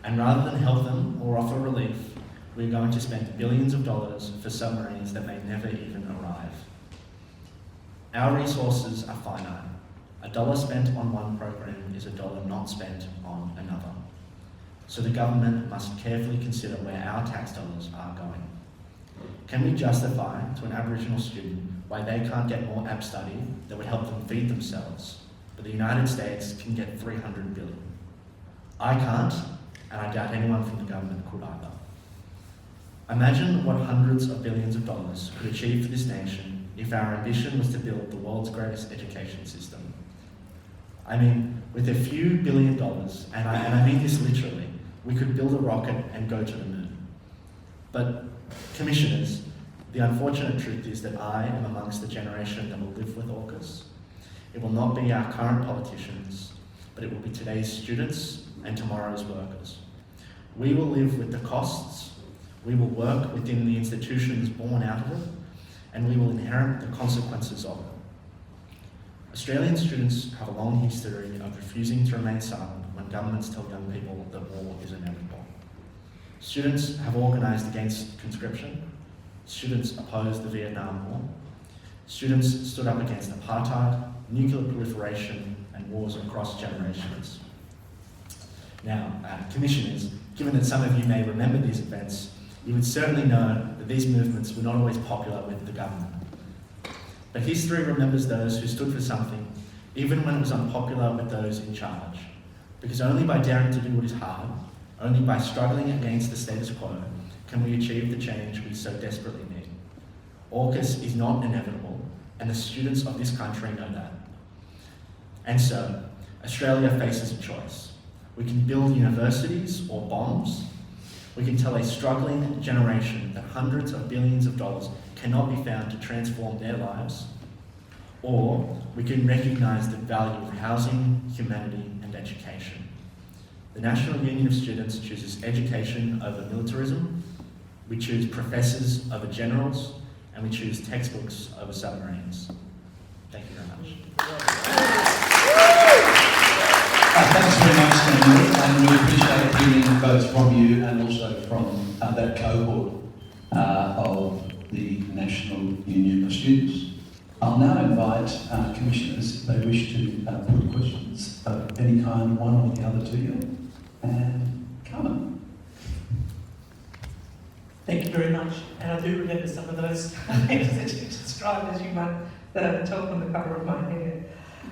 And rather than help them or offer relief, we're going to spend billions of dollars for submarines that may never even arrive. Our resources are finite. $1 spent on one program is $1 not spent on another. So the government must carefully consider where our tax dollars are going. Can we justify to an Aboriginal student why they can't get more ab study that would help them feed themselves, but the United States can get $300 billion? I can't, and I doubt anyone from the government could either. Imagine what hundreds of billions of dollars could achieve for this nation if our ambition was to build the world's greatest education system. I mean, with a few $1 billion, and I mean this literally, we could build a rocket and go to the moon. But, Commissioners, the unfortunate truth is that I am amongst the generation that will live with AUKUS. It will not be our current politicians, but it will be today's students and tomorrow's workers. We will live with the costs, we will work within the institutions born out of it, and we will inherit the consequences of it. Australian students have a long history of refusing to remain silent when governments tell young people that war is inevitable. Students have organised against conscription. Students opposed the Vietnam War. Students stood up against apartheid, nuclear proliferation, and wars across generations. Now, Commissioners, given that some of you may remember these events, you would certainly know that these movements were not always popular with the government. But history remembers those who stood for something, even when it was unpopular with those in charge. Because only by daring to do what is hard, only by struggling against the status quo, can we achieve the change we so desperately need. AUKUS is not inevitable, and the students of this country know that. And so, Australia faces a choice. We can build universities or bombs. We can tell a struggling generation that hundreds of billions of dollars cannot be found to transform their lives. Or we can recognise the value of housing, humanity, and education. The National Union of Students chooses education over militarism. We choose professors over generals, and we choose textbooks over submarines. Thank you very much. Thanks very much, Daniel, and we appreciate hearing both from you and also from that cohort of the National Union of Students. I'll now invite Commissioners, if they wish to put questions of any kind, one or the other to you. And Carmen. Thank you very much. And I do remember some of those things that you described, as you might tell from the cover of my hair.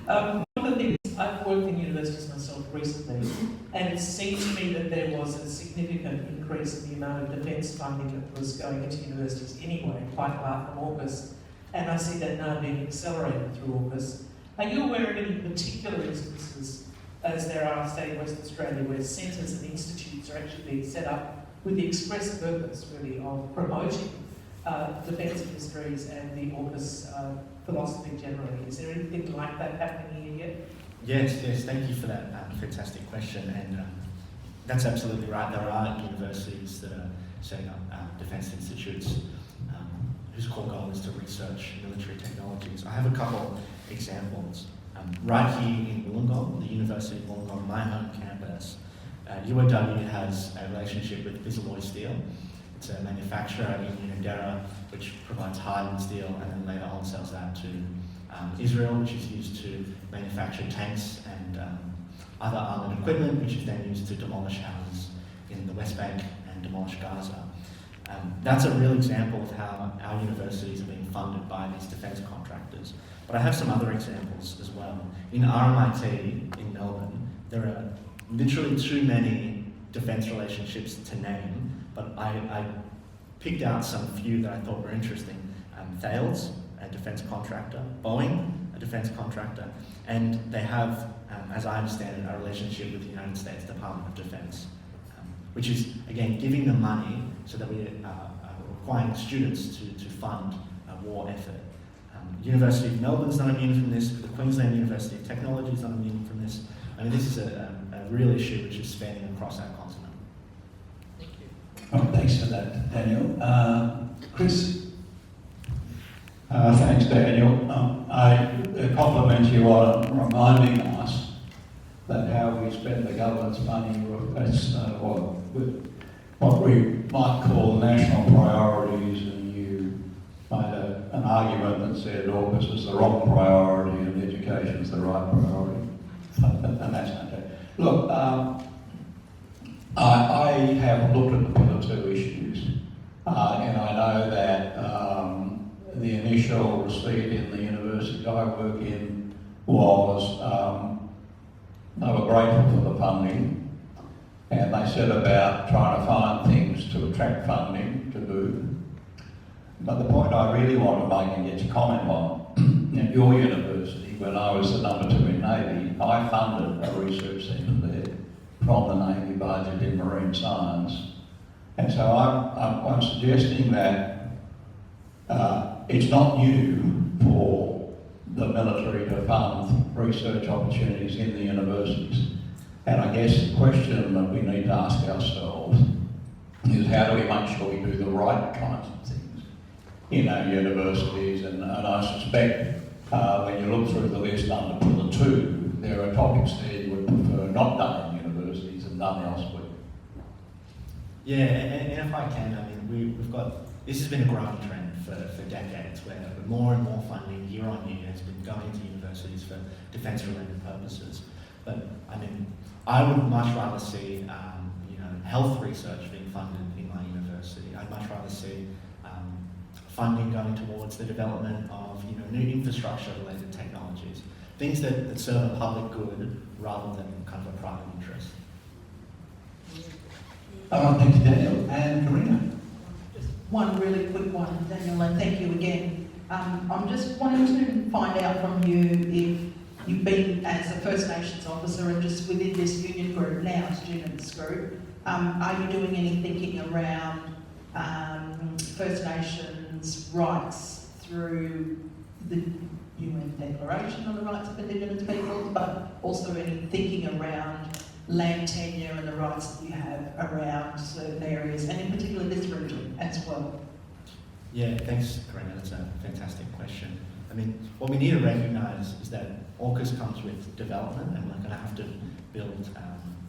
One of the things, I've worked in universities myself recently, and it seemed to me that there was a significant increase in the amount of defence funding that was going into universities anyway, quite apart from AUKUS, and I see that now being accelerated through AUKUS. Are you aware of any particular instances, as there are, say, in Western Australia, where centres and institutes are actually being set up with the express purpose, really, of promoting defence industries and the AUKUS philosophy generally? Is there anything like that happening here yet? Yes, thank you for that fantastic question. And that's absolutely right. There are universities that are setting up defence institutes whose core goal is to research military technologies. I have a couple examples. Right here in Wollongong, the University of Wollongong, my home campus, UOW has a relationship with Bisalloy Steel. It's a manufacturer in Yankunytjatjara which provides hardened steel and then later on sells that to Israel, which is used to manufacture tanks and other armoured equipment, which is then used to demolish houses in the West Bank and demolish Gaza. That's a real example of how our universities are being funded by these defence contractors. But I have some other examples as well. In RMIT in Melbourne, there are literally too many defence relationships to name, but I picked out some few that I thought were interesting. Thales, a defence contractor, Boeing, a defence contractor, and they have, as I understand it, a relationship with the United States Department of Defence, which is, again, giving them money so that we are requiring students to fund a war effort. University of Melbourne's not immune from this, the Queensland University of Technology is not immune from this. I mean, this is a real issue which is spanning across our continent. Thank you. Oh, thanks for that, Daniel. Chris? Thanks, Daniel. I compliment you on reminding us that how we spend the government's money reflects what we might call national priorities, and you made an argument that said AUKUS is the wrong priority and education is the right priority. And that's okay. Look, I have looked at the Pillar 2 issues, and I know that the initial receipt in the university I work in was they were grateful for the funding, and they set about trying to find things to attract funding to do. But the point I really want to make and get your comment on, at your university, when I was the number 2 in Navy, I funded a research centre there from the Navy budget in marine science. And so I'm suggesting that it's not new for the military to fund research opportunities in the universities. And I guess the question that we need to ask ourselves is, how do we make sure we do the right kinds of things in our universities? And I suspect when you look through the list under Pillar 2, there are topics there you would prefer not done in universities and done elsewhere. Yeah, and if I can, I mean, we've got, this has been a growing trend for decades, where more and more funding year on year has been going to universities for defence-related purposes. But I mean, I would much rather see health research being funded in my university. I'd much rather see funding going towards the development of new infrastructure-related technologies, things that serve a public good rather than kind of a private interest. Thank you, Daniel. And Karina? Just one really quick one, Daniel, and thank you again. I'm just wanting to find out from you if you've been as a First Nations officer and just within this union group, now students group, are you doing any thinking around First Nations rights through the UN Declaration on the Rights of Indigenous Peoples, but also any thinking around land tenure and the rights that you have around certain areas, and in particular this region as well? Yeah, thanks, Karina. That's a fantastic question. I mean, what we need to recognise is that AUKUS comes with development, and we're going to have to build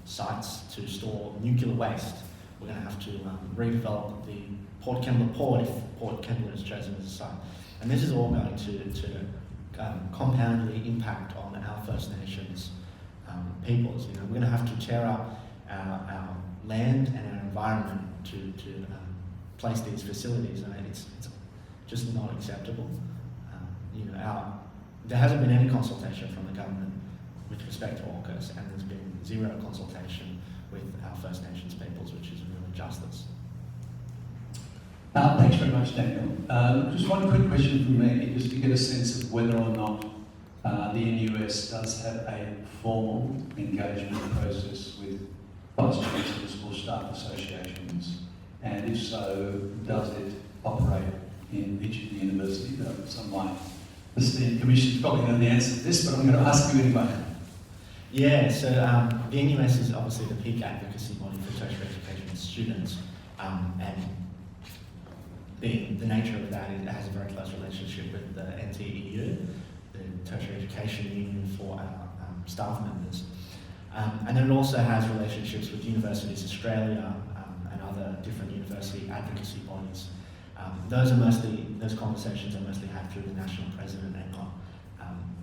sites to store nuclear waste. We're going to have to redevelop the Port Kembla port if Port Kembla is chosen as a site. And this is all going to compoundly impact on our First Nations peoples. We're going to have to tear up our land and our environment to place these facilities, and it's just not acceptable. There hasn't been any consultation from the government with respect to AUKUS, and there's been zero consultation with our First Nations peoples, which is really justice. Thanks very much, Daniel. Just one quick question from me, just to get a sense of whether or not the NUS does have a formal engagement process with vice chancellors or staff associations, and if so, does it operate in each of the universities? Some of my esteemed commissioners probably know the answer to this, but I'm going to ask you anyway. Yeah, so the NUS is obviously the peak advocacy body for tertiary education students, and being the nature of that, it has a very close relationship with the NTEU, the Tertiary Education Union for our staff members. And then it also has relationships with Universities Australia and other different university advocacy bodies. Those conversations are mostly had through the national president and not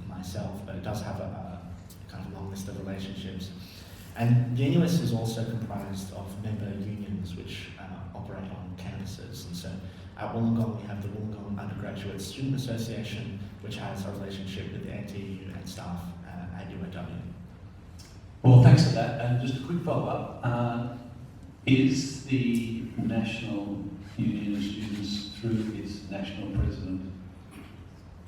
myself, but it does have a kind of long list of relationships. And the NUS is also comprised of member unions which operate on campuses. And so at Wollongong we have the Wollongong Undergraduate Student Association, which has a relationship with the NTEU and staff at UAW. Well, thanks for that. And just a quick follow-up. Is the National Union of Students, through its national president,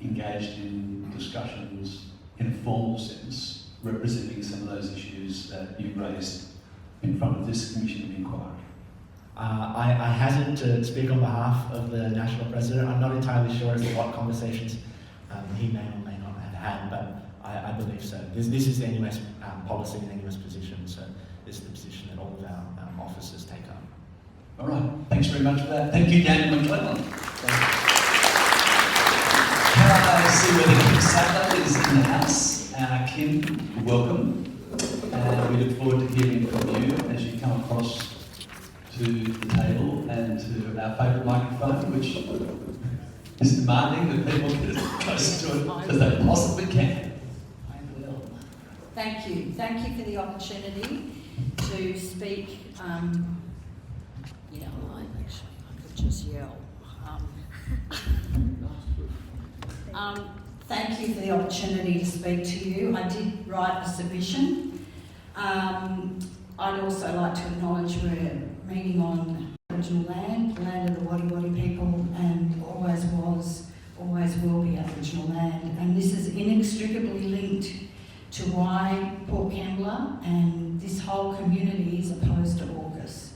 engaged in discussions in a formal sense, representing some of those issues that you raised in front of this Commission of Inquiry? I hazard to speak on behalf of the National President. I'm not entirely sure as to what conversations he may or may not have had, but I believe so. This is the NUS policy and NUS position, so this is the position that all of our officers take up. All right, thanks very much for that. Thank you, Daniel McClellan. Can I see whether Kim Sadler is in the house? Kim, welcome. And we look forward to hearing from you as you come across to the table and to our favourite microphone, which is demanding that people get as close to it as they possibly can. I will. Thank you. Thank you for the opportunity to speak. I could just yell. Thank you for the opportunity to speak to you. I did write a submission. I'd also like to acknowledge we're meeting on Aboriginal land, the land of the Wadi people, and always was, always will be Aboriginal land. And this is inextricably linked to why Port Kembla and this whole community is opposed to AUKUS.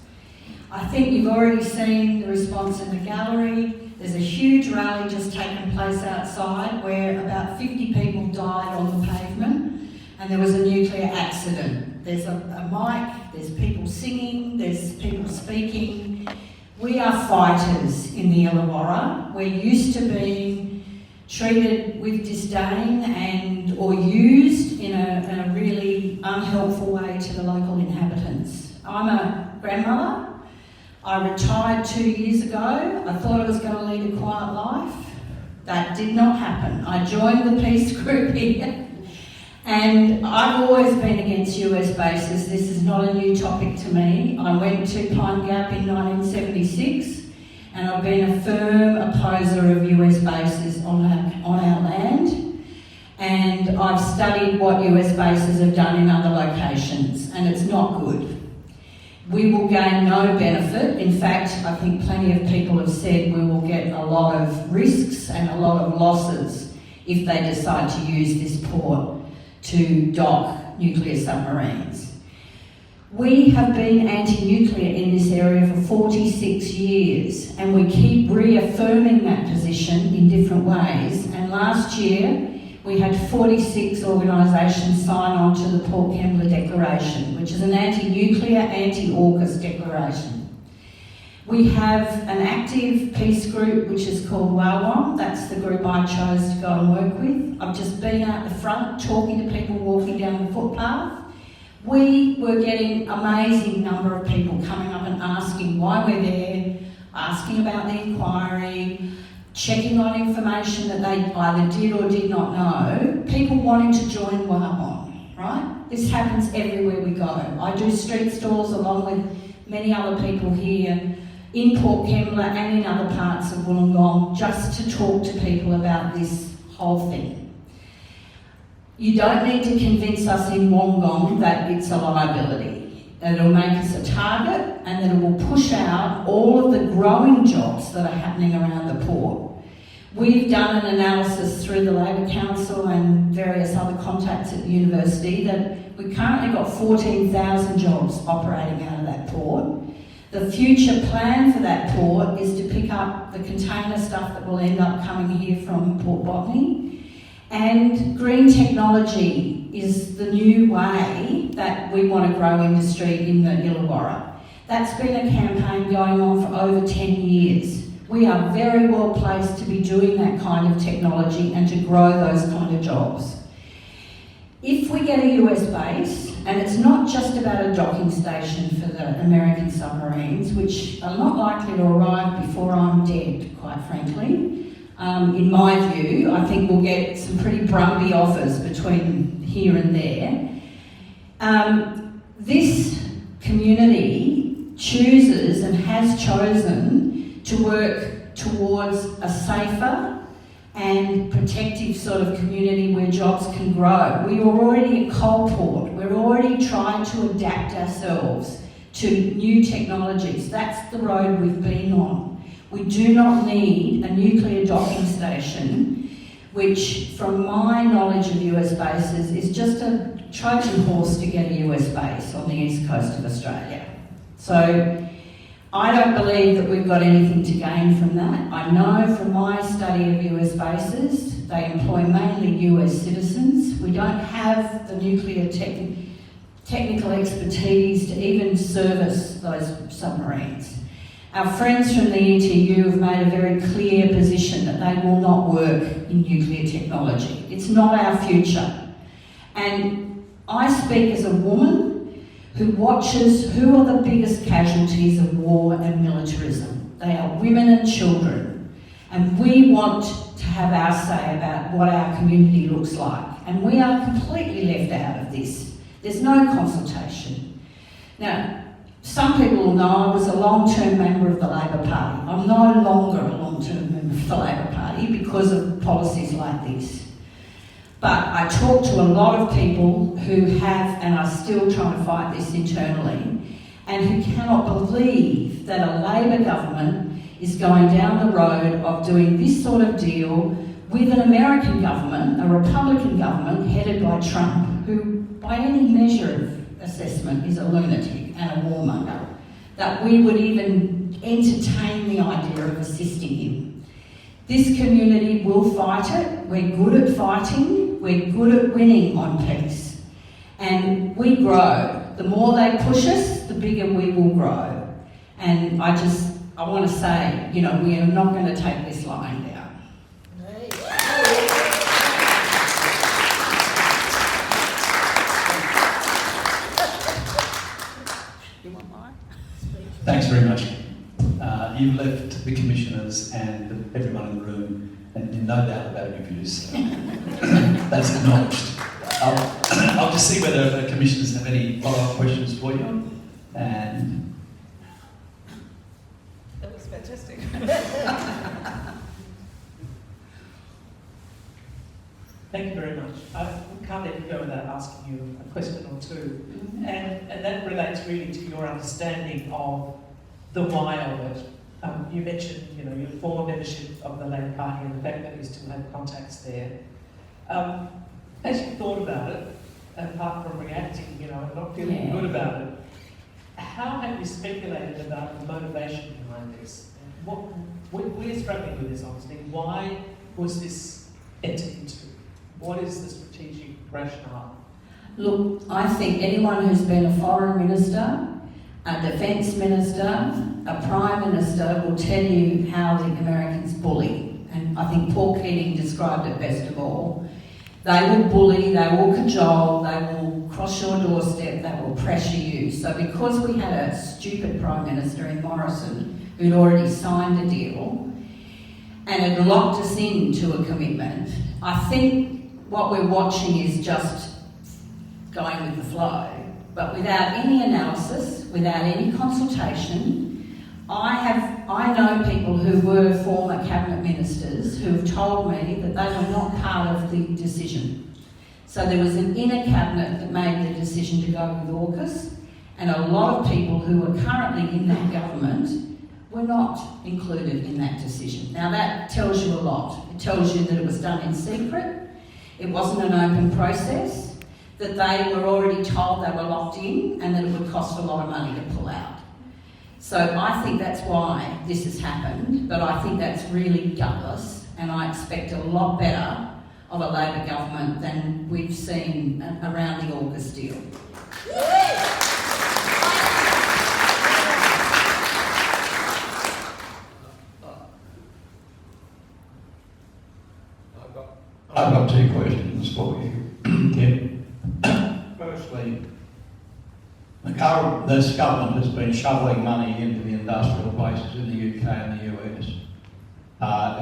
I think you've already seen the response in the gallery. There's a huge rally just taking place outside where about 50 people died on the pavement and there was a nuclear accident. There's a mic, there's people singing, there's people speaking. We are fighters in the Illawarra. We're used to being treated with disdain and or used in a really unhelpful way to the local inhabitants. I'm a grandmother. I retired 2 years ago. I thought I was going to lead a quiet life. That did not happen. I joined the peace group here. And I've always been against US bases. This is not a new topic to me. I went to Pine Gap in 1976 and I've been a firm opposer of US bases on our land. And I've studied what US bases have done in other locations and it's not good. We will gain no benefit. In fact, I think plenty of people have said we will get a lot of risks and a lot of losses if they decide to use this port to dock nuclear submarines. We have been anti-nuclear in this area for 46 years and we keep reaffirming that position in different ways. And last year we had 46 organisations sign on to the Port Kembla Declaration, which is an anti-nuclear, anti-AUKUS declaration. We have an active peace group which is called Wollongong. That's the group I chose to go and work with. I've just been out the front talking to people walking down the footpath. We were getting an amazing number of people coming up and asking why we're there, asking about the inquiry, checking on information that they either did or did not know. People wanting to join Wollongong, right? This happens everywhere we go. I do street stalls along with many other people here in Port Kembla and in other parts of Wollongong just to talk to people about this whole thing. You don't need to convince us in Wollongong that it's a liability, that it'll make us a target and that it will push out all of the growing jobs that are happening around the port. We've done an analysis through the Labor Council and various other contacts at the university that we currently got 14,000 jobs operating out of that port. The future plan for that port is to pick up the container stuff that will end up coming here from Port Botany. And green technology is the new way that we want to grow industry in the Illawarra. That's been a campaign going on for over 10 years. We are very well placed to be doing that kind of technology and to grow those kind of jobs. If we get a US base, and it's not just about a docking station for the American submarines, which are not likely to arrive before I'm dead, quite frankly. In my view, I think we'll get some pretty brumby offers between here and there. This community chooses and has chosen to work towards a safer, and protective sort of community where jobs can grow. We are already a coal port. We're already trying to adapt ourselves to new technologies. That's the road we've been on. We do not need a nuclear docking station, which from my knowledge of US bases is just a Trojan horse to get a US base on the east coast of Australia. So I don't believe that we've got anything to gain from that. I know from my study of US bases, they employ mainly US citizens. We don't have the nuclear technical expertise to even service those submarines. Our friends from the ETU have made a very clear position that they will not work in nuclear technology. It's not our future. And I speak as a woman who watches who are the biggest casualties of war and militarism. They are women and children. And we want to have our say about what our community looks like. And we are completely left out of this. There's no consultation. Now, some people will know I was a long-term member of the Labor Party. I'm no longer a long-term member of the Labor Party because of policies like this. But I talk to a lot of people who have and are still trying to fight this internally and who cannot believe that a Labor government is going down the road of doing this sort of deal with an American government, a Republican government headed by Trump, who by any measure of assessment is a lunatic and a warmonger, that we would even entertain the idea of assisting him. This community will fight it. We're good at fighting. We're good at winning on peace. And we grow. The more they push us, the bigger we will grow. And I want to say, we are not going to take this lying down. Thanks very much. You've left the commissioners and everyone in the room in no doubt about your views. So that's acknowledged. I'll just see whether the commissioners have any follow-up questions for you. And that was fantastic. Thank you very much. I can't let you go without asking you a question or two. And that relates really to your understanding of the why of it. You mentioned, your former membership of the Labor Party and the fact that you still have contacts there. As you thought about it, apart from reacting, and not feeling good about it, how have you speculated about the motivation behind this? We're struggling with this, obviously. Why was this entered into? What is the strategic rationale? Look, I think anyone who's been a foreign minister, a defence minister, a prime minister will tell you how the Americans bully. And I think Paul Keating described it best of all. They will bully, they will cajole, they will cross your doorstep, they will pressure you. So because we had a stupid prime minister in Morrison who'd already signed a deal and had locked us into a commitment, I think what we're watching is just going with the flow, but without any analysis, without any consultation. I know people who were former cabinet ministers who have told me that they were not part of the decision. So there was an inner cabinet that made the decision to go with AUKUS, and a lot of people who are currently in that government were not included in that decision. Now that tells you a lot. It tells you that it was done in secret, it wasn't an open process, that they were already told they were locked in and that it would cost a lot of money to pull out. So I think that's why this has happened, but I think that's really gutless, and I expect a lot better of a Labor government than we've seen around the AUKUS deal. I've got two questions for you, Kim. Firstly, this government has been shoveling money into the industrial bases in the UK and the US.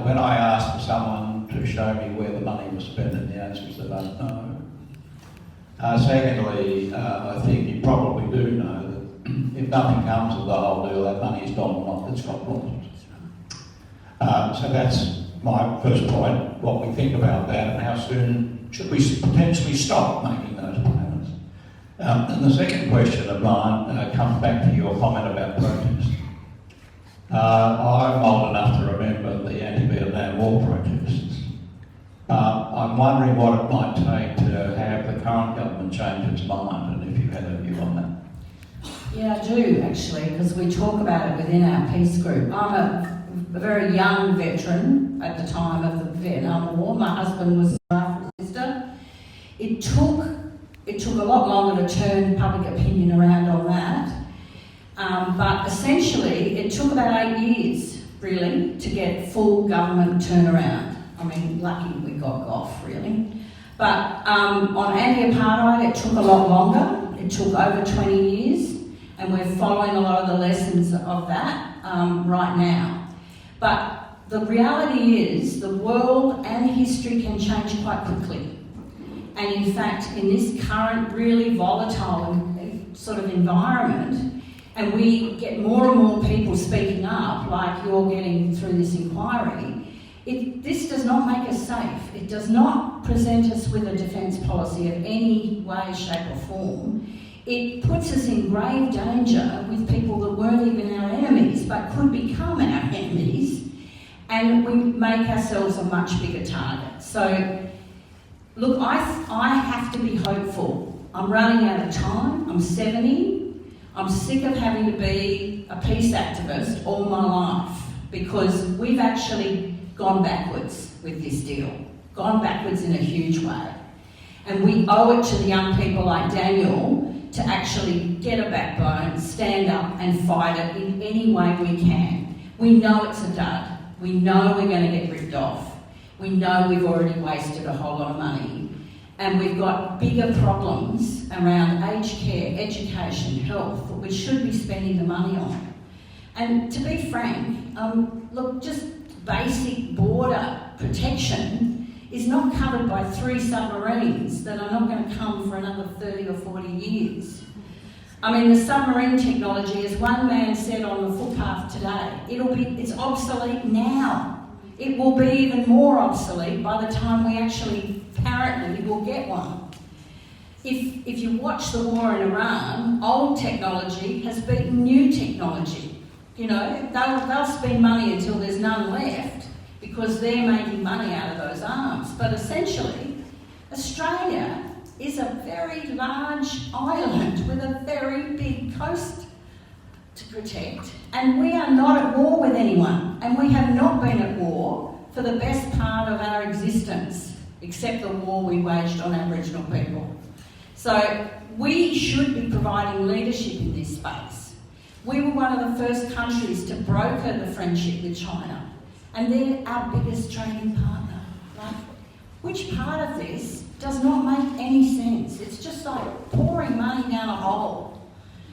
When I asked for someone to show me where the money was spent, the answer is they don't know. Secondly, I think you probably do know that if nothing comes of the whole deal, that money's gone, it's got lost. So that's my first point, what we think about that and how soon should we potentially stop making those payments. And the second question of mine comes back to your comment about protest. I'm old enough to remember the anti-Vietnam War protests. I'm wondering what it might take to have the current government change its mind, and if you had a view on that. Yeah, I do actually, because we talk about it within our peace group. I'm a very young veteran at the time of the Vietnam War. My husband was a sister. It took a lot longer to turn public opinion around on that. But essentially, it took about 8 years, really, to get full government turnaround. I mean, lucky we got off, really. But on anti-apartheid, it took a lot longer. It took over 20 years. And we're following a lot of the lessons of that right now. But the reality is the world and history can change quite quickly. And in fact, in this current really volatile sort of environment, and we get more and more people speaking up, like you're getting through this inquiry, this does not make us safe. It does not present us with a defence policy of any way, shape or form. It puts us in grave danger with people that weren't even our enemies but could become our enemies, and we make ourselves a much bigger target. So, look, I have to be hopeful. I'm running out of time. I'm 70. I'm sick of having to be a peace activist all my life because we've actually gone backwards with this deal, gone backwards in a huge way. And we owe it to the young people like Daniel to actually get a backbone, stand up and fight it in any way we can. We know it's a dud. We know we're going to get ripped off. We know we've already wasted a whole lot of money. And we've got bigger problems around aged care, education, health that we should be spending the money on. And to be frank, look, just basic border protection is not covered by 3 submarines that are not going to come for another 30 or 40 years. I mean, the submarine technology, as one man said on the footpath today, it's obsolete now. It will be even more obsolete by the time we actually, apparently, will get one. If you watch the war in Iran, old technology has beaten new technology. You know, they'll spend money until there's none left, because they're making money out of those arms. But essentially, Australia is a very large island with a very big coast to protect. And we are not at war with anyone. And we have not been at war for the best part of our existence, except the war we waged on Aboriginal people. So we should be providing leadership in this space. We were one of the first countries to broker the friendship with China. And they're our biggest trading partner. Like, which part of this does not make any sense? It's just like pouring money down a hole.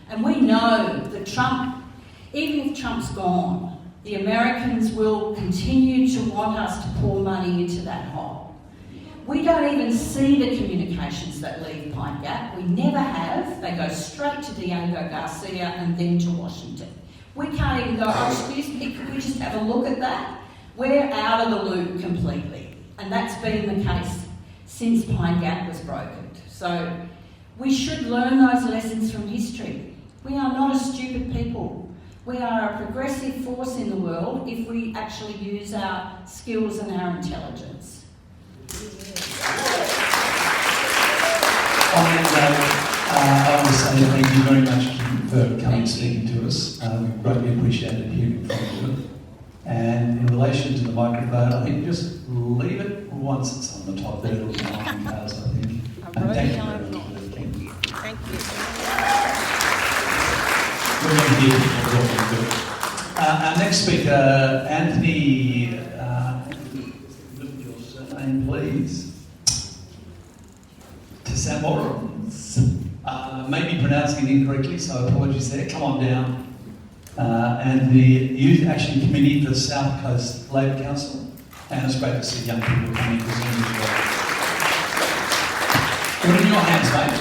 And we know that Trump, even if Trump's gone, the Americans will continue to want us to pour money into that hole. We don't even see the communications that leave Pine Gap. We never have. They go straight to Diego Garcia and then to Washington. We can't even go, oh, excuse me, could we just have a look at that? We're out of the loop completely. And that's been the case since Pine Gap was brokered. So we should learn those lessons from history. We are not a stupid people. We are a progressive force in the world if we actually use our skills and our intelligence. I want to say thank you very much for coming and speaking to us. We greatly appreciated hearing from you. And in relation to the microphone, I think just leave it once it's on the top there. It'll be on the cars, I think. And thank you very much for listening. Thank you. We're going to hear our next speaker, Anthony, your surname, please. Samorans. Maybe pronouncing it incorrectly, so apologies there. Come on down. And the Youth Action Committee for the South Coast Labor Council. And it's great to see young people coming to Zoom as well. Put it in your hands, mate.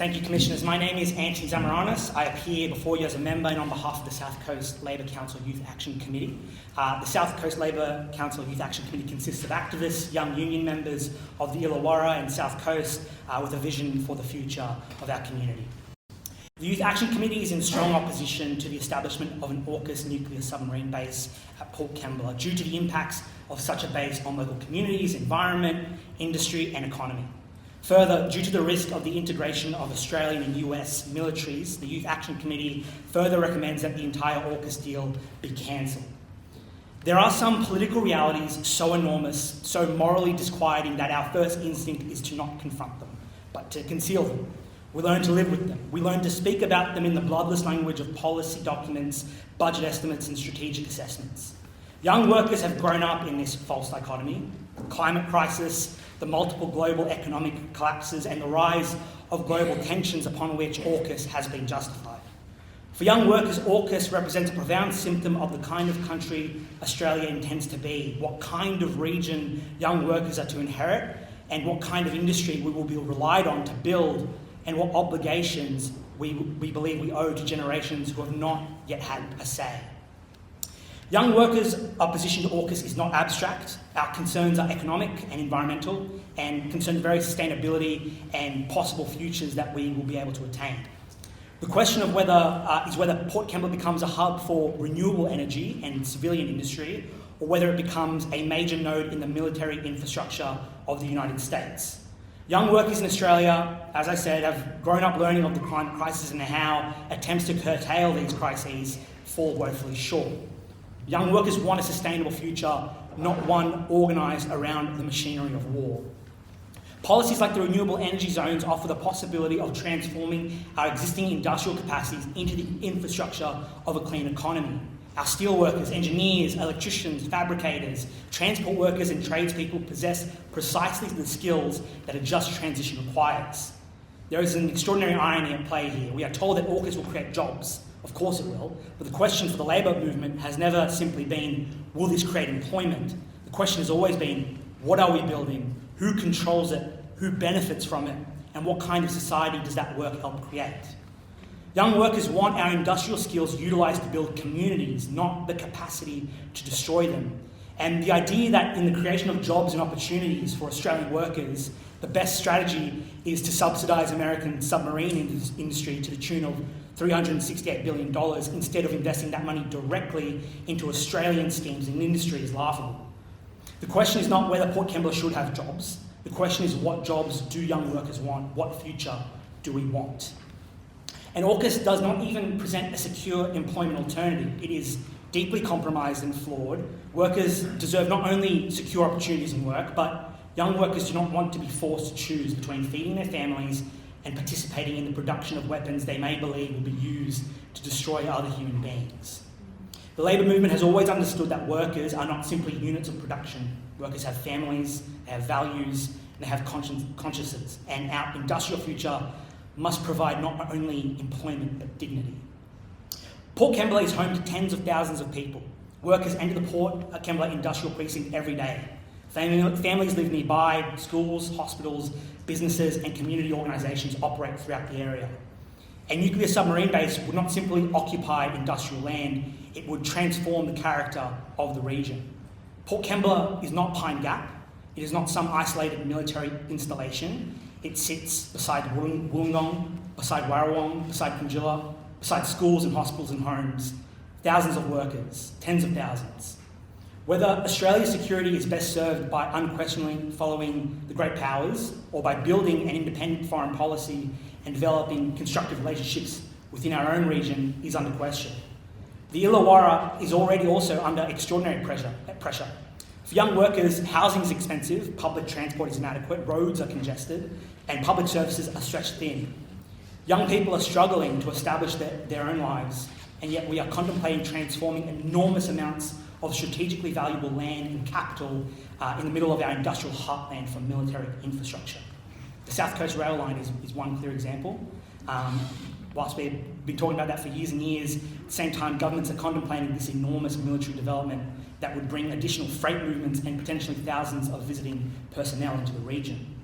Thank you, Commissioners. My name is Anthony Zamaranis. I appear before you as a member and on behalf of the South Coast Labor Council Youth Action Committee. The South Coast Labor Council Youth Action Committee consists of activists, young union members of the Illawarra and South Coast with a vision for the future of our community. The Youth Action Committee is in strong opposition to the establishment of an AUKUS nuclear submarine base at Port Kembla due to the impacts of such a base on local communities, environment, industry and economy. Further, due to the risk of the integration of Australian and US militaries, the Youth Action Committee further recommends that the entire AUKUS deal be cancelled. There are some political realities so enormous, so morally disquieting that our first instinct is to not confront them, but to conceal them. We learn to live with them. We learn to speak about them in the bloodless language of policy documents, budget estimates and strategic assessments. Young workers have grown up in this false dichotomy, the climate crisis, the multiple global economic collapses and the rise of global tensions upon which AUKUS has been justified. For young workers, AUKUS represents a profound symptom of the kind of country Australia intends to be, what kind of region young workers are to inherit, and what kind of industry we will be relied on to build, and what obligations we believe we owe to generations who have not yet had a say. Young workers' opposition to AUKUS is not abstract. Our concerns are economic and environmental and concern very sustainability and possible futures that we will be able to attain. The question of whether Port Kembla becomes a hub for renewable energy and civilian industry, or whether it becomes a major node in the military infrastructure of the United States. Young workers in Australia, as I said, have grown up learning of the climate crisis and how attempts to curtail these crises fall woefully short. Young workers want a sustainable future, not one organised around the machinery of war. Policies like the renewable energy zones offer the possibility of transforming our existing industrial capacities into the infrastructure of a clean economy. Our steel workers, engineers, electricians, fabricators, transport workers and tradespeople possess precisely the skills that a just transition requires. There is an extraordinary irony at play here. We are told that AUKUS will create jobs. Of course it will, but the question for the labour movement has never simply been, will this create employment? The question has always been, what are we building? Who controls it? Who benefits from it? And what kind of society does that work help create? Young workers want our industrial skills utilised to build communities, not the capacity to destroy them. And the idea that in the creation of jobs and opportunities for Australian workers, the best strategy is to subsidise American submarine industry to the tune of $368 billion instead of investing that money directly into Australian schemes and industry is laughable. The question is not whether Port Kembla should have jobs. The question is, what jobs do young workers want? What future do we want? And AUKUS does not even present a secure employment alternative. It is deeply compromised and flawed. Workers deserve not only secure opportunities in work, but young workers do not want to be forced to choose between feeding their families and participating in the production of weapons they may believe will be used to destroy other human beings. The labour movement has always understood that workers are not simply units of production. Workers have families, they have values, and they have consciences. And our industrial future must provide not only employment but dignity. Port Kembla is home to tens of thousands of people. Workers enter the Port Kembla industrial precinct every day. Families live nearby, schools, hospitals, businesses and community organisations operate throughout the area. A nuclear submarine base would not simply occupy industrial land, it would transform the character of the region. Port Kembla is not Pine Gap, it is not some isolated military installation. It sits beside Wollongong, beside Warrawong, beside Conjilla, beside schools and hospitals and homes. Thousands of workers, tens of thousands. Whether Australia's security is best served by unquestioningly following the great powers or by building an independent foreign policy and developing constructive relationships within our own region is under question. The Illawarra is already also under extraordinary pressure. For young workers, housing is expensive, public transport is inadequate, roads are congested, and public services are stretched thin. Young people are struggling to establish their own lives, and yet we are contemplating transforming enormous amounts of strategically valuable land and capital in the middle of our industrial heartland for military infrastructure. The South Coast Rail Line is one clear example. Whilst we've been talking about that for years and years, at the same time governments are contemplating this enormous military development that would bring additional freight movements and potentially thousands of visiting personnel into the region.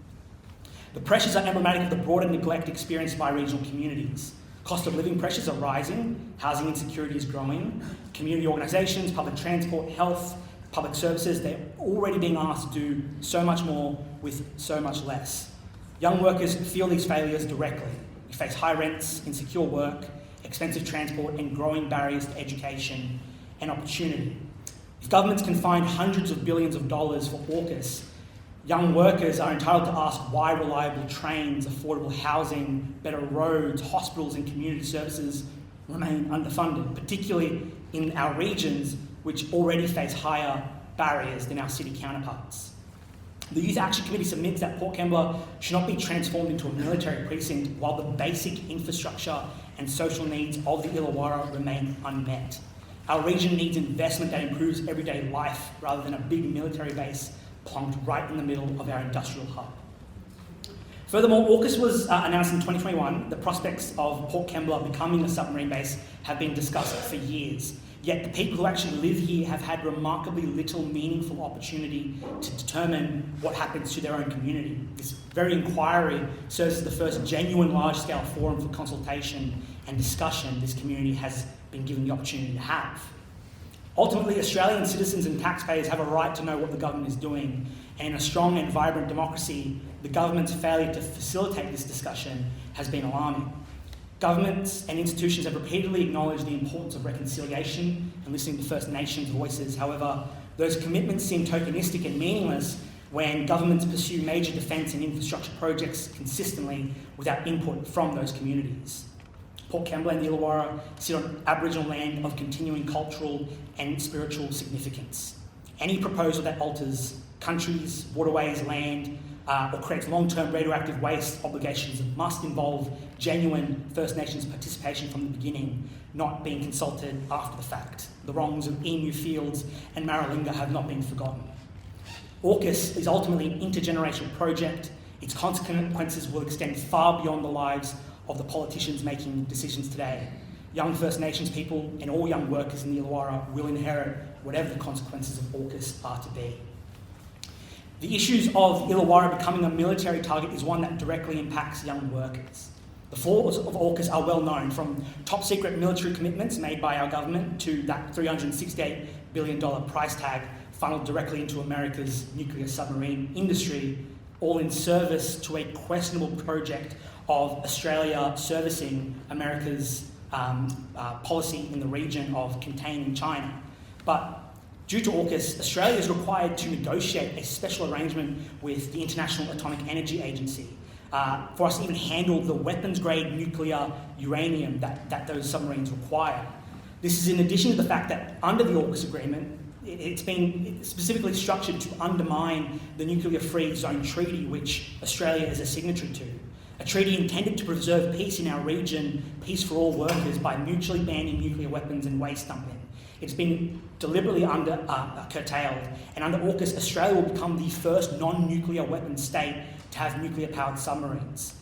The pressures are emblematic of the broader neglect experienced by regional communities. Cost of living pressures are rising, housing insecurity is growing, community organisations, public transport, health, public services, they're already being asked to do so much more with so much less. Young workers feel these failures directly. We face high rents, insecure work, expensive transport and growing barriers to education and opportunity. If governments can find hundreds of billions of dollars for AUKUS, young workers are entitled to ask why reliable trains, affordable housing, better roads, hospitals and community services remain underfunded, particularly in our regions which already face higher barriers than our city counterparts. The Youth Action Committee submits that Port Kembla should not be transformed into a military precinct while the basic infrastructure and social needs of the Illawarra remain unmet. Our region needs investment that improves everyday life rather than a big military base plonked right in the middle of our industrial hub. Furthermore, AUKUS was announced in 2021. The prospects of Port Kembla becoming a submarine base have been discussed for years. Yet the people who actually live here have had remarkably little meaningful opportunity to determine what happens to their own community. This very inquiry serves as the first genuine large-scale forum for consultation and discussion this community has been given the opportunity to have. Ultimately, Australian citizens and taxpayers have a right to know what the government is doing, and in a strong and vibrant democracy, the government's failure to facilitate this discussion has been alarming. Governments and institutions have repeatedly acknowledged the importance of reconciliation and listening to First Nations voices. However, those commitments seem tokenistic and meaningless when governments pursue major defence and infrastructure projects consistently without input from those communities. Port Kembla and the Illawarra sit on Aboriginal land of continuing cultural and spiritual significance. Any proposal that alters countries, waterways, land, or creates long-term radioactive waste obligations must involve genuine First Nations participation from the beginning, not being consulted after the fact. The wrongs of Emu Fields and Maralinga have not been forgotten. AUKUS is ultimately an intergenerational project. Its consequences will extend far beyond the lives of the politicians making decisions today. Young First Nations people and all young workers in the Illawarra will inherit whatever the consequences of AUKUS are to be. The issues of Illawarra becoming a military target is one that directly impacts young workers. The flaws of AUKUS are well known, from top secret military commitments made by our government to that $368 billion price tag funneled directly into America's nuclear submarine industry, all in service to a questionable project of Australia servicing America's policy in the region of containing China. But due to AUKUS, Australia is required to negotiate a special arrangement with the International Atomic Energy Agency for us to even handle the weapons-grade nuclear uranium that those submarines require. This is in addition to the fact that under the AUKUS agreement, it's been specifically structured to undermine the Nuclear-Free Zone Treaty, which Australia is a signatory to. A treaty intended to preserve peace in our region, peace for all workers, by mutually banning nuclear weapons and waste dumping. It's been deliberately curtailed, and under AUKUS, Australia will become the first non-nuclear weapons state to have nuclear-powered submarines.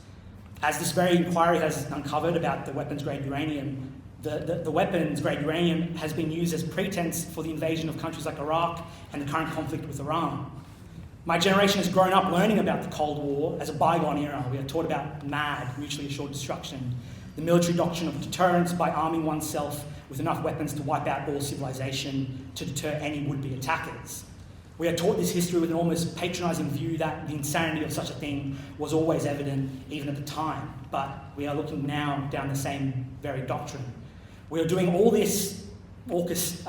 As this very inquiry has uncovered about the weapons-grade uranium, the weapons-grade uranium has been used as pretense for the invasion of countries like Iraq and the current conflict with Iran. My generation has grown up learning about the Cold War as a bygone era. We are taught about MAD, mutually assured destruction, the military doctrine of deterrence by arming oneself with enough weapons to wipe out all civilization to deter any would-be attackers. We are taught this history with an almost patronising view that the insanity of such a thing was always evident even at the time, but we are looking now down the same very doctrine. We are doing all this AUKUS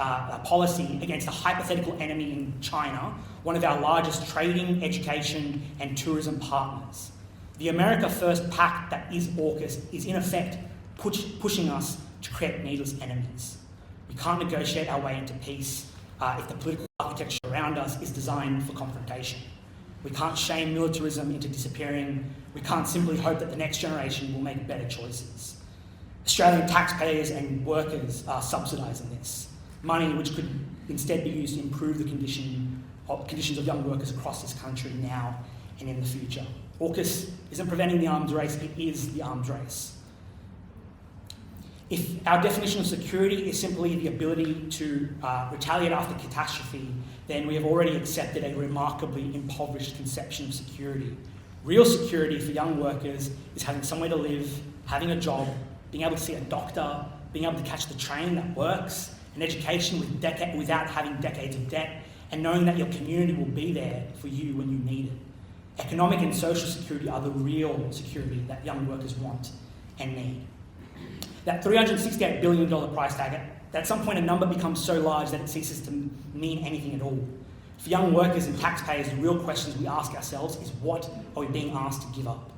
policy against a hypothetical enemy in China, one of our largest trading, education and tourism partners. The America First Pact that is AUKUS is in effect pushing us to create needless enemies. We can't negotiate our way into peace if the political architecture around us is designed for confrontation. We can't shame militarism into disappearing. We can't simply hope that the next generation will make better choices. Australian taxpayers and workers are subsidising this. Money which could instead be used to improve the conditions of young workers across this country now and in the future. AUKUS isn't preventing the arms race, it is the arms race. If our definition of security is simply the ability to retaliate after catastrophe, then we have already accepted a remarkably impoverished conception of security. Real security for young workers is having somewhere to live, having a job, being able to see a doctor, being able to catch the train that works, an education without having decades of debt, and knowing that your community will be there for you when you need it. Economic and social security are the real security that young workers want and need. That $368 billion price tag, at some point a number becomes so large that it ceases to mean anything at all. For young workers and taxpayers, the real questions we ask ourselves is, what are we being asked to give up?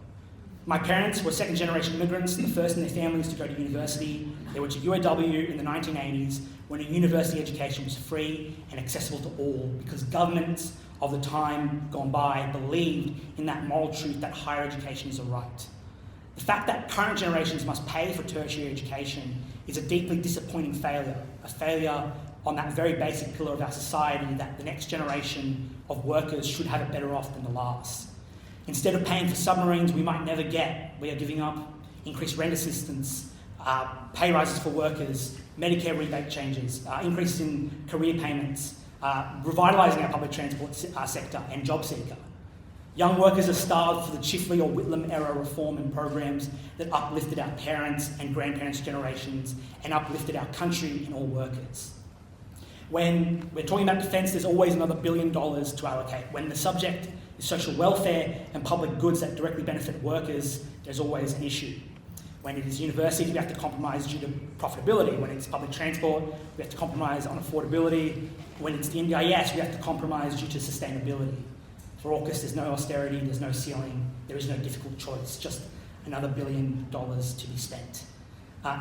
My parents were second-generation immigrants, the first in their families to go to university. They went to UAW in the 1980s when a university education was free and accessible to all, because governments of the time gone by believed in that moral truth that higher education is a right. The fact that current generations must pay for tertiary education is a deeply disappointing failure, a failure on that very basic pillar of our society, that the next generation of workers should have it better off than the last. Instead of paying for submarines we might never get, we are giving up increased rent assistance, pay rises for workers, Medicare rebate changes, increase in career payments, revitalising our public transport sector and job seeker. Young workers are starved for the Chifley or Whitlam era reform and programs that uplifted our parents' and grandparents' generations and uplifted our country and all workers. When we're talking about defence, there's always another $1 billion to allocate. When the subject is social welfare and public goods that directly benefit workers, there's always an issue. When it is universities, we have to compromise due to profitability. When it's public transport, we have to compromise on affordability. When it's the NDIS, we have to compromise due to sustainability. For AUKUS, there's no austerity, there's no ceiling, there is no difficult choice, just another $1 billion to be spent.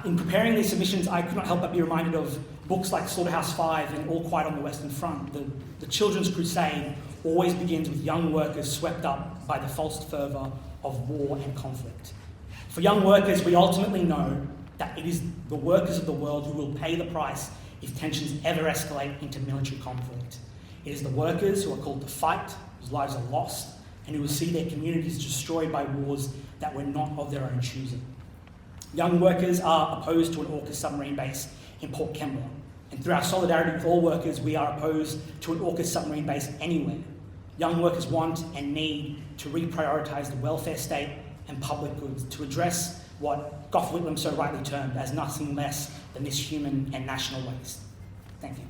In preparing these submissions, I could not help but be reminded of books like Slaughterhouse-Five and All Quiet on the Western Front. The children's crusade always begins with young workers swept up by the false fervour of war and conflict. For young workers, we ultimately know that it is the workers of the world who will pay the price if tensions ever escalate into military conflict. It is the workers who are called to fight, whose lives are lost, and who will see their communities destroyed by wars that were not of their own choosing. Young workers are opposed to an AUKUS submarine base in Port Kembla, and through our solidarity with all workers, we are opposed to an AUKUS submarine base anywhere. Young workers want and need to reprioritise the welfare state and public goods to address what Gough Whitlam so rightly termed as nothing less than this human and national waste. Thank you.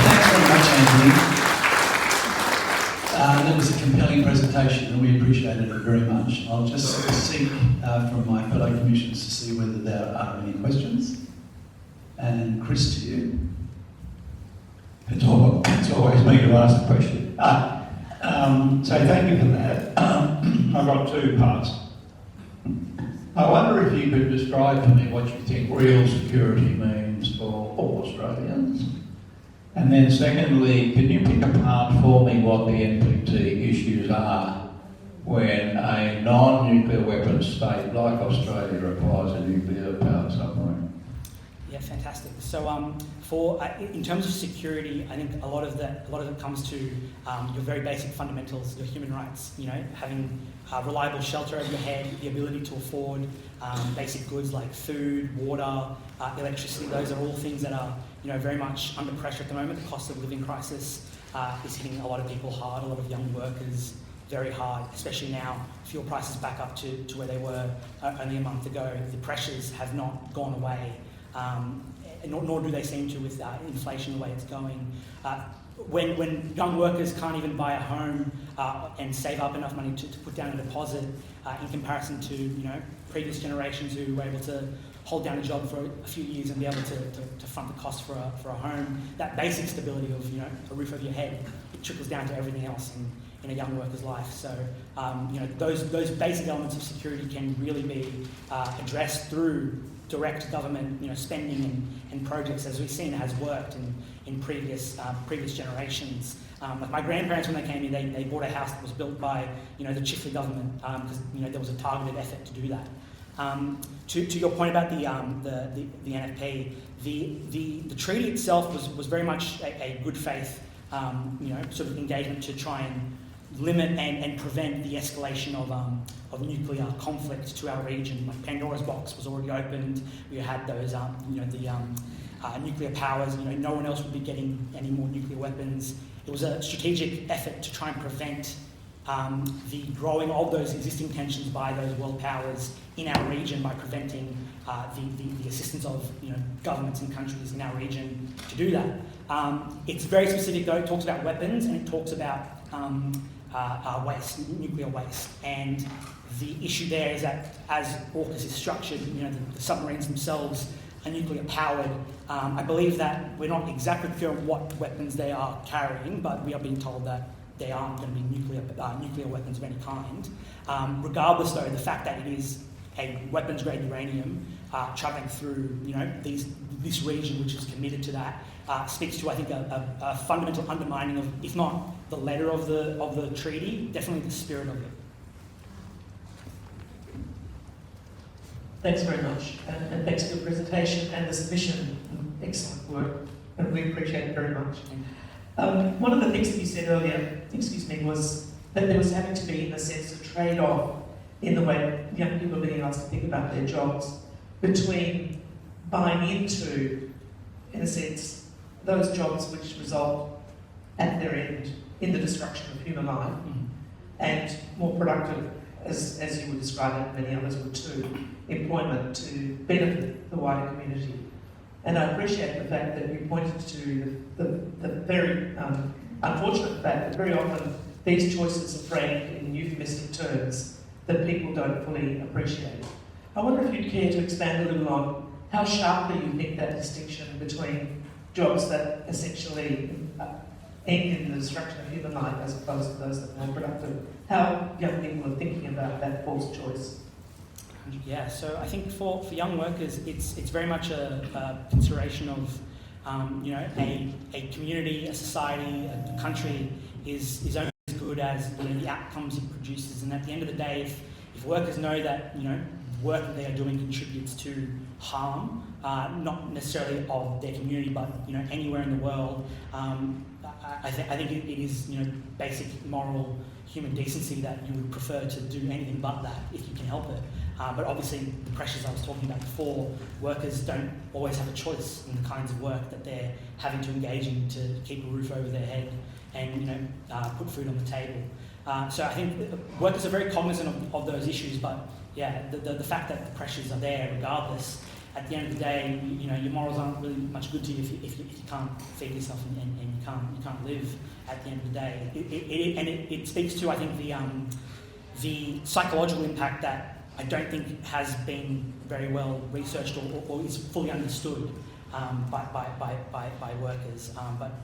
Thanks very much, Anthony. That was a compelling presentation and we appreciated it very much. I'll just seek from my fellow commissioners to see whether there are any questions. And Chris, to you. It's always me to ask the question. So thank you for that. I've got two parts. I wonder if you could describe to me what you think real security means for all Australians. And then secondly, can you pick apart for me what the NPT issues are when a non-nuclear weapons state like Australia requires a nuclear powered submarine? Yeah, fantastic. So, in terms of security, I think a lot of it comes to your very basic fundamentals, your human rights. You know, having reliable shelter over your head, the ability to afford basic goods like food, water, electricity. Those are all things that are, very much under pressure at the moment. The cost of living crisis is hitting a lot of people hard, a lot of young workers very hard, especially now. Fuel prices back up to where they were only a month ago. The pressures have not gone away. Nor do they seem to with inflation the way it's going. When young workers can't even buy a home and save up enough money to put down a deposit in comparison to previous generations who were able to hold down a job for a few years and be able to front the cost for a home, that basic stability of a roof over your head, it trickles down to everything else in a young worker's life. So those basic elements of security can really be addressed through direct government spending and projects, as we've seen has worked in previous generations. Like my grandparents, when they came here, they bought a house that was built by the Chifley government because there was a targeted effort to do that. To your point about the NFP, the treaty itself was very much a good faith sort of engagement to try and limit and prevent the escalation of nuclear conflict to our region. Like Pandora's box was already opened. We had those nuclear powers. No one else would be getting any more nuclear weapons. It was a strategic effort to try and prevent the growing of those existing tensions by those world powers in our region, by preventing the assistance of governments and countries in our region to do that. It's very specific though. It talks about weapons and it talks about waste, nuclear waste. And the issue there is that as AUKUS is structured, the submarines themselves are nuclear powered. I believe that we're not exactly clear on what weapons they are carrying, but we are being told that they aren't going to be nuclear weapons of any kind. Regardless, though, the fact that it is a weapons-grade uranium travelling through, this region which is committed to that speaks to, I think, a fundamental undermining of, if not the letter of the treaty, definitely the spirit of it. Thanks very much, and thanks for your presentation and the submission. Excellent work, and we appreciate it very much. One of the things that you said earlier, was that there was having to be, in a sense, a trade-off in the way young people are being asked to think about their jobs between buying into, in a sense, those jobs which result at their end in the destruction of human life, and more productive, as you would describe it, and many others would too, employment to benefit the wider community. And I appreciate the fact that you pointed to the very unfortunate fact that very often these choices are framed in euphemistic terms that people don't fully appreciate. I wonder if you'd care to expand a little on how sharply you think that distinction between jobs that essentially end in the destruction of human life as opposed to those that are more productive, how young people are thinking about that false choice. Yeah, so I think for young workers, it's very much a consideration of a community, a society, a country is only as good as the outcomes it produces. And at the end of the day, if workers know that work that they are doing contributes to harm, not necessarily of their community, but anywhere in the world, I think it is basic moral human decency that you would prefer to do anything but that if you can help it. But obviously the pressures I was talking about before, workers don't always have a choice in the kinds of work that they're having to engage in to keep a roof over their head and put food on the table. So I think workers are very cognizant of those issues, but yeah, the fact that the pressures are there regardless, at the end of the day, your morals aren't really much good to you if you can't feed yourself and you can't live at the end of the day. It speaks to, I think, the psychological impact that I don't think has been very well researched or is fully understood by workers.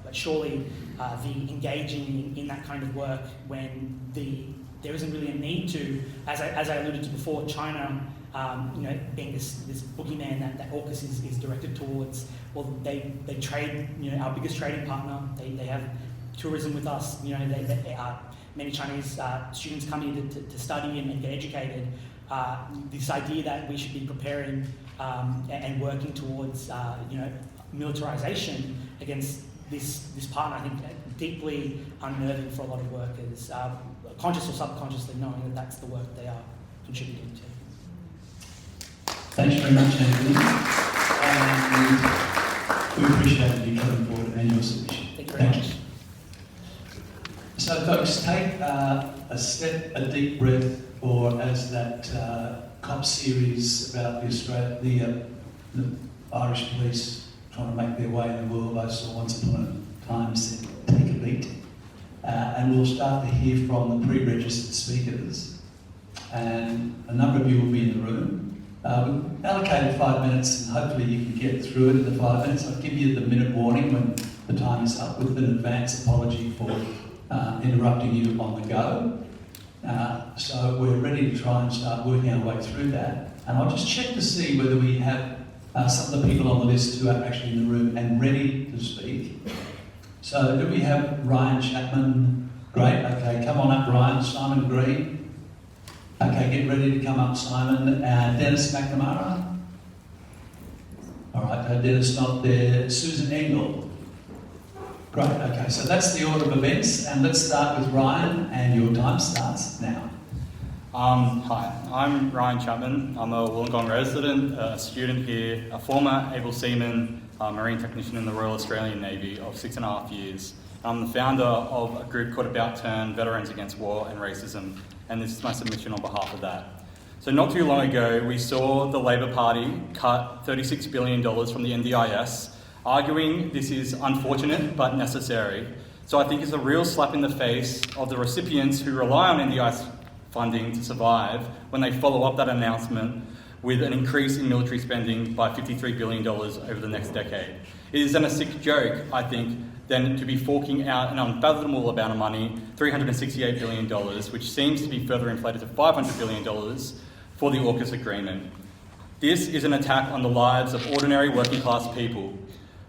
But surely the engaging in that kind of work when there isn't really a need to, as I alluded to before, China, being this boogeyman that AUKUS is directed towards. Well, they trade, our biggest trading partner. They have tourism with us. Many Chinese students come here to study and get educated. This idea that we should be preparing and working towards, militarization against this partner, I think, deeply unnerving for a lot of workers, conscious or subconsciously knowing that that's the work they are contributing to. Thanks very much, Anthony. We appreciate you coming forward and your submission. Thank you very much. So, folks, take a deep breath, or as that cop series about the Irish police trying to make their way in the world I saw once upon a time said, take a beat. And we'll start to hear from the pre-registered speakers. And a number of you will be in the room. We've allocated 5 minutes and hopefully you can get through it in the 5 minutes. I'll give you the minute warning when the time is up with an advance apology for interrupting you on the go. So we're ready to try and start working our way through that. And I'll just check to see whether we have some of the people on the list who are actually in the room and ready to speak. So do we have Ryan Chapman? Great, okay, come on up Ryan. Simon Green. Okay, get ready to come up, Simon. Dennis McNamara. All right, Dennis not there. Susan Engel. Great, okay, so that's the order of events, and let's start with Ryan, and your time starts now. Hi, I'm Ryan Chapman. I'm a Wollongong resident, a student here, a former able seaman, marine technician in the Royal Australian Navy of 6.5 years. I'm the founder of a group called About Turn, Veterans Against War and Racism, and this is my submission on behalf of that. So not too long ago, we saw the Labor Party cut $36 billion from the NDIS, arguing this is unfortunate but necessary. So I think it's a real slap in the face of the recipients who rely on NDIS funding to survive when they follow up that announcement with an increase in military spending by $53 billion over the next decade. It is then a sick joke, I think, then to be forking out an unfathomable amount of money, $368 billion, which seems to be further inflated to $500 billion for the AUKUS agreement. This is an attack on the lives of ordinary working class people.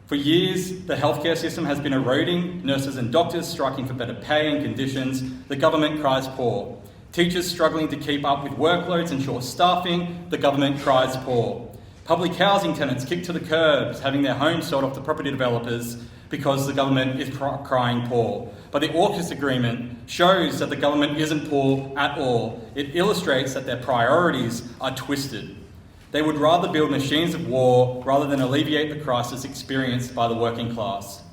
For years, the healthcare system has been eroding, nurses and doctors striking for better pay and conditions, the government cries poor. Teachers struggling to keep up with workloads and short staffing, the government cries poor. Public housing tenants kicked to the curbs, having their homes sold off to property developers because the government is crying poor. But the AUKUS agreement shows that the government isn't poor at all. It illustrates that their priorities are twisted. They would rather build machines of war rather than alleviate the crisis experienced by the working class.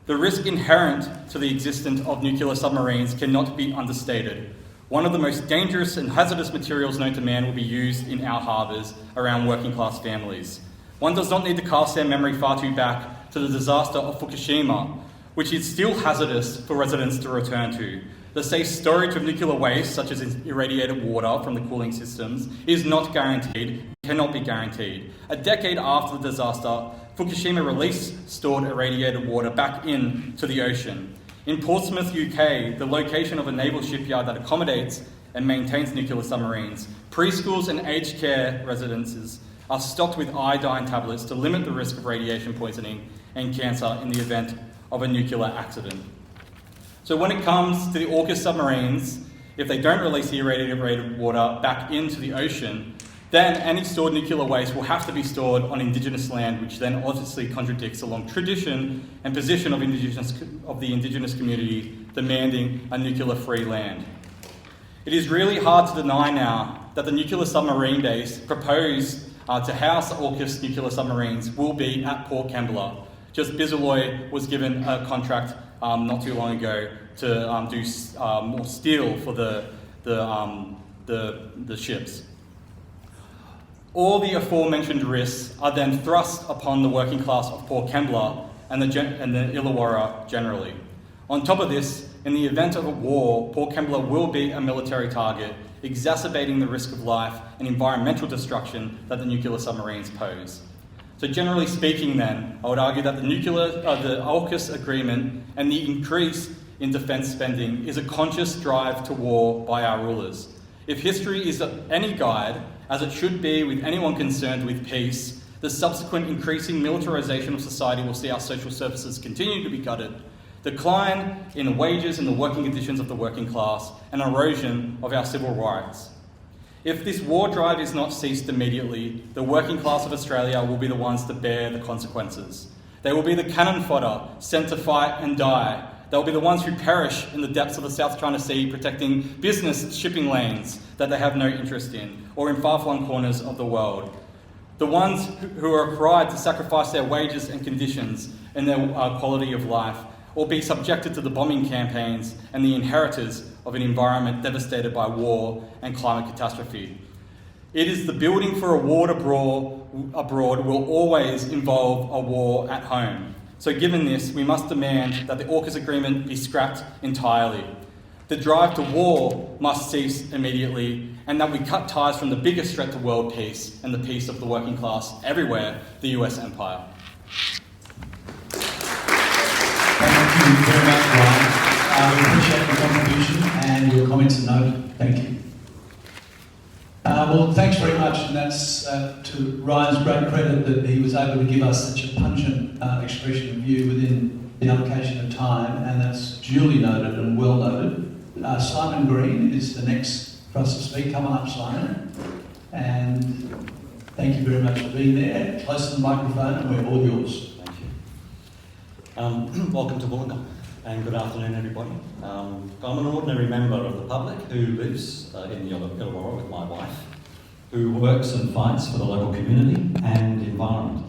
The risk inherent to the existence of nuclear submarines cannot be understated. One of the most dangerous and hazardous materials known to man will be used in our harbours around working class families. One does not need to cast their memory far too back to the disaster of Fukushima, which is still hazardous for residents to return to. The safe storage of nuclear waste, such as irradiated water from the cooling systems, is not guaranteed, cannot be guaranteed. A decade after the disaster, Fukushima released stored irradiated water back into the ocean. In Portsmouth, UK, the location of a naval shipyard that accommodates and maintains nuclear submarines, preschools and aged care residences are stocked with iodine tablets to limit the risk of radiation poisoning and cancer in the event of a nuclear accident. So when it comes to the AUKUS submarines, if they don't release the irradiated water back into the ocean, then any stored nuclear waste will have to be stored on Indigenous land, which then obviously contradicts a long tradition and position of the Indigenous community demanding a nuclear-free land. It is really hard to deny now that the nuclear submarine base proposed to house AUKUS nuclear submarines will be at Port Kembla. Just Bizzaloy was given a contract not too long ago to do more steel for the ships. All the aforementioned risks are then thrust upon the working class of Port Kembla and the Illawarra generally. On top of this, in the event of a war, Port Kembla will be a military target, exacerbating the risk of life and environmental destruction that the nuclear submarines pose. So generally speaking then, I would argue that the AUKUS agreement and the increase in defence spending is a conscious drive to war by our rulers. If history is any guide, as it should be with anyone concerned with peace, the subsequent increasing militarisation of society will see our social services continue to be gutted, decline in the wages and the working conditions of the working class, and erosion of our civil rights. If this war drive is not ceased immediately, the working class of Australia will be the ones to bear the consequences. They will be the cannon fodder sent to fight and die. They will be the ones who perish in the depths of the South China Sea protecting business shipping lanes that they have no interest in, or in far-flung corners of the world. The ones who are required to sacrifice their wages and conditions and their quality of life, or be subjected to the bombing campaigns and the inheritors of an environment devastated by war and climate catastrophe. It is the building for a war abroad will always involve a war at home. So given this, we must demand that the AUKUS agreement be scrapped entirely. The drive to war must cease immediately, and that we cut ties from the biggest threat to world peace and the peace of the working class everywhere, the US empire. Thank you very much, Ryan. We appreciate your contribution and your comments and note. Thank you. Well, thanks very much, and that's to Ryan's great credit that he was able to give us such a pungent expression of view within the allocation of time, and that's duly noted and well noted. Simon Green is the next for us to speak. Come on up, Simon. And thank you very much for being there. Close to the microphone, and we're all yours. Thank you. Welcome to Wollongong, and good afternoon, everybody. I'm an ordinary member of the public who lives in the Illawarra with my wife, who works and fights for the local community and environment.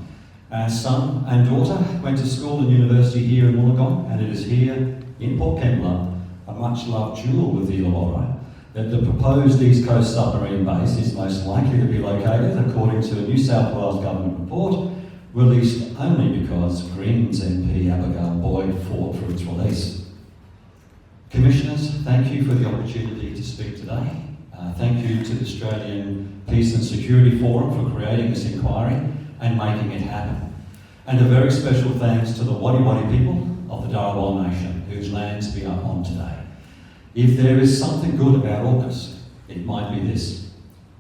Our son and daughter went to school and university here in Wollongong, and it is here in Port Kembla, a much-loved jewel with the Illawarra, that the proposed East Coast submarine base is most likely to be located, according to a New South Wales government report released only because Greens MP Abigail Boyd fought for its release. Commissioners, thank you for the opportunity to speak today. Thank you to the Australian Peace and Security Forum for creating this inquiry and making it happen. And a very special thanks to the Wadi Wadi people of the Darawal Nation, whose lands we are on today. If there is something good about AUKUS, it might be this: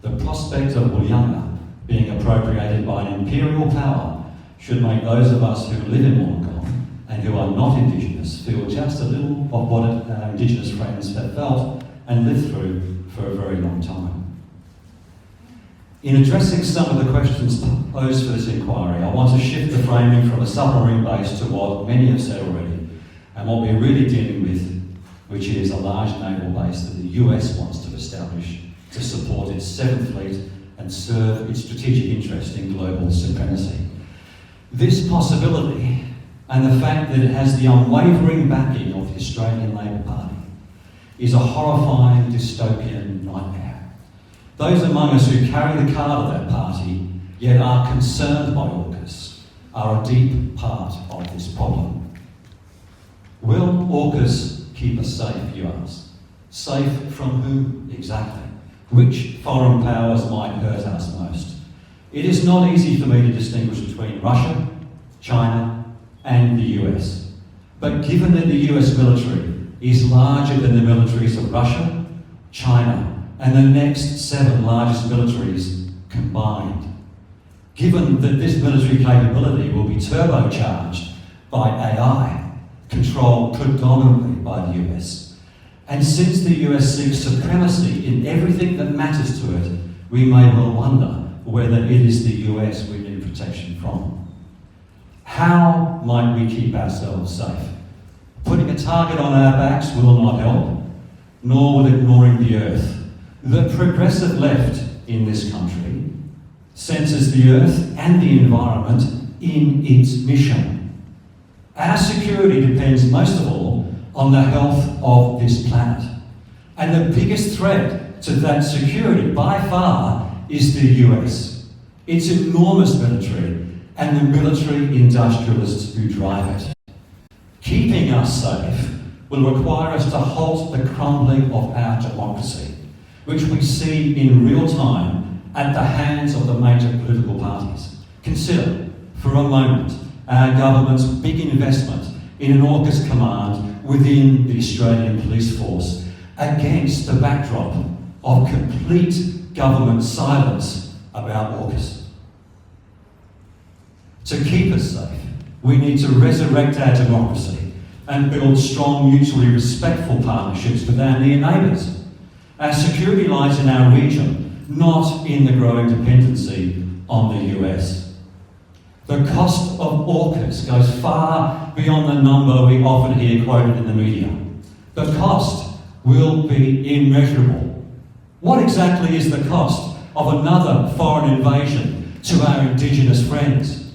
the prospect of Wollongong being appropriated by an imperial power should make those of us who live in Wollongong and who are not Indigenous feel just a little of what our Indigenous friends have felt and lived through for a very long time. In addressing some of the questions posed for this inquiry, I want to shift the framing from a submarine base to what many have said already, and what we're really dealing with, which is a large naval base that the US wants to establish to support its 7th Fleet and serve its strategic interest in global supremacy. This possibility, and the fact that it has the unwavering backing of the Australian Labor Party, is a horrifying dystopian nightmare. Those among us who carry the card of that party, yet are concerned by AUKUS, are a deep part of this problem. Will AUKUS keep us safe, you ask? Safe from who exactly? Which foreign powers might hurt us most? It is not easy for me to distinguish between Russia, China, and the US. But given that the US military is larger than the militaries of Russia, China, and the next 7 largest militaries combined, given that this military capability will be turbocharged by AI, controlled predominantly by the US, and since the US seeks supremacy in everything that matters to it, we may well wonder whether it is the US we need protection from. How might we keep ourselves safe? Putting a target on our backs will not help, nor will ignoring the earth. The progressive left in this country senses the earth and the environment in its mission. Our security depends most of all on the health of this planet. And the biggest threat to that security by far is the US. Its enormous military and the military industrialists who drive it. Keeping us safe will require us to halt the crumbling of our democracy, which we see in real time at the hands of the major political parties. Consider, for a moment, our government's big investment in an AUKUS command within the Australian Police Force against the backdrop of complete government silence about AUKUS. To keep us safe, we need to resurrect our democracy and build strong, mutually respectful partnerships with our near neighbours. Our security lies in our region, not in the growing dependency on the US. The cost of AUKUS goes far beyond the number we often hear quoted in the media. The cost will be immeasurable. What exactly is the cost of another foreign invasion to our Indigenous friends?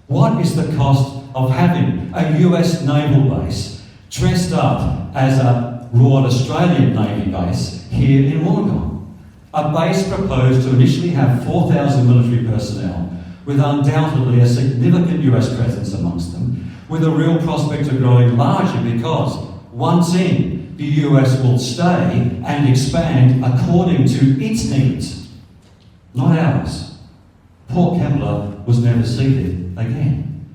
What is the cost of having a US naval base dressed up as a Royal Australian Navy base here in Wollongong? A base proposed to initially have 4,000 military personnel, with undoubtedly a significant US presence amongst them, with a real prospect of growing larger because, once in, the US will stay and expand according to its needs, not ours. Port Kembla was never ceded again.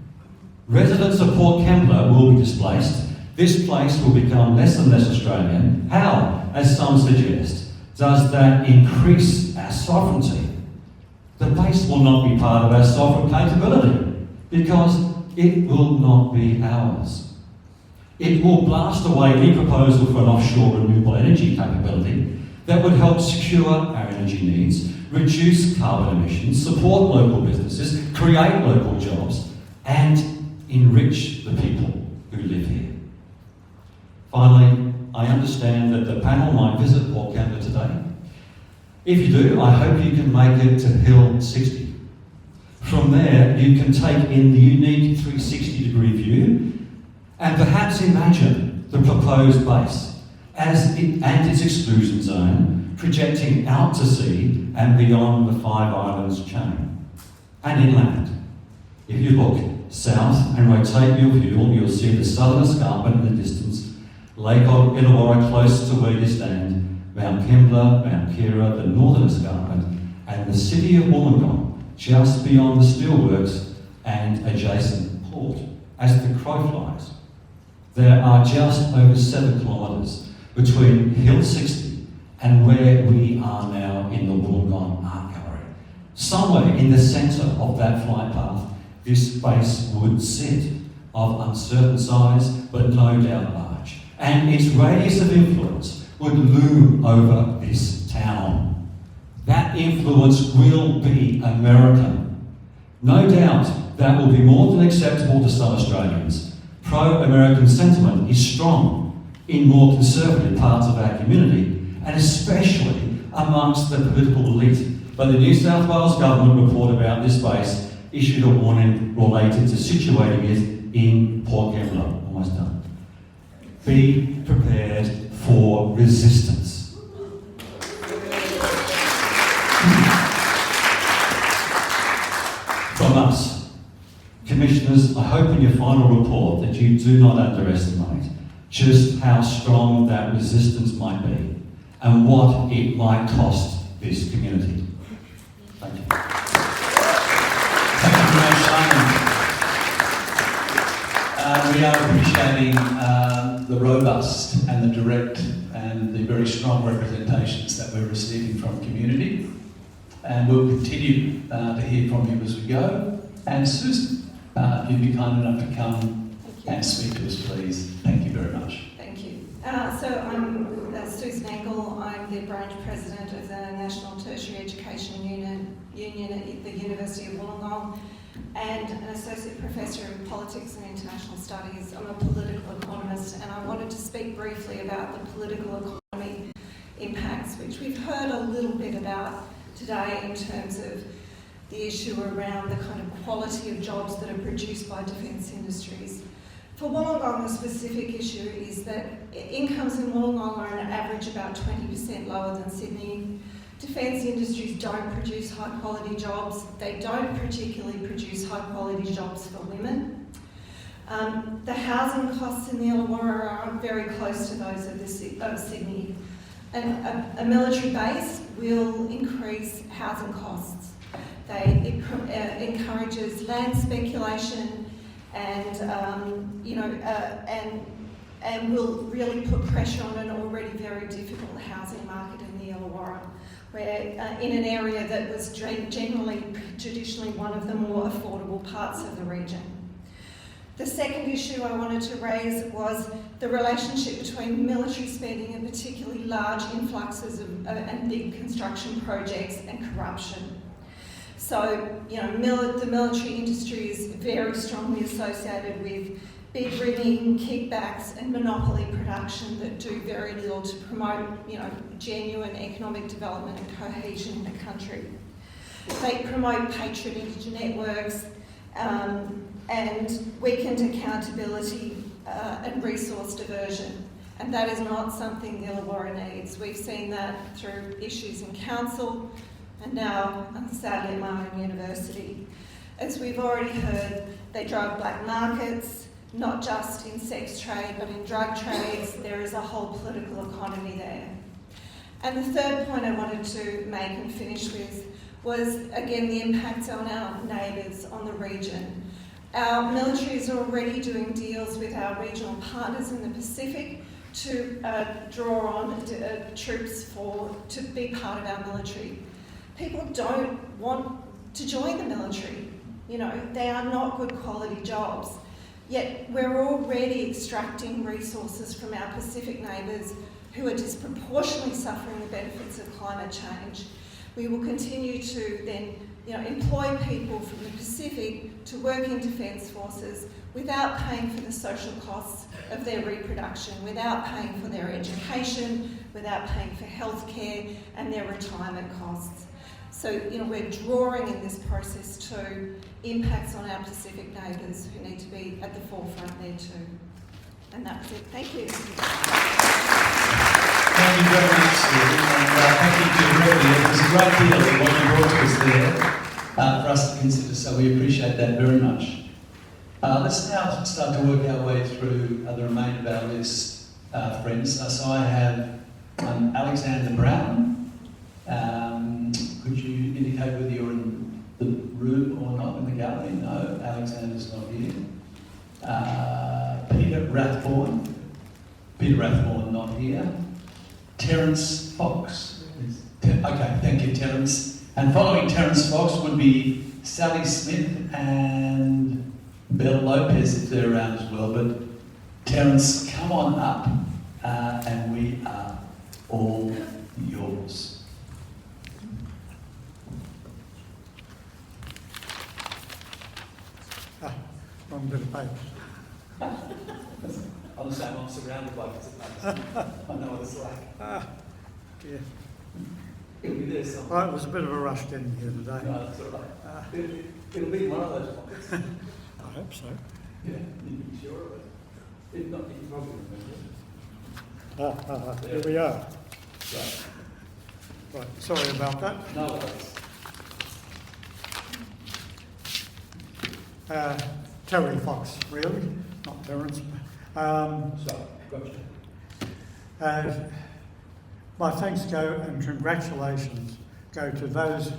Residents of Port Kembla will be displaced. This place will become less and less Australian. How, as some suggest, does that increase our sovereignty? The base will not be part of our sovereign capability because it will not be ours. It will blast away any proposal for an offshore renewable energy capability that would help secure our energy needs, reduce carbon emissions, support local businesses, create local jobs, and enrich the people who live here. Finally, I understand that the panel might visit Port Kembla today. If you do, I hope you can make it to Hill 60. From there, you can take in the unique 360-degree view and perhaps imagine the proposed base and its exclusion zone projecting out to sea and beyond the Five Islands chain and inland. If you look south and rotate your view, you'll see the southern escarpment in the distance, Lake Illawarra close to where you stand, Mount Kembla, Mount Kira, the northern escarpment, and the city of Wollongong, just beyond the steelworks and adjacent port, as the crow flies. There are just over 7 kilometres between Hill 60 and where we are now in the Wollongong Art Gallery. Somewhere in the centre of that flight path, this base would sit, of uncertain size, but no doubt large. And its radius of influence would loom over this town. That influence will be American. No doubt that will be more than acceptable to some Australians. Pro-American sentiment is strong in more conservative parts of our community, and especially amongst the political elite. But the New South Wales government report about this base issued a warning related to situating it in Port Kembla. Almost done. Be prepared for resistance. From us, Commissioners, I hope in your final report that you do not underestimate just how strong that resistance might be and what it might cost this community. Thank you. Thank you very much, Simon. We are appreciating the robust and the direct and the very strong representations that we're receiving from community. And we'll continue to hear from you as we go. And Susan, if you'd be kind enough to come and speak to us, please. Thank you very much. Thank you. So I'm Susan Engel. I'm the branch president of the National Tertiary Education Union at the University of Wollongong, and an associate professor in politics and international studies. I'm a political economist, and I wanted to speak briefly about the political economy impacts, which we've heard a little bit about today in terms of the issue around the kind of quality of jobs that are produced by defence industries. For Wollongong, the specific issue is that incomes in Wollongong are on average about 20% lower than Sydney. Defence industries don't produce high quality jobs. They don't particularly produce high quality jobs for women. The housing costs in the Illawarra are very close to those of Sydney. And a military base will increase housing costs. It encourages land speculation and will really put pressure on an already very difficult housing market in the Illawarra, where in an area that was traditionally one of the more affordable parts of the region. The second issue I wanted to raise was the relationship between military spending and particularly large influxes and big construction projects and corruption. So, the military industry is very strongly associated with bid rigging, kickbacks and monopoly production that do very little to promote, genuine economic development and cohesion in the country. They promote patronage networks and weakened accountability and resource diversion. And that is not something the Illawarra needs. We've seen that through issues in council and now, sadly, at my own university. As we've already heard, they drive black markets, not just in sex trade, but in drug trades. There is a whole political economy there. And the third point I wanted to make and finish with was, again, the impacts on our neighbours, on the region. Our military is already doing deals with our regional partners in the Pacific to draw on troops to be part of our military. People don't want to join the military. They are not good quality jobs. Yet we're already extracting resources from our Pacific neighbours who are disproportionately suffering the benefits of climate change. We will continue to then employ people from the Pacific to work in defence forces without paying for the social costs of their reproduction, without paying for their education, without paying for healthcare and their retirement costs. So, we're drawing in this process to impacts on our Pacific neighbours who need to be at the forefront there too. And that's it. Thank you. Thank you very much, Stephen, and thank you to everybody. There's a great deal of what you brought to us there for us to consider, so we appreciate that very much. Let's now start to work our way through the remainder of our list, friends. So I have Alexander Brown. Could you indicate whether you're in the room or not, in the gallery? No, Alexander's not here. Peter Rathborne not here. Terence Fox. Okay, thank you, Terence. And following Terence Fox would be Sally Smith and Belle Lopez, if they're around as well. But Terence, come on up, and we are all yours. Wrong bit of paper. Honestly, I'm surrounded by bits of paper. I know what it's like. Yeah. It'll be there somewhere. Well, it was a bit of a rush getting here today. No, that's all right. It'll be one of those pockets. I hope so. Yeah, you can be sure of it. If not, you can probably remember it. Here we are. Right. Right, sorry about that. No worries. Terry Fox, really, not Terence. Sorry, gotcha. My thanks and congratulations go to those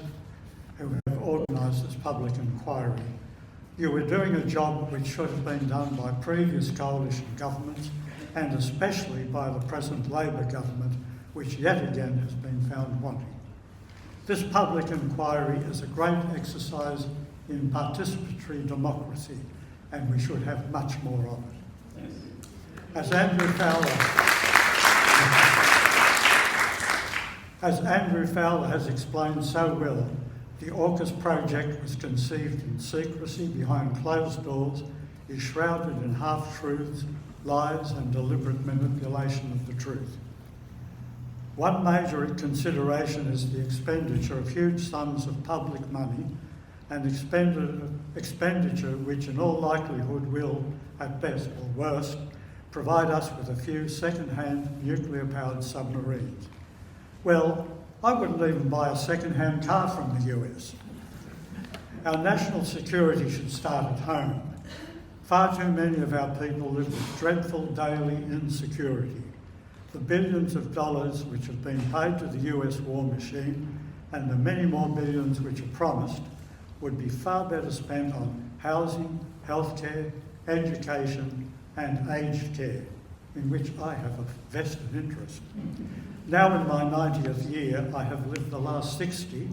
who have organised this public inquiry. You were doing a job which should have been done by previous coalition governments and especially by the present Labor government, which yet again has been found wanting. This public inquiry is a great exercise in participatory democracy, and we should have much more of it. As Andrew Fowler has explained so well, the AUKUS project was conceived in secrecy behind closed doors, is shrouded in half-truths, lies and deliberate manipulation of the truth. One major consideration is the expenditure of huge sums of public money, and expenditure which in all likelihood will, at best or worst, provide us with a few second-hand nuclear-powered submarines. Well, I wouldn't even buy a second-hand car from the US. Our national security should start at home. Far too many of our people live with dreadful daily insecurity. The billions of dollars which have been paid to the US war machine and the many more billions which are promised would be far better spent on housing, healthcare, education and aged care, in which I have a vested interest. Now in my 90th year, I have lived the last 60,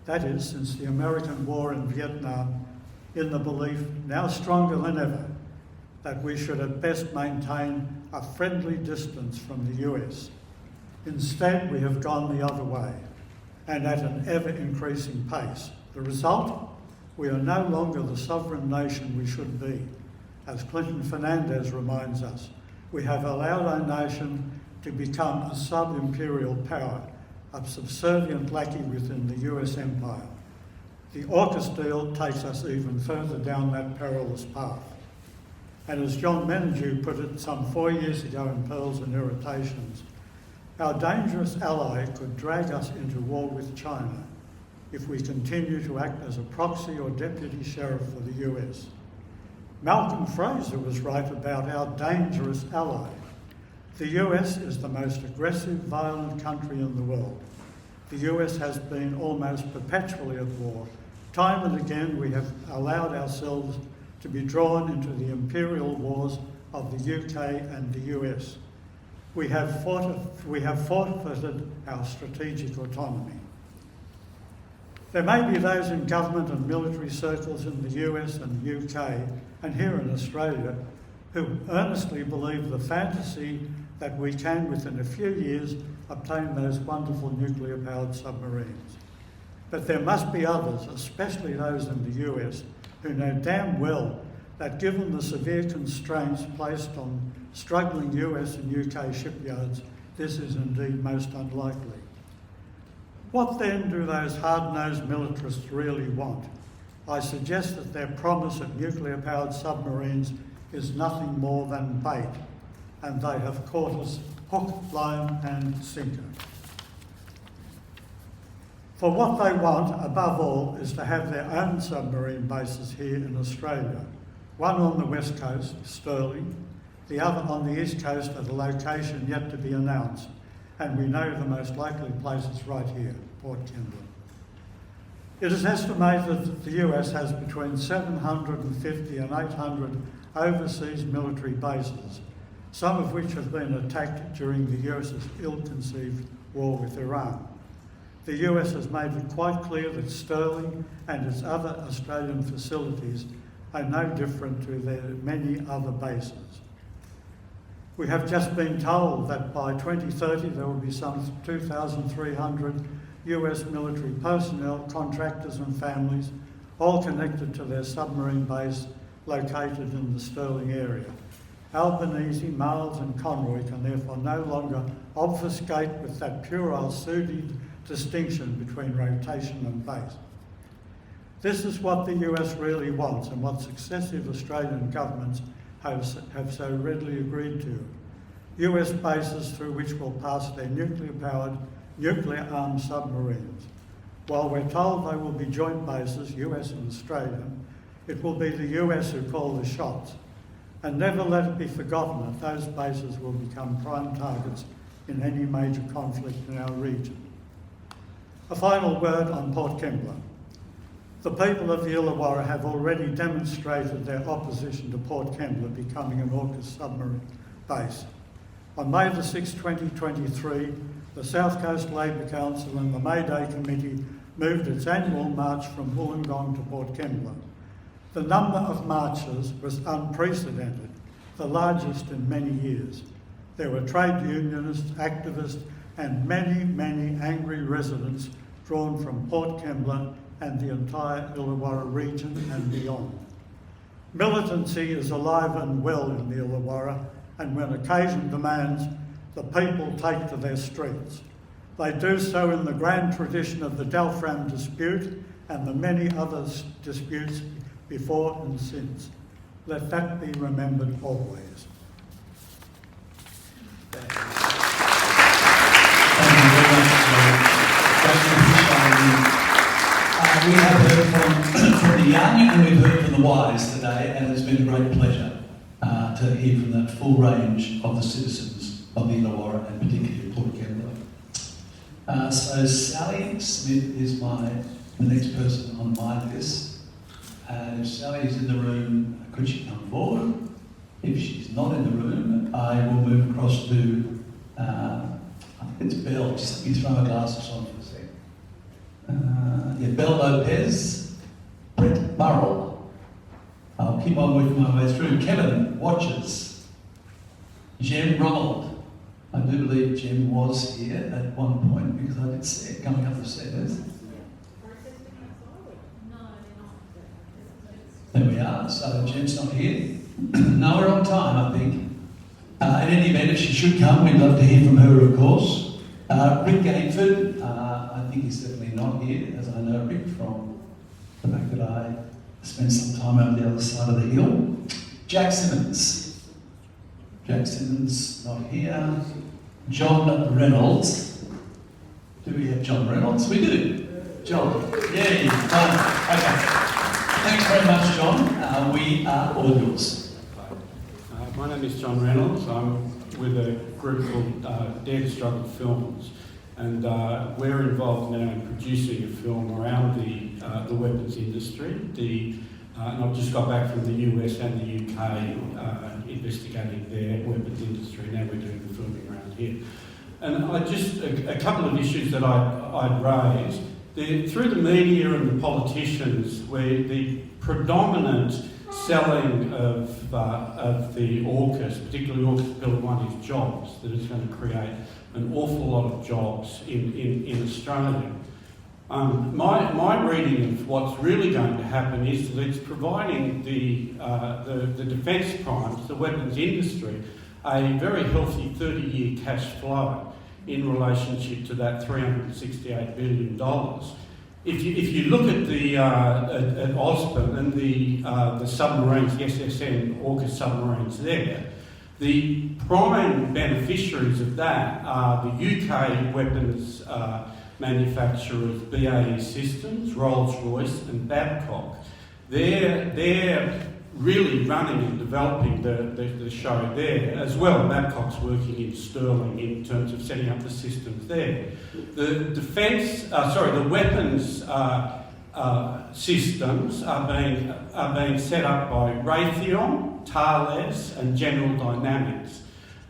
that is, since the American war in Vietnam, in the belief, now stronger than ever, that we should at best maintain a friendly distance from the US. Instead, we have gone the other way, and at an ever-increasing pace. The result? We are no longer the sovereign nation we should be. As Clinton Fernandez reminds us, we have allowed our nation to become a sub-imperial power, a subservient lackey within the US empire. The AUKUS deal takes us even further down that perilous path. And as John Menadue put it some 4 years ago in Pearls and Irritations, our dangerous ally could drag us into war with China if we continue to act as a proxy or deputy sheriff for the US. Malcolm Fraser was right about our dangerous ally. The US is the most aggressive, violent country in the world. The US has been almost perpetually at war. Time and again we have allowed ourselves to be drawn into the imperial wars of the UK and the US. We have forfeited our strategic autonomy. There may be those in government and military circles in the US and the UK and here in Australia who earnestly believe the fantasy that we can, within a few years, obtain those wonderful nuclear-powered submarines. But there must be others, especially those in the US, who know damn well that given the severe constraints placed on struggling US and UK shipyards, this is indeed most unlikely. What then do those hard-nosed militarists really want? I suggest that their promise of nuclear-powered submarines is nothing more than bait, and they have caught us hook, line and sinker. For what they want, above all, is to have their own submarine bases here in Australia. One on the west coast, Stirling, the other on the east coast at a location yet to be announced. And we know the most likely place is right here, Port Kembla. It is estimated that the US has between 750 and 800 overseas military bases, some of which have been attacked during the US's ill-conceived war with Iran. The US has made it quite clear that Stirling and its other Australian facilities are no different to their many other bases. We have just been told that by 2030 there will be some 2,300 US military personnel, contractors and families, all connected to their submarine base located in the Stirling area. Albanese, Miles and Conroy can therefore no longer obfuscate with that puerile pseudo distinction between rotation and base. This is what the US really wants and what successive Australian governments have so readily agreed to. US bases through which will pass their nuclear-powered, nuclear-armed submarines. While we're told they will be joint bases, US and Australian, it will be the US who call the shots. And never let it be forgotten that those bases will become prime targets in any major conflict in our region. A final word on Port Kembla. The people of the Illawarra have already demonstrated their opposition to Port Kembla becoming an AUKUS submarine base. On May the 6th, 2023, the South Coast Labor Council and the May Day Committee moved its annual march from Wollongong to Port Kembla. The number of marches was unprecedented, the largest in many years. There were trade unionists, activists, and many, many angry residents drawn from Port Kembla and the entire Illawarra region and beyond. Militancy is alive and well in the Illawarra, and when occasion demands, the people take to their streets. They do so in the grand tradition of the Dalfram dispute and the many other disputes before and since. Let that be remembered always. We have heard from the young and we've heard from the wise today, and it's been a great pleasure to hear from that full range of the citizens of the Illawarra and particularly of Port Kembla. So Sally Smith is the next person on my list. And if Sally is in the room, could she come forward? If she's not in the room, I will move across to, I think it's Belle. Just let me throw my glasses on for a second. Belle Lopez, Brett Burrell. I'll keep on working my way through. Kevin Watches, Jem Ronald. I do believe Jem was here at one point because I did see it coming up the stairs. There we are, so Jem's not here. No, we're on time, I think. In any event, if she should come, we'd love to hear from her, of course. Rick Gainford, I think he's definitely not here, as I know Rick from the fact that I spent some time over the other side of the hill. Jack Simmons. Jack Simmons, not here. John Reynolds. Do we have John Reynolds? We do. John. Yay, fine. Okay. Thanks very much, John. We are all yours. My name is John Reynolds. I'm with a group called Dare to Struggle Films, and we're involved now in producing a film around the weapons industry. And I've just got back from the US and the UK investigating their weapons industry. Now we're doing the filming around here. And a couple of issues that I'd raise. Through the media and the politicians, where the predominant selling of the AUKUS, particularly AUKUS Bill 1, is jobs, that it's going to create an awful lot of jobs in Australia. My reading of what's really going to happen is that it's providing the defence primes, the weapons industry, a very healthy 30-year cash flow. in relationship to that $368 billion. If you look at the at AUSPA and the submarines, the SSN AUKUS submarines there, the prime beneficiaries of that are the UK weapons manufacturers BAE Systems, Rolls-Royce and Babcock. They're really running and developing the show there as well. Babcock's working in Stirling in terms of setting up the systems there. The weapons systems are being set up by Raytheon, Thales and General Dynamics.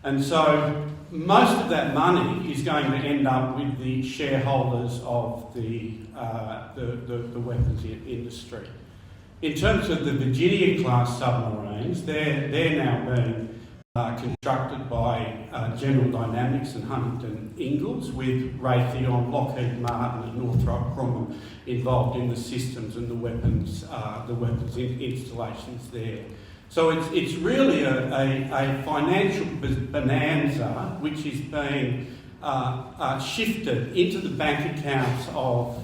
And so most of that money is going to end up with the shareholders of the weapons industry. In terms of the Virginia-class submarines, they're now being constructed by General Dynamics and Huntington Ingalls, with Raytheon, Lockheed Martin and Northrop Grumman involved in the systems and the weapons installations there. So it's really a financial bonanza which is being shifted into the bank accounts of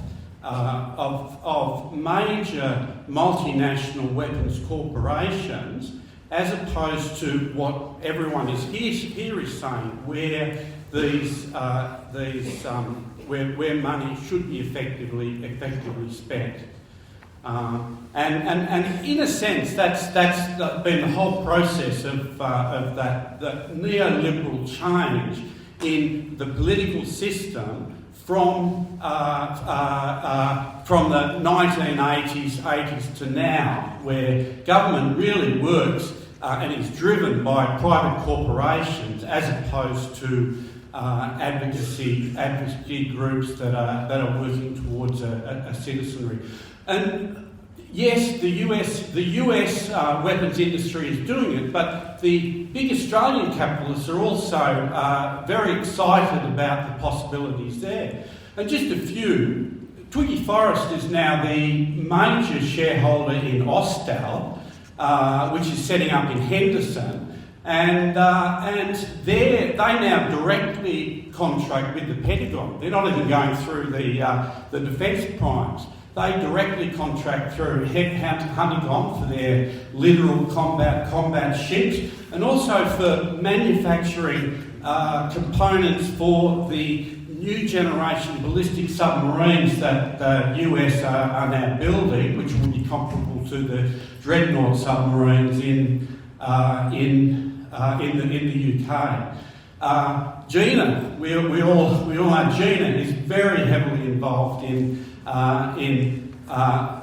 major multinational weapons corporations, as opposed to what everyone is here is saying, where where money should be effectively spent. And in a sense, that's been the whole process of that neoliberal change in the political system from the 1980s to now, where government really works and is driven by private corporations as opposed to advocacy groups that are working towards a citizenry. And yes, the US weapons industry is doing it, but the big Australian capitalists are also very excited about the possibilities there. And just a few. Twiggy Forrest is now the major shareholder in Austal, which is setting up in Henderson, and they now directly contract with the Pentagon. They're not even going through the defence primes. They directly contract through Huntington for their literal combat ships, and also for manufacturing components for the new generation ballistic submarines that the US are now building, which will be comparable to the Dreadnought submarines in the UK. Gina, we all know Gina is very heavily involved in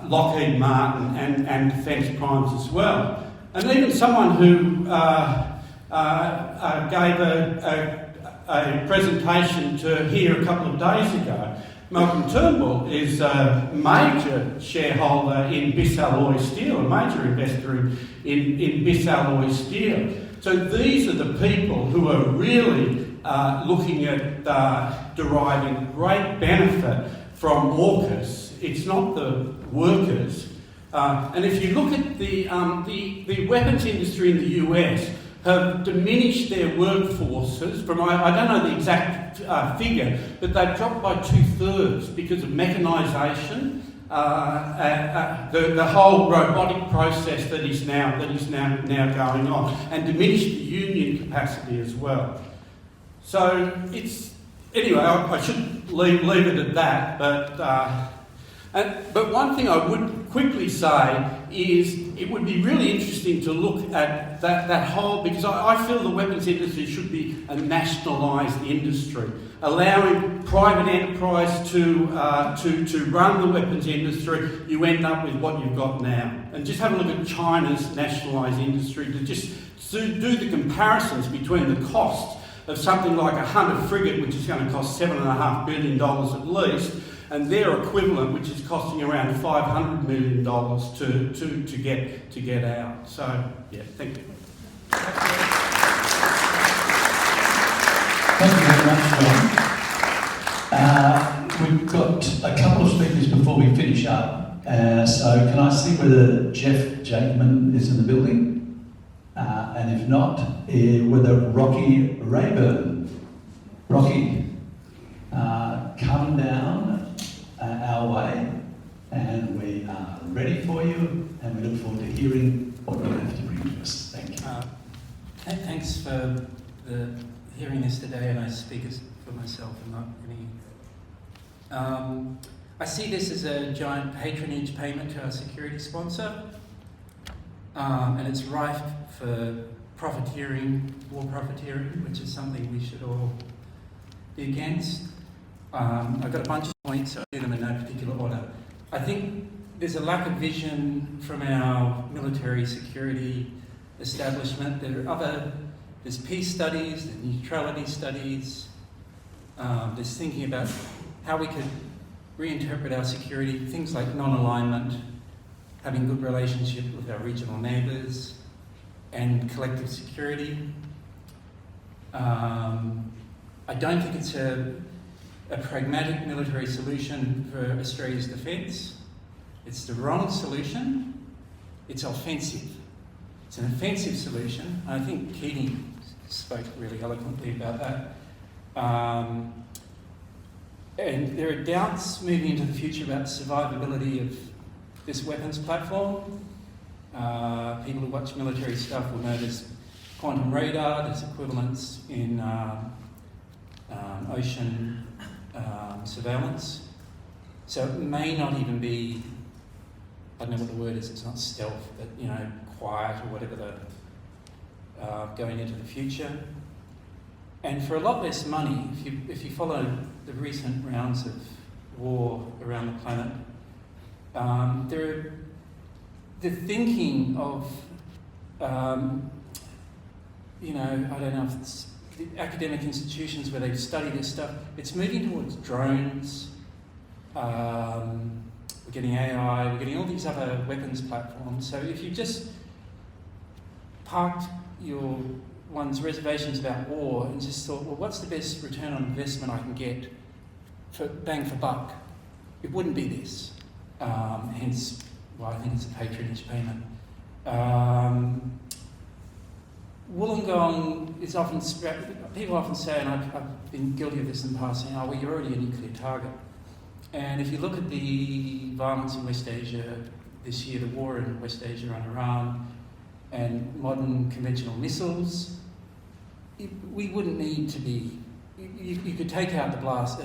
Lockheed Martin and defence primes as well. And even someone who gave a presentation to here a couple of days ago, Malcolm Turnbull, is a major shareholder in Bisalloy Steel, a major investor in Bisalloy Steel. So these are the people who are really looking at deriving great benefit from AUKUS. It's not the workers. And if you look at the weapons industry in the US, have diminished their workforces from, I don't know the exact figure, but they've dropped by 2/3 because of mechanisation, the whole robotic process that is now going on, and diminished the union capacity as well. So it's, anyway, I should leave it at that, but one thing I would quickly say is it would be really interesting to look at that whole, because I feel the weapons industry should be a nationalised industry, allowing private enterprise to run the weapons industry. You end up with what you've got now. And just have a look at China's nationalised industry to just do the comparisons between the cost of something like a Hunter frigate, which is going to cost $7.5 billion at least, and their equivalent, which is costing around $500 million to get out. So, yeah, thank you. Thank you very much, John. We've got a couple of speakers before we finish up. So can I see whether Jeff Jakeman is in the building? And if not, whether Rocky Rayburn. Rocky. come down our way, and we are ready for you, and we look forward to hearing what you have to bring to us. Thank you. Thanks for hearing this today, and I speak for myself and not any. I see this as a giant patronage payment to our security sponsor, and it's rife for profiteering, war profiteering, which is something we should all be against. I've got a bunch of points, so I'll do them in no particular order. I think there's a lack of vision from our military security establishment. There's peace studies, there's neutrality studies, there's thinking about how we could reinterpret our security, things like non-alignment, having good relationship with our regional neighbours, and collective security. I don't think it's a pragmatic military solution for Australia's defence. It's the wrong solution. It's offensive. It's an offensive solution. I think Keating spoke really eloquently about that. And there are doubts moving into the future about the survivability of this weapons platform. People who watch military stuff will know there's quantum radar, there's equivalents in ocean surveillance. So it may not even be, I don't know what the word is, it's not stealth, but quiet or whatever going into the future. And for a lot less money, if you follow the recent rounds of war around the planet, the thinking of, I don't know if it's the academic institutions where they study this stuff, it's moving towards drones, we're getting AI, we're getting all these other weapons platforms. So if you just parked your one's reservations about war and just thought, well, what's the best return on investment I can get for bang for buck? It wouldn't be this. Hence why I think it's a patronage payment. Wollongong is often, people often say, and I've been guilty of this in the past, saying, oh, well, you're already a nuclear target. And if you look at the violence in West Asia this year, the war in West Asia on Iran, and modern conventional missiles, we wouldn't need to be. You could take out the blast,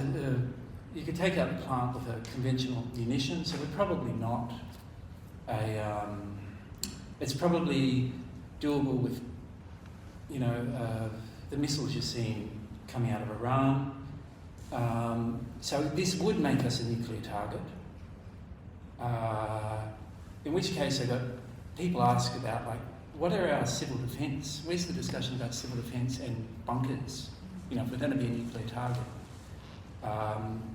you could take out the plant with a conventional munition. So we're probably not a. It's probably doable with, the missiles you're seeing coming out of Iran. So this would make us a nuclear target. In which case, people ask about what are our civil defence? Where's the discussion about civil defence and bunkers? If we're going to be a nuclear target,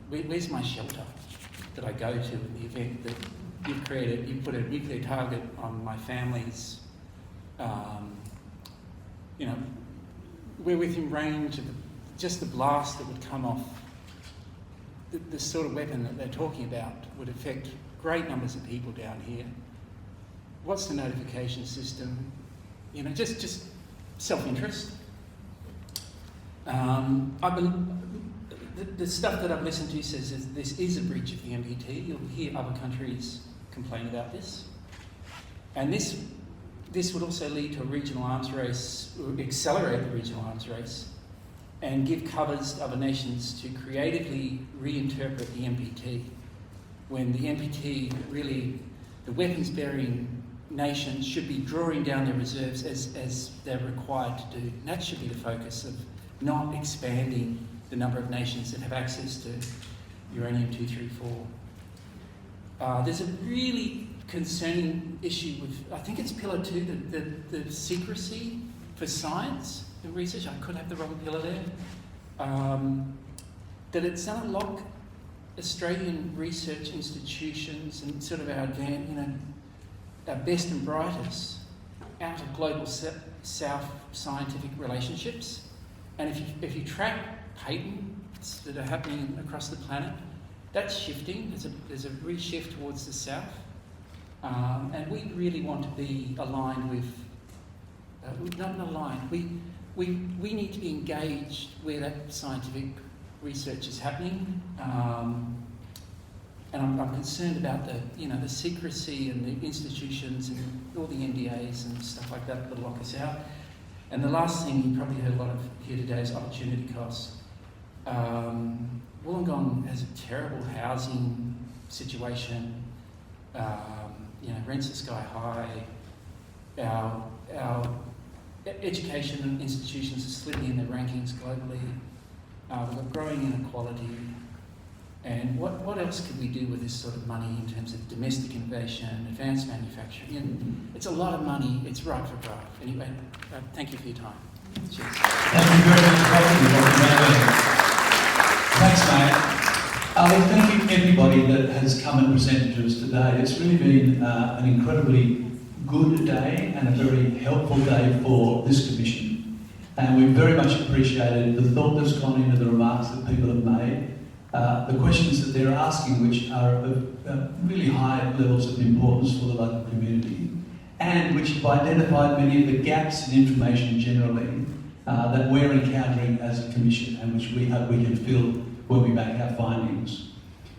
where's my shelter that I go to in the event that you put a nuclear target on my family's, we're within range of just the blast that would come off. The sort of weapon that they're talking about would affect great numbers of people down here. What's the notification system? Just self-interest. The stuff that I've listened to says this is a breach of the NPT. You'll hear other countries complain about this. And this would also lead to a regional arms race, or accelerate the regional arms race, and give covers to other nations to creatively reinterpret the NPT, when the NPT really, the weapons-bearing nations should be drawing down their reserves as they're required to do. And that should be the focus of not expanding the number of nations that have access to uranium-234. There's a really concerning issue with, I think it's pillar 2, the secrecy for science and research. I could have the wrong pillar there. That it's going to lock Australian research institutions and sort of our best and brightest out of global south scientific relationships. And if you track patents that are happening across the planet, that's shifting. There's a reshift towards the south. And we really want to be aligned with, not aligned, we need to be engaged where that scientific research is happening, and I'm concerned about the secrecy and the institutions and all the NDAs and stuff like that that lock us out. And the last thing you probably heard a lot of here today is opportunity costs. Wollongong has a terrible housing situation. Rents are sky high. Our education institutions are slipping in their rankings globally. We've got growing inequality. And what else could we do with this sort of money in terms of domestic innovation, advanced manufacturing? And it's a lot of money. It's right for growth. Anyway, thank you for your time. Cheers. Thank you very much, Thanks, mate. Thank you everybody that has come and presented to us today. It's really been an incredibly good day and a very helpful day for this commission. And we very much appreciated the thought that's gone into the remarks that people have made, the questions that they're asking, which are of really high levels of importance for the local community, and which have identified many of the gaps in information generally that we're encountering as a commission, and which we hope we can fill when we make our findings.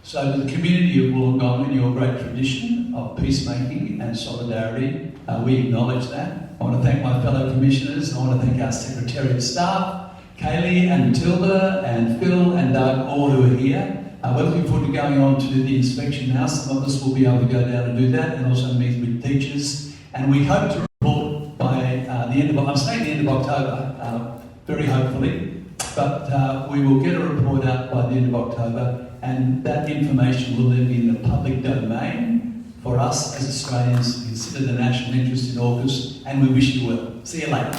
So to the community of Wollongong and your great tradition of peacemaking and solidarity, we acknowledge that. I want to thank my fellow commissioners. I want to thank our secretariat staff, Kaylee and Matilda and Phil and Doug, all who are here. We're looking forward to going on to the inspection now. Some of us will be able to go down and do that, and also meet with teachers. And we hope to report by the end of October, very hopefully. But we will get a report out by the end of October, and that information will then be in the public domain for us as Australians to consider the national interest in AUKUS, and we wish you well. See you later.